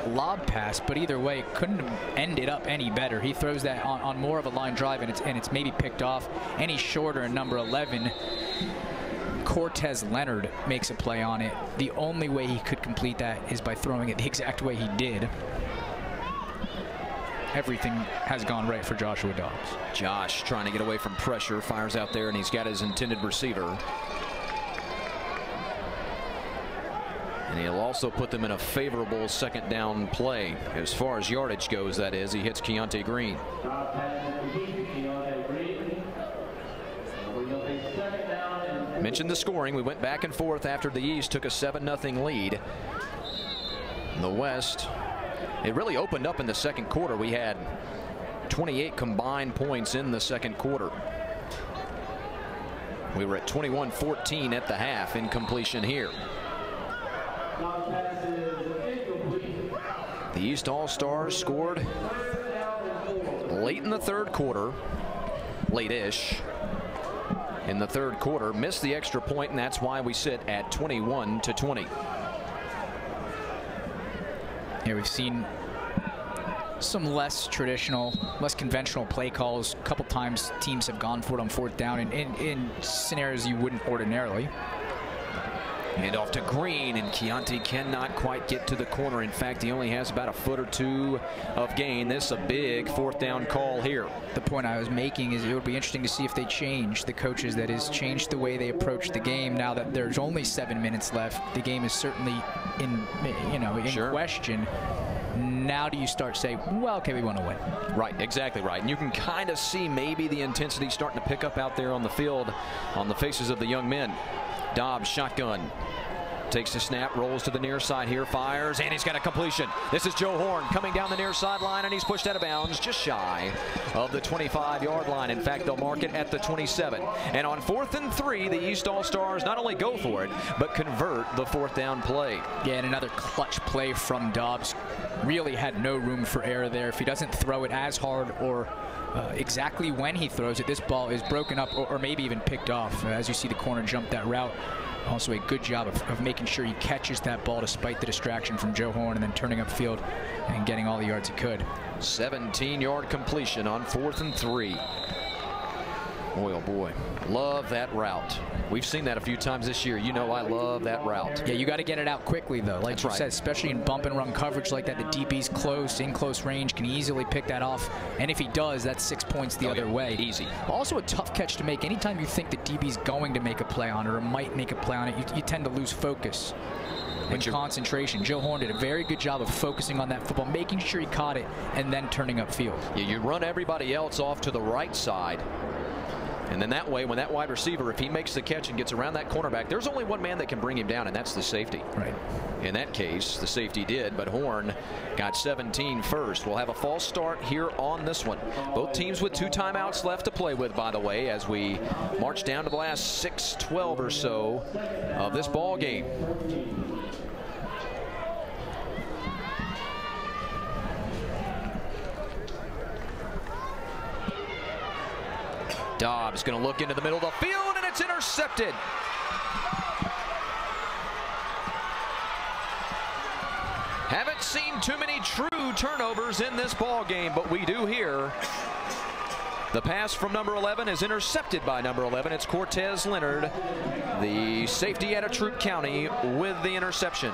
lob pass, but either way, it couldn't have ended up any better. He throws that on more of a line drive, and it's maybe picked off. Any shorter, and number 11, Cortez Leonard, makes a play on it. The only way he could complete that is by throwing it the exact way he did. Everything has gone right for Joshua Dobbs. Josh trying to get away from pressure, fires out there, and he's got his intended receiver. And he'll also put them in a favorable second down play. As far as yardage goes, that is, he hits Keontae Green. Mentioned the scoring. We went back and forth after the East took a 7-0 lead. The West, it really opened up in the second quarter. We had 28 combined points in the second quarter. We were at 21-14 at the half. Incompletion here. The East All-Stars scored late in the third quarter, late-ish in the third quarter, missed the extra point, and that's why we sit at 21-20. Yeah, we've seen some less traditional, less conventional play calls. A couple times teams have gone for it on fourth down in scenarios you wouldn't ordinarily. And off to Green, and Keontae cannot quite get to the corner. In fact, he only has about a foot or two of gain. This is a big fourth down call here. The point I was making is it would be interesting to see if they change, the coaches, that is, change the way they approach the game now that there's only 7 minutes left. The game is certainly in question. Now do you start saying, well, okay, we want to win? Right, exactly right. And you can kind of see maybe the intensity starting to pick up out there on the field on the faces of the young men. Dobbs shotgun, takes the snap, rolls to the near side here, fires, and he's got a completion. This is Joe Horn coming down the near sideline, and he's pushed out of bounds just shy of the 25-yard line. In fact, they'll mark it at the 27. And on 4th and 3, the East All-Stars not only go for it, but convert the fourth down play. Yeah, and another clutch play from Dobbs. Really had no room for error there. If he doesn't throw it as hard or exactly when he throws it, this ball is broken up or maybe even picked off. As you see the corner jump that route. Also a good job of making sure he catches that ball despite the distraction from Joe Horn, and then turning upfield and getting all the yards he could. 17-yard completion on 4th and 3. Boy, oh boy, love that route. We've seen that a few times this year. You know I love that route. Yeah, you got to get it out quickly, though. Like you said, especially in bump and run coverage like that, the DB's close, in close range, can easily pick that off. And if he does, that's 6 points the other way. Easy. Also a tough catch to make. Anytime you think the DB's going to make a play on it or might make a play on it, you tend to lose focus and concentration. Joe Horn did a very good job of focusing on that football, making sure he caught it, and then turning upfield. Yeah, you run everybody else off to the right side. And then that way, when that wide receiver, if he makes the catch and gets around that cornerback, there's only one man that can bring him down, and that's the safety. Right. In that case, the safety did, but Horn got 17 first. We'll have a false start here on this one. Both teams with 2 timeouts left to play with, by the way, as we march down to the last 6-12 or so of this ball game. Dobbs going to look into the middle of the field, and it's intercepted. Haven't seen too many true turnovers in this ball game, but we do here. The pass from number 11 is intercepted by number 11. It's Cortez Leonard, the safety out of Troup County, with the interception.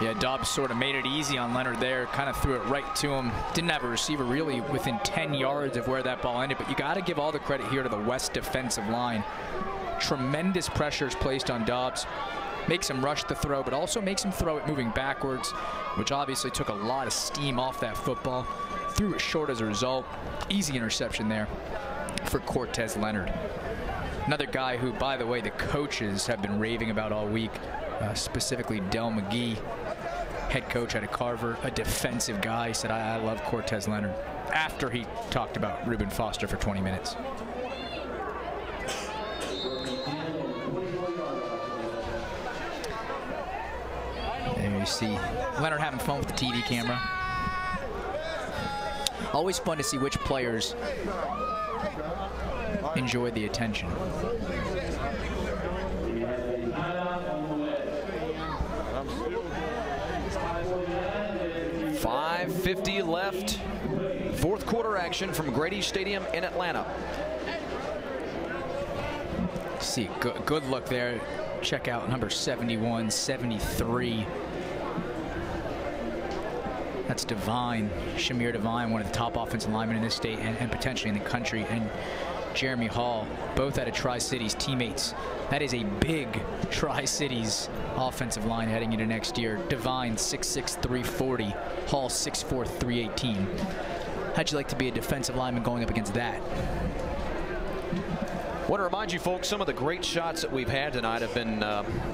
Yeah, Dobbs sort of made it easy on Leonard there, kind of threw it right to him. Didn't have a receiver really within 10 yards of where that ball ended, but you got to give all the credit here to the West defensive line. Tremendous pressures placed on Dobbs. Makes him rush the throw, but also makes him throw it moving backwards, which obviously took a lot of steam off that football. Threw it short as a result. Easy interception there for Cortez Leonard. Another guy who, by the way, the coaches have been raving about all week, specifically Del McGee, head coach out of Carver, a defensive guy. He said, I love Cortez Leonard, after he talked about Reuben Foster for 20 minutes. There you see Leonard having fun with the TV camera. Always fun to see which players enjoy the attention. 5:50 left. Fourth quarter action from Grady Stadium in Atlanta. See, good look there. Check out number 71, 73. That's Devine, Shamir Devine, one of the top offensive linemen in this state and potentially in the country, and Jeremy Hall, both out of Tri-Cities teammates. That is a big Tri-Cities offensive line heading into next year. Devine, 6'6", 340. Hall, 6'4", 318. How'd you like to be a defensive lineman going up against that? I want to remind you folks, some of the great shots that we've had tonight have been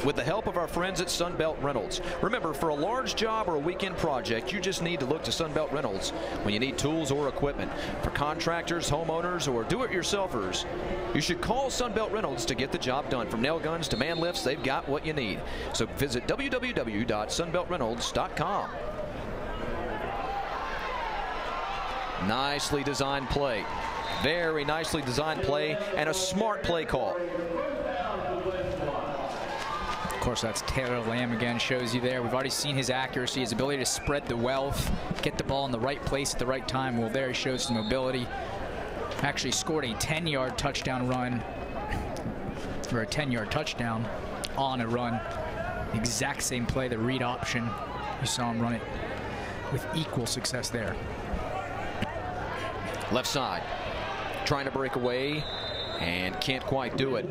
with the help of our friends at Sunbelt Rentals. Remember, for a large job or a weekend project, you just need to look to Sunbelt Rentals when you need tools or equipment. For contractors, homeowners, or do-it-yourselfers, you should call Sunbelt Reynolds to get the job done. From nail guns to man lifts, they've got what you need. So visit www.sunbeltreynolds.com. Nicely designed play. Very nicely designed play and a smart play call. Of course, that's Taylor Lamb again, shows you there. We've already seen his accuracy, his ability to spread the wealth, get the ball in the right place at the right time. Well, there he shows his mobility. Actually scored a 10-yard touchdown run, or a 10-yard touchdown on a run. Exact same play, the read option. You saw him run it with equal success there. Left side. Trying to break away and can't quite do it.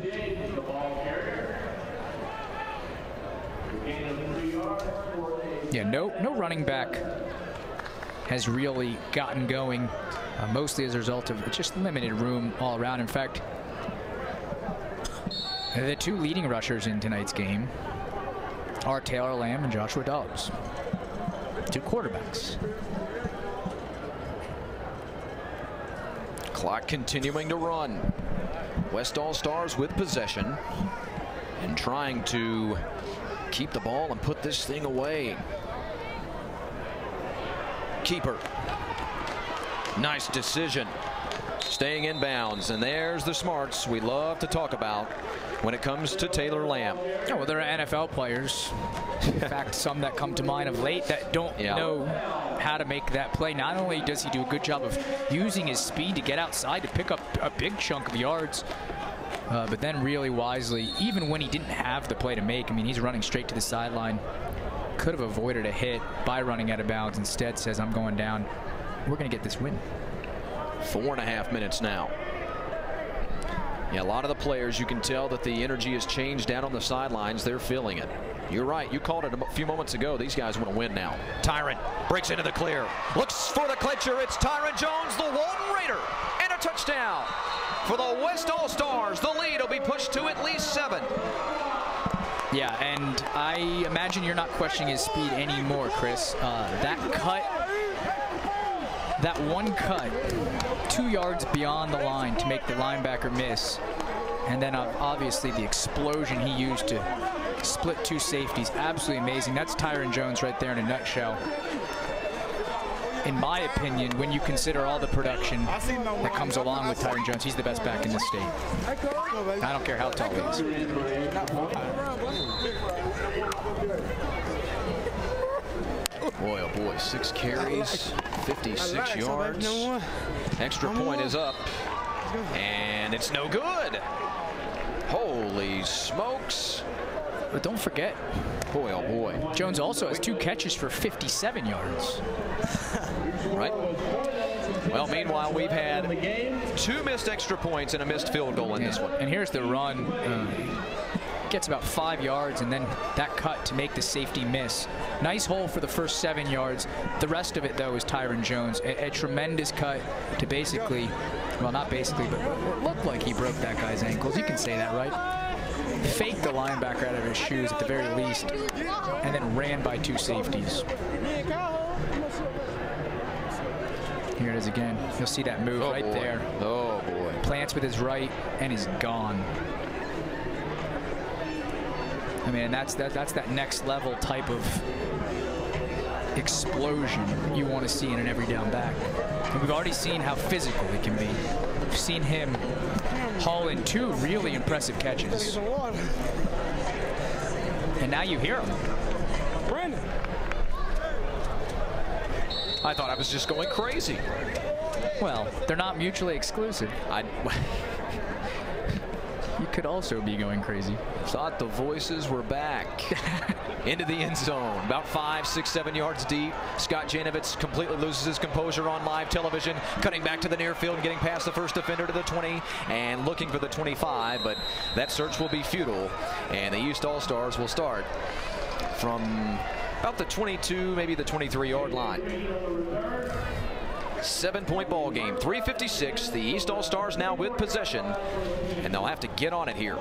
Yeah, no running back has really gotten going, mostly as a result of just limited room all around. In fact, the two leading rushers in tonight's game are Taylor Lamb and Joshua Dobbs, two quarterbacks. Clock continuing to run. West All-Stars with possession and trying to keep the ball and put this thing away. Keeper. Nice decision. Staying in bounds, and there's the smarts we love to talk about when it comes to Taylor Lamb. Oh, well, there are NFL players, in fact, some that come to mind of late that don't know how to make that play. Not only does he do a good job of using his speed to get outside to pick up a big chunk of yards, but then really wisely, even when he didn't have the play to make, I mean, he's running straight to the sideline. Could have avoided a hit by running out of bounds. Instead says, I'm going down. We're going to get this win. 4.5 minutes now. Yeah, a lot of the players, you can tell that the energy has changed down on the sidelines. They're feeling it. You're right. You called it a few moments ago. These guys want to win now. Tyron breaks into the clear. Looks for the clincher. It's Tyron Jones, the Walton Raider. And a touchdown for the West All-Stars. The lead will be pushed to at least 7. Yeah, and I imagine you're not questioning his speed anymore, Chris. That cut, that one cut, 2 yards beyond the line to make the linebacker miss. And then obviously the explosion he used to split two safeties. Absolutely amazing. That's Tyron Jones right there in a nutshell. in my opinion, when you consider all the production that comes along with Tyron Jones, he's the best back in the state. I don't care how tall he is. Boy, oh boy, 6 carries, 56 yards. Extra point is up, and it's no good. Holy smokes. But don't forget, boy, oh boy, Jones also has 2 catches for 57 yards. Right. Well, meanwhile, we've had 2 missed extra points and a missed field goal in this one. And here's the run. Gets about 5 yards, and then that cut to make the safety miss. Nice hole for the first 7 yards. The rest of it, though, is Tyron Jones. A tremendous cut to basically, well, not basically, but it looked like he broke that guy's ankles. You can say that, right? Faked the linebacker out of his shoes at the very least, and then ran by 2 safeties. Here it is again. You'll see that move right there. Oh, boy. Plants with his right and is gone. I mean, that's that next level type of explosion you want to see in an every down back. And we've already seen how physical he can be. We've seen him haul in 2 really impressive catches. And now you hear him. Brandon. I thought I was just going crazy. Well, they're not mutually exclusive. You could also be going crazy. Thought the voices were back. Into the end zone, about 5, 6, 7 yards deep. Scott Janovitz completely loses his composure on live television, cutting back to the near field and getting past the first defender to the 20 and looking for the 25, but that search will be futile, and the East All-Stars will start from about the 22, maybe the 23-yard line. 7-point ball game, 3:56. The East All-Stars now with possession, and they'll have to get on it here.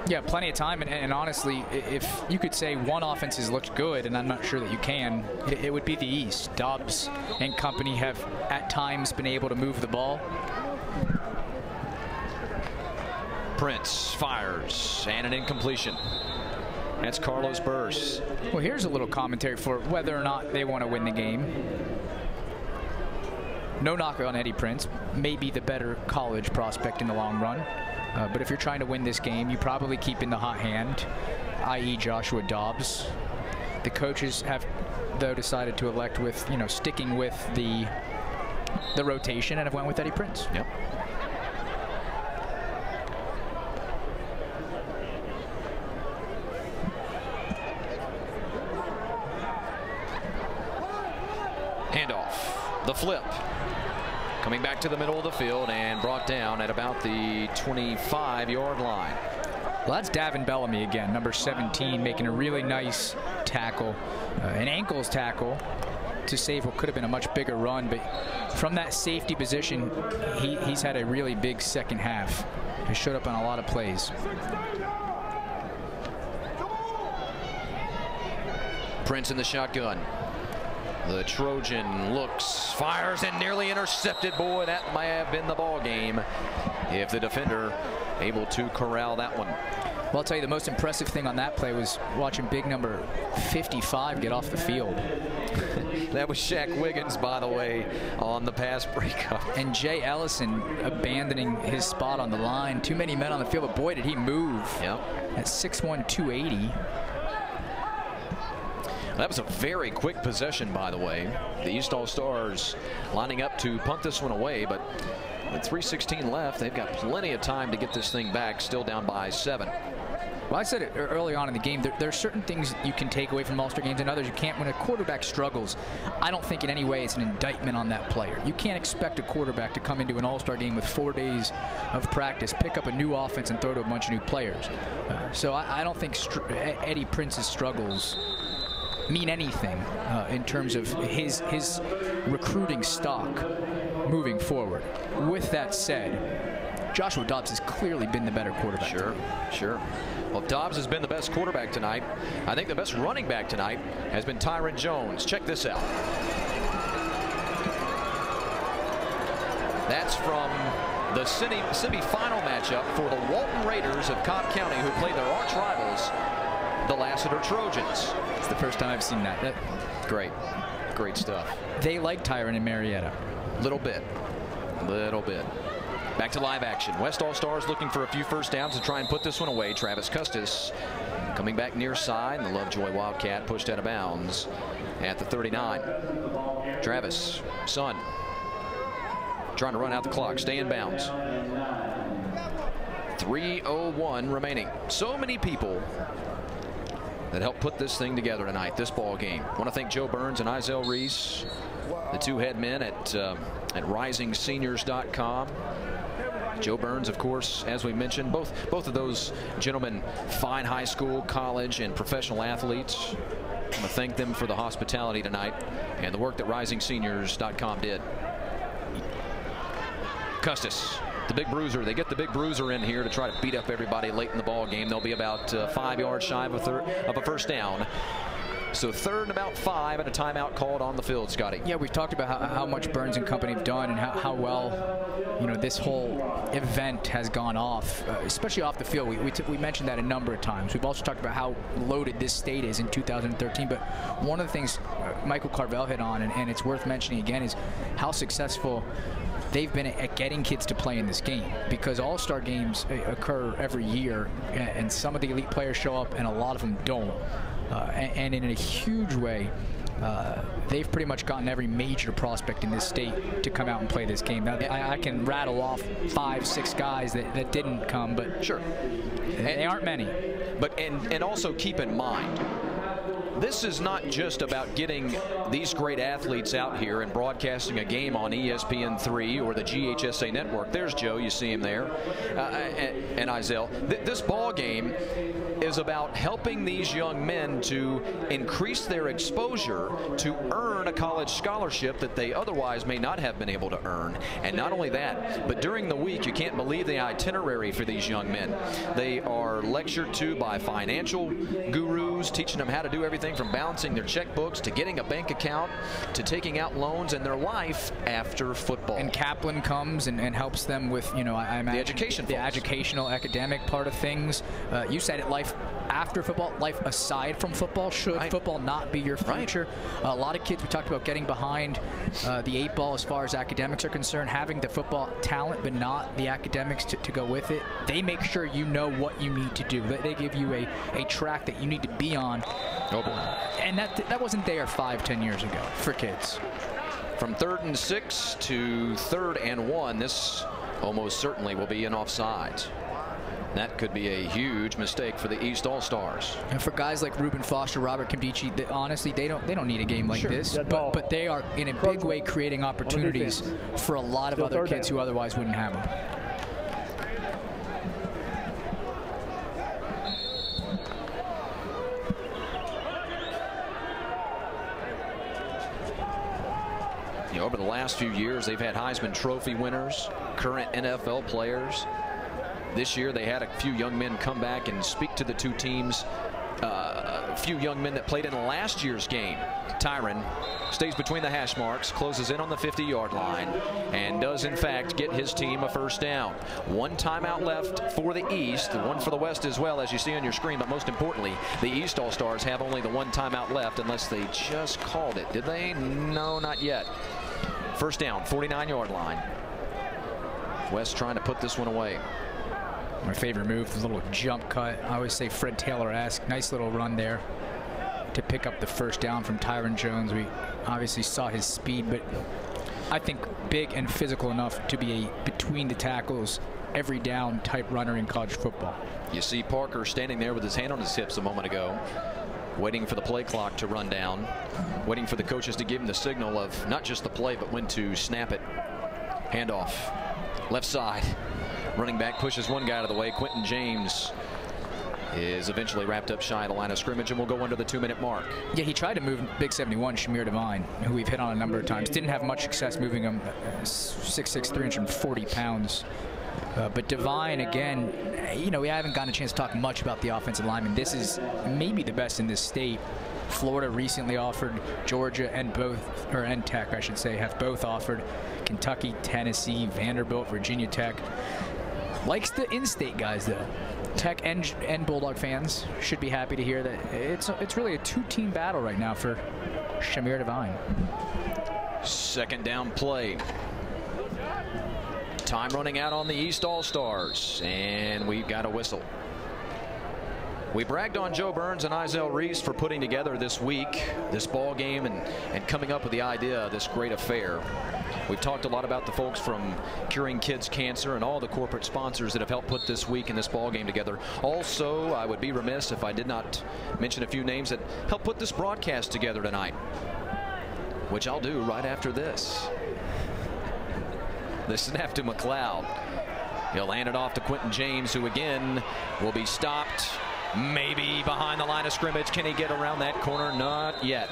Yeah, plenty of time, and honestly, if you could say one offense has looked good, and I'm not sure that you can, it would be the East. Dobbs and company have at times been able to move the ball. Prince fires, and an incompletion. That's Carlos Burse. Well, here's a little commentary for whether or not they want to win the game. No knock on Eddie Prince, maybe the better college prospect in the long run. But if you're trying to win this game, you probably keep in the hot hand, i.e. Joshua Dobbs. The coaches have, though, decided to elect with, sticking with the rotation and have went with Eddie Prince. Yep. Handoff, the flip. Coming back to the middle of the field and brought down at about the 25-yard line. Well, that's Davin Bellamy again, number 17, making a really nice tackle, an ankles tackle to save what could have been a much bigger run. But from that safety position, he's had a really big second half. He showed up on a lot of plays. Prince in the shotgun. The Trojan looks, fires, and nearly intercepted. Boy, that might have been the ball game if the defender able to corral that one. Well, I'll tell you, the most impressive thing on that play was watching big number 55 get off the field. That was Shaq Wiggins, by the way, on the pass breakup. And Jay Ellison abandoning his spot on the line. Too many men on the field, but boy, did he move. Yep. At 6'1", 280. That was a very quick possession, by the way. The East All-Stars lining up to punt this one away, but with 3:16 left, they've got plenty of time to get this thing back, still down by 7. Well, I said it early on in the game, there are certain things you can take away from All-Star games and others you can't. When a quarterback struggles, I don't think in any way it's an indictment on that player. You can't expect a quarterback to come into an All-Star game with 4 days of practice, pick up a new offense, and throw to a bunch of new players. So I don't think Eddie Prince's struggles mean anything in terms of his recruiting stock moving forward. With that said, Joshua Dobbs has clearly been the better quarterback. Sure. Well, Dobbs has been the best quarterback tonight. I think the best running back tonight has been Tyron Jones. Check this out. That's from the semi-final matchup for the Walton Raiders of Cobb County, who played their arch rivals, the Lassiter Trojans. It's the first time I've seen that. Great stuff. They like Tyron and Marietta. Little bit. Back to live action. West All-Stars looking for a few first downs to try and put this one away. Travis Custis coming back near side. The Lovejoy Wildcat pushed out of bounds at the 39. Travis, son, trying to run out the clock. Stay in bounds. 3:01 remaining. So many people that helped put this thing together tonight, this ball game. I want to thank Joe Burns and Izell Reese, the two head men at risingseniors.com. Joe Burns, of course, as we mentioned, both of those gentlemen, fine high school, college, and professional athletes. I want to thank them for the hospitality tonight and the work that risingseniors.com did. Custis, the big bruiser. They get the big bruiser in here to try to beat up everybody late in the ball game. They'll be about 5 yards shy of a first down. So 3rd and about 5 and a timeout called on the field, Scotty. Yeah, we've talked about how much Burns and company have done and how well, this whole event has gone off, especially off the field. We mentioned that a number of times. We've also talked about how loaded this state is in 2013. But one of the things Michael Carvel hit on, and it's worth mentioning again, is how successful they've been at getting kids to play in this game, because all-star games occur every year, and some of the elite players show up and a lot of them don't. And in a huge way, they've pretty much gotten every major prospect in this state to come out and play this game. Now, I can rattle off 5, 6 guys that didn't come, but sure, they aren't many. But and also keep in mind, this is not just about getting these great athletes out here and broadcasting a game on ESPN3 or the GHSA network. There's Joe, you see him there, and Izell. This ball game is about helping these young men to increase their exposure to earn a college scholarship that they otherwise may not have been able to earn. And not only that, but during the week, you can't believe the itinerary for these young men. They are lectured to by financial gurus, teaching them how to do everything from balancing their checkbooks to getting a bank account to taking out loans and their life after football. And Kaplan comes and helps them with, I imagine, the education, the educational, academic part of things. You said it, life after football, life aside from football. Should football not be your future? A lot of kids, we talked about getting behind the 8 ball as far as academics are concerned, having the football talent but not the academics to go with it. They make sure you know what you need to do. They give you a track that you need to be on. Oh boy. And that wasn't there 5, 10 years ago for kids. From 3rd and 6 to 3rd and 1, this almost certainly will be an offsides. That could be a huge mistake for the East All-Stars. And for guys like Reuben Foster, Robert Kimdichie, honestly, they don't need a game like this. But they are in a big way creating opportunities for a lot of other kids who otherwise wouldn't have them. Over the last few years, they've had Heisman Trophy winners, current NFL players. This year, they had a few young men come back and speak to the two teams. A few young men that played in last year's game. Tyron stays between the hash marks, closes in on the 50-yard line, and does, in fact, get his team a first down. 1 timeout left for the East, and 1 for the West as well, as you see on your screen. But most importantly, the East All-Stars have only the 1 timeout left, unless they just called it. Did they? No, not yet. First down, 49-yard line. West trying to put this one away. My favorite move, the little jump cut. I always say Fred Taylor-esque. Nice little run there to pick up the first down from Tyron Jones. We obviously saw his speed, but I think big and physical enough to be a between the tackles, every down type runner in college football. You see Parker standing there with his hand on his hips a moment ago, waiting for the play clock to run down, waiting for the coaches to give him the signal of not just the play, but when to snap it. Handoff, left side. Running back pushes one guy out of the way. Quentin James is eventually wrapped up shy of the line of scrimmage and will go under the 2-minute mark. Yeah, he tried to move big 71, Shamir Devine, who we've hit on a number of times. Didn't have much success moving him, 6'6", 340 pounds. But Devine, again, we haven't gotten a chance to talk much about the offensive lineman. This is maybe the best in this state. Florida recently offered, Georgia and Tech, I should say, have both offered. Kentucky, Tennessee, Vanderbilt, Virginia Tech. Likes the in-state guys, though. Tech and Bulldog fans should be happy to hear that it's really a two-team battle right now for Shamir Devine. Second down play. Time running out on the East All-Stars, and we've got a whistle. We bragged on Joe Burns and Izell Reese for putting together this week, this ball game, and coming up with the idea of this great affair. We've talked a lot about the folks from Curing Kids Cancer and all the corporate sponsors that have helped put this week and this ball game together. Also, I would be remiss if I did not mention a few names that helped put this broadcast together tonight, which I'll do right after this. The snap to McLeod. He'll hand it off to Quentin James, who again will be stopped. Maybe behind the line of scrimmage. Can he get around that corner? Not yet.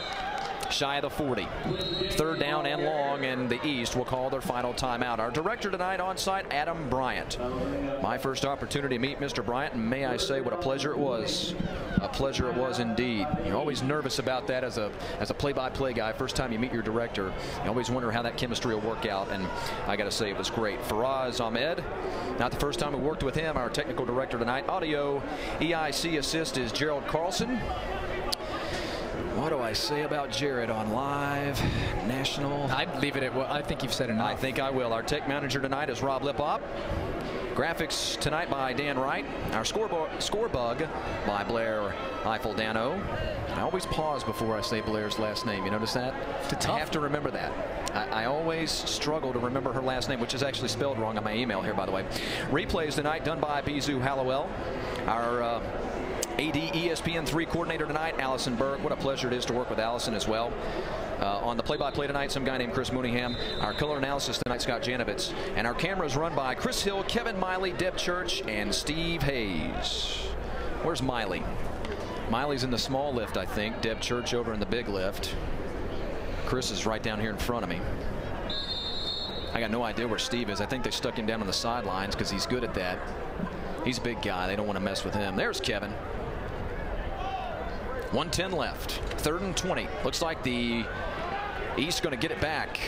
Shy of the 40. Third down and long, and the East will call their final timeout. Our director tonight on site, Adam Bryant. My first opportunity to meet Mr. Bryant, and may I say what a pleasure it was. A pleasure it was indeed. You're always nervous about that as a play-by-play guy. First time you meet your director, you always wonder how that chemistry will work out, and I got to say it was great. Faraz Ahmed, not the first time we worked with him. Our technical director tonight. Audio EIC assist is Gerald Carlson. What do I say about Jared on live national? I'd leave it at what I think you've said enough. I think I will. Our tech manager tonight is Rob Lipop. Graphics tonight by Dan Wright. Our score bug by Blair Eiffel-Dano. I always pause before I say Blair's last name. You notice that? I have to remember that. I always struggle to remember her last name, which is actually spelled wrong on my email here, by the way. Replays tonight done by Bizu Hallowell. Our AD ESPN3 coordinator tonight, Allison Berg. What a pleasure it is to work with Allison as well. On the play-by-play tonight, some guy named Chris Mooneyham. Our color analysis tonight, Scott Janovitz. And our cameras run by Chris Hill, Kevin Miley, Deb Church, and Steve Hayes. Where's Miley? Miley's in the small lift, I think. Deb Church over in the big lift. Chris is right down here in front of me. I got no idea where Steve is. I think they stuck him down on the sidelines because he's good at that. He's a big guy. They don't want to mess with him. There's Kevin. 1:10 left. 3rd and 20. Looks like the East going to get it back,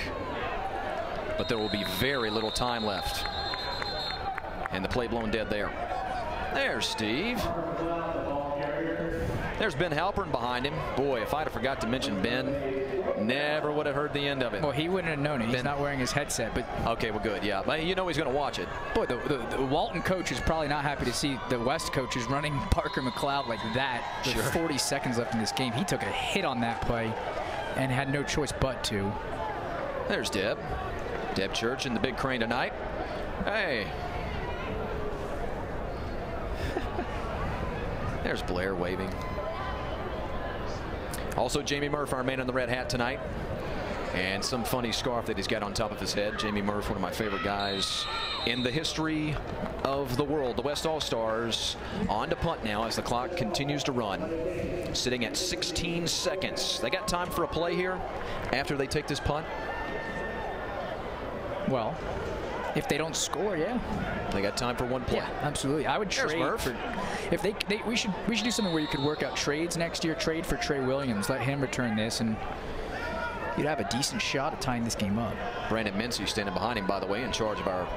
but there will be very little time left. And the play blown dead there. There's Steve. There's Ben Halpern behind him. Boy, if I'd have forgot to mention Ben, never would have heard the end of it. Well, he wouldn't have known it. He's not wearing his headset. But okay, well, good, yeah. But you know he's going to watch it. Boy, the Walton coach is probably not happy to see the West coaches running Parker McLeod like that with 40 seconds left in this game. He took a hit on that play and had no choice but to. There's Deb. Deb Church in the big crane tonight. Hey. There's Blair waving. Also, Jamie Murph, our man in the red hat tonight. And some funny scarf that he's got on top of his head. Jamie Murph, one of my favorite guys in the history of the world. The West All-Stars on to punt now as the clock continues to run. Sitting at 16 seconds. They got time for a play here after they take this punt? Well, if they don't score, yeah. They got time for one play. Yeah, absolutely. I would trade for, if we should do something where you could work out trades next year. Trade for Trey Williams, let him return this, and you'd have a decent shot at tying this game up. Brandon Mincy standing behind him, by the way, in charge of our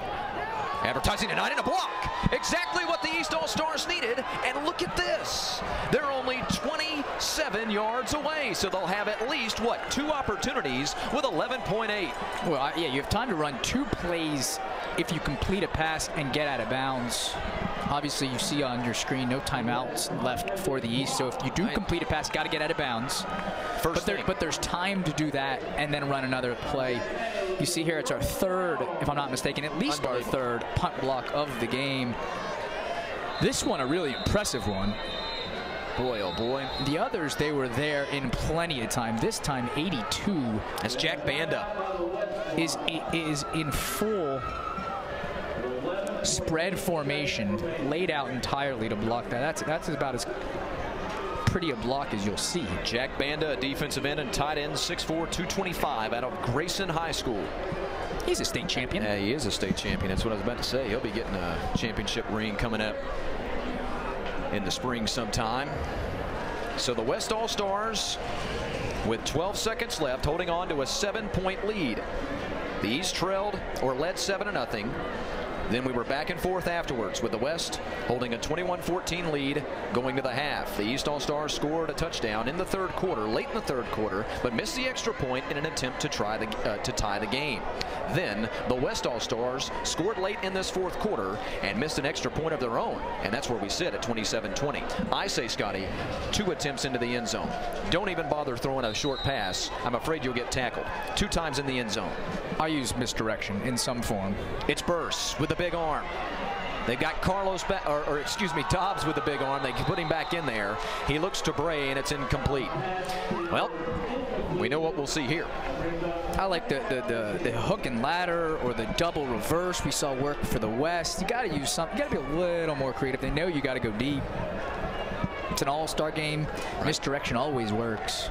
advertising tonight, and a block. Exactly what the East All-Stars needed. And look at this. They're only 27 yards away, so they'll have at least, what, 2 opportunities with 11.8. Well, yeah, you have time to run 2 plays if you complete a pass and get out of bounds. Obviously, you see on your screen no timeouts left for the East, so if you do complete a pass, got to get out of bounds. But there's time to do that and then run another play. You see here it's our 3rd, if I'm not mistaken, at least our 3rd punt block of the game. This one a really impressive one. Boy, oh boy. The others, they were there in plenty of time. This time, 82. That's Jack Banda. Is in full spread formation, laid out entirely to block that. That's about as pretty a block as you'll see. Jack Banda, a defensive end and tight end, 6'4", 225, out of Grayson High School. He's a state champion. Yeah, he is a state champion. That's what I was about to say. He'll be getting a championship ring coming up in the spring sometime. So the West All-Stars, with 12 seconds left, holding on to a 7-point lead. The East trailed or led 7-0. Then we were back and forth afterwards, with the West holding a 21-14 lead going to the half. The East All-Stars scored a touchdown in the third quarter, late in the third quarter, but missed the extra point in an attempt to tie the game. Then the West All-Stars scored late in this fourth quarter and missed an extra point of their own, and that's where we sit at 27-20. I say, Scotty, 2 attempts into the end zone. Don't even bother throwing a short pass. I'm afraid you'll get tackled. 2 times in the end zone. I use misdirection in some form. It's Burse with the big arm. They got Dobbs with the big arm. They put him back in there. He looks to Bray, and it's incomplete. Well, we know what we'll see here. I like the hook and ladder or the double reverse we saw work for the West. You got to use something. You got to be a little more creative. They know you got to go deep. It's an all-star game. Right. Misdirection always works.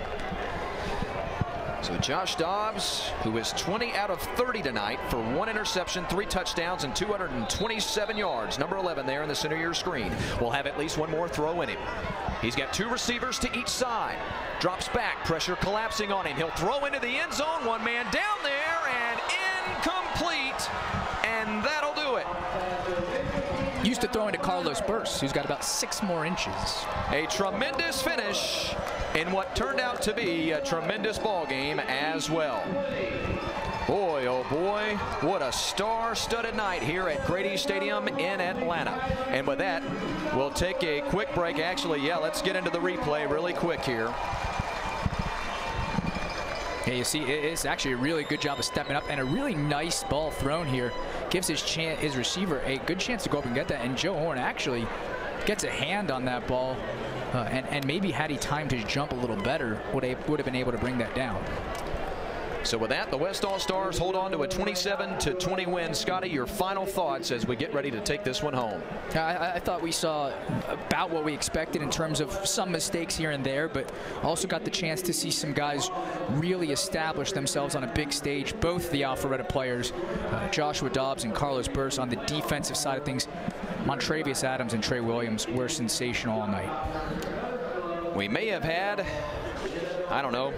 So Josh Dobbs, who is 20 out of 30 tonight for 1 interception, 3 touchdowns, and 227 yards, number 11 there in the center of your screen, will have at least 1 more throw in him. He's got 2 receivers to each side. Drops back, pressure collapsing on him. He'll throw into the end zone, 1 man down there, and incomplete, and that'll do it. Used to throw into Carlos Burse, who's got about 6 more inches. A tremendous finish in what turned out to be a tremendous ball game as well. Boy, oh boy, what a star-studded night here at Grady Stadium in Atlanta. And with that, we'll take a quick break. Actually, yeah, let's get into the replay really quick here. Yeah, you see, it's actually a really good job of stepping up, and a really nice ball thrown here. Gives his receiver a good chance to go up and get that, and Joe Horn actually gets a hand on that ball, and maybe had he timed his jump a little better, would have been able to bring that down. So with that, the West All-Stars hold on to a 27-20 win. Scotty, your final thoughts as we get ready to take this one home. I thought we saw about what we expected in terms of some mistakes here and there, but also got the chance to see some guys really establish themselves on a big stage. Both the Alpharetta players, Joshua Dobbs and Carlos Burse, on the defensive side of things. Montravius Adams and Trey Williams were sensational all night. We may have had, I don't know,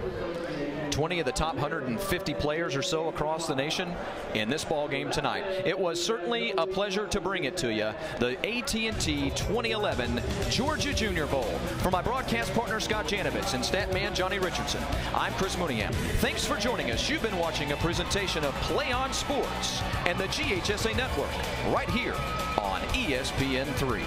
20 of the top 150 players or so across the nation in this ball game tonight. It was certainly a pleasure to bring it to you. The AT&T 2011 Georgia Junior Bowl. For my broadcast partner Scott Janovitz and stat man Johnny Richardson, I'm Chris Mooneyham. Thanks for joining us. You've been watching a presentation of Play On Sports and the GHSA Network right here on ESPN3.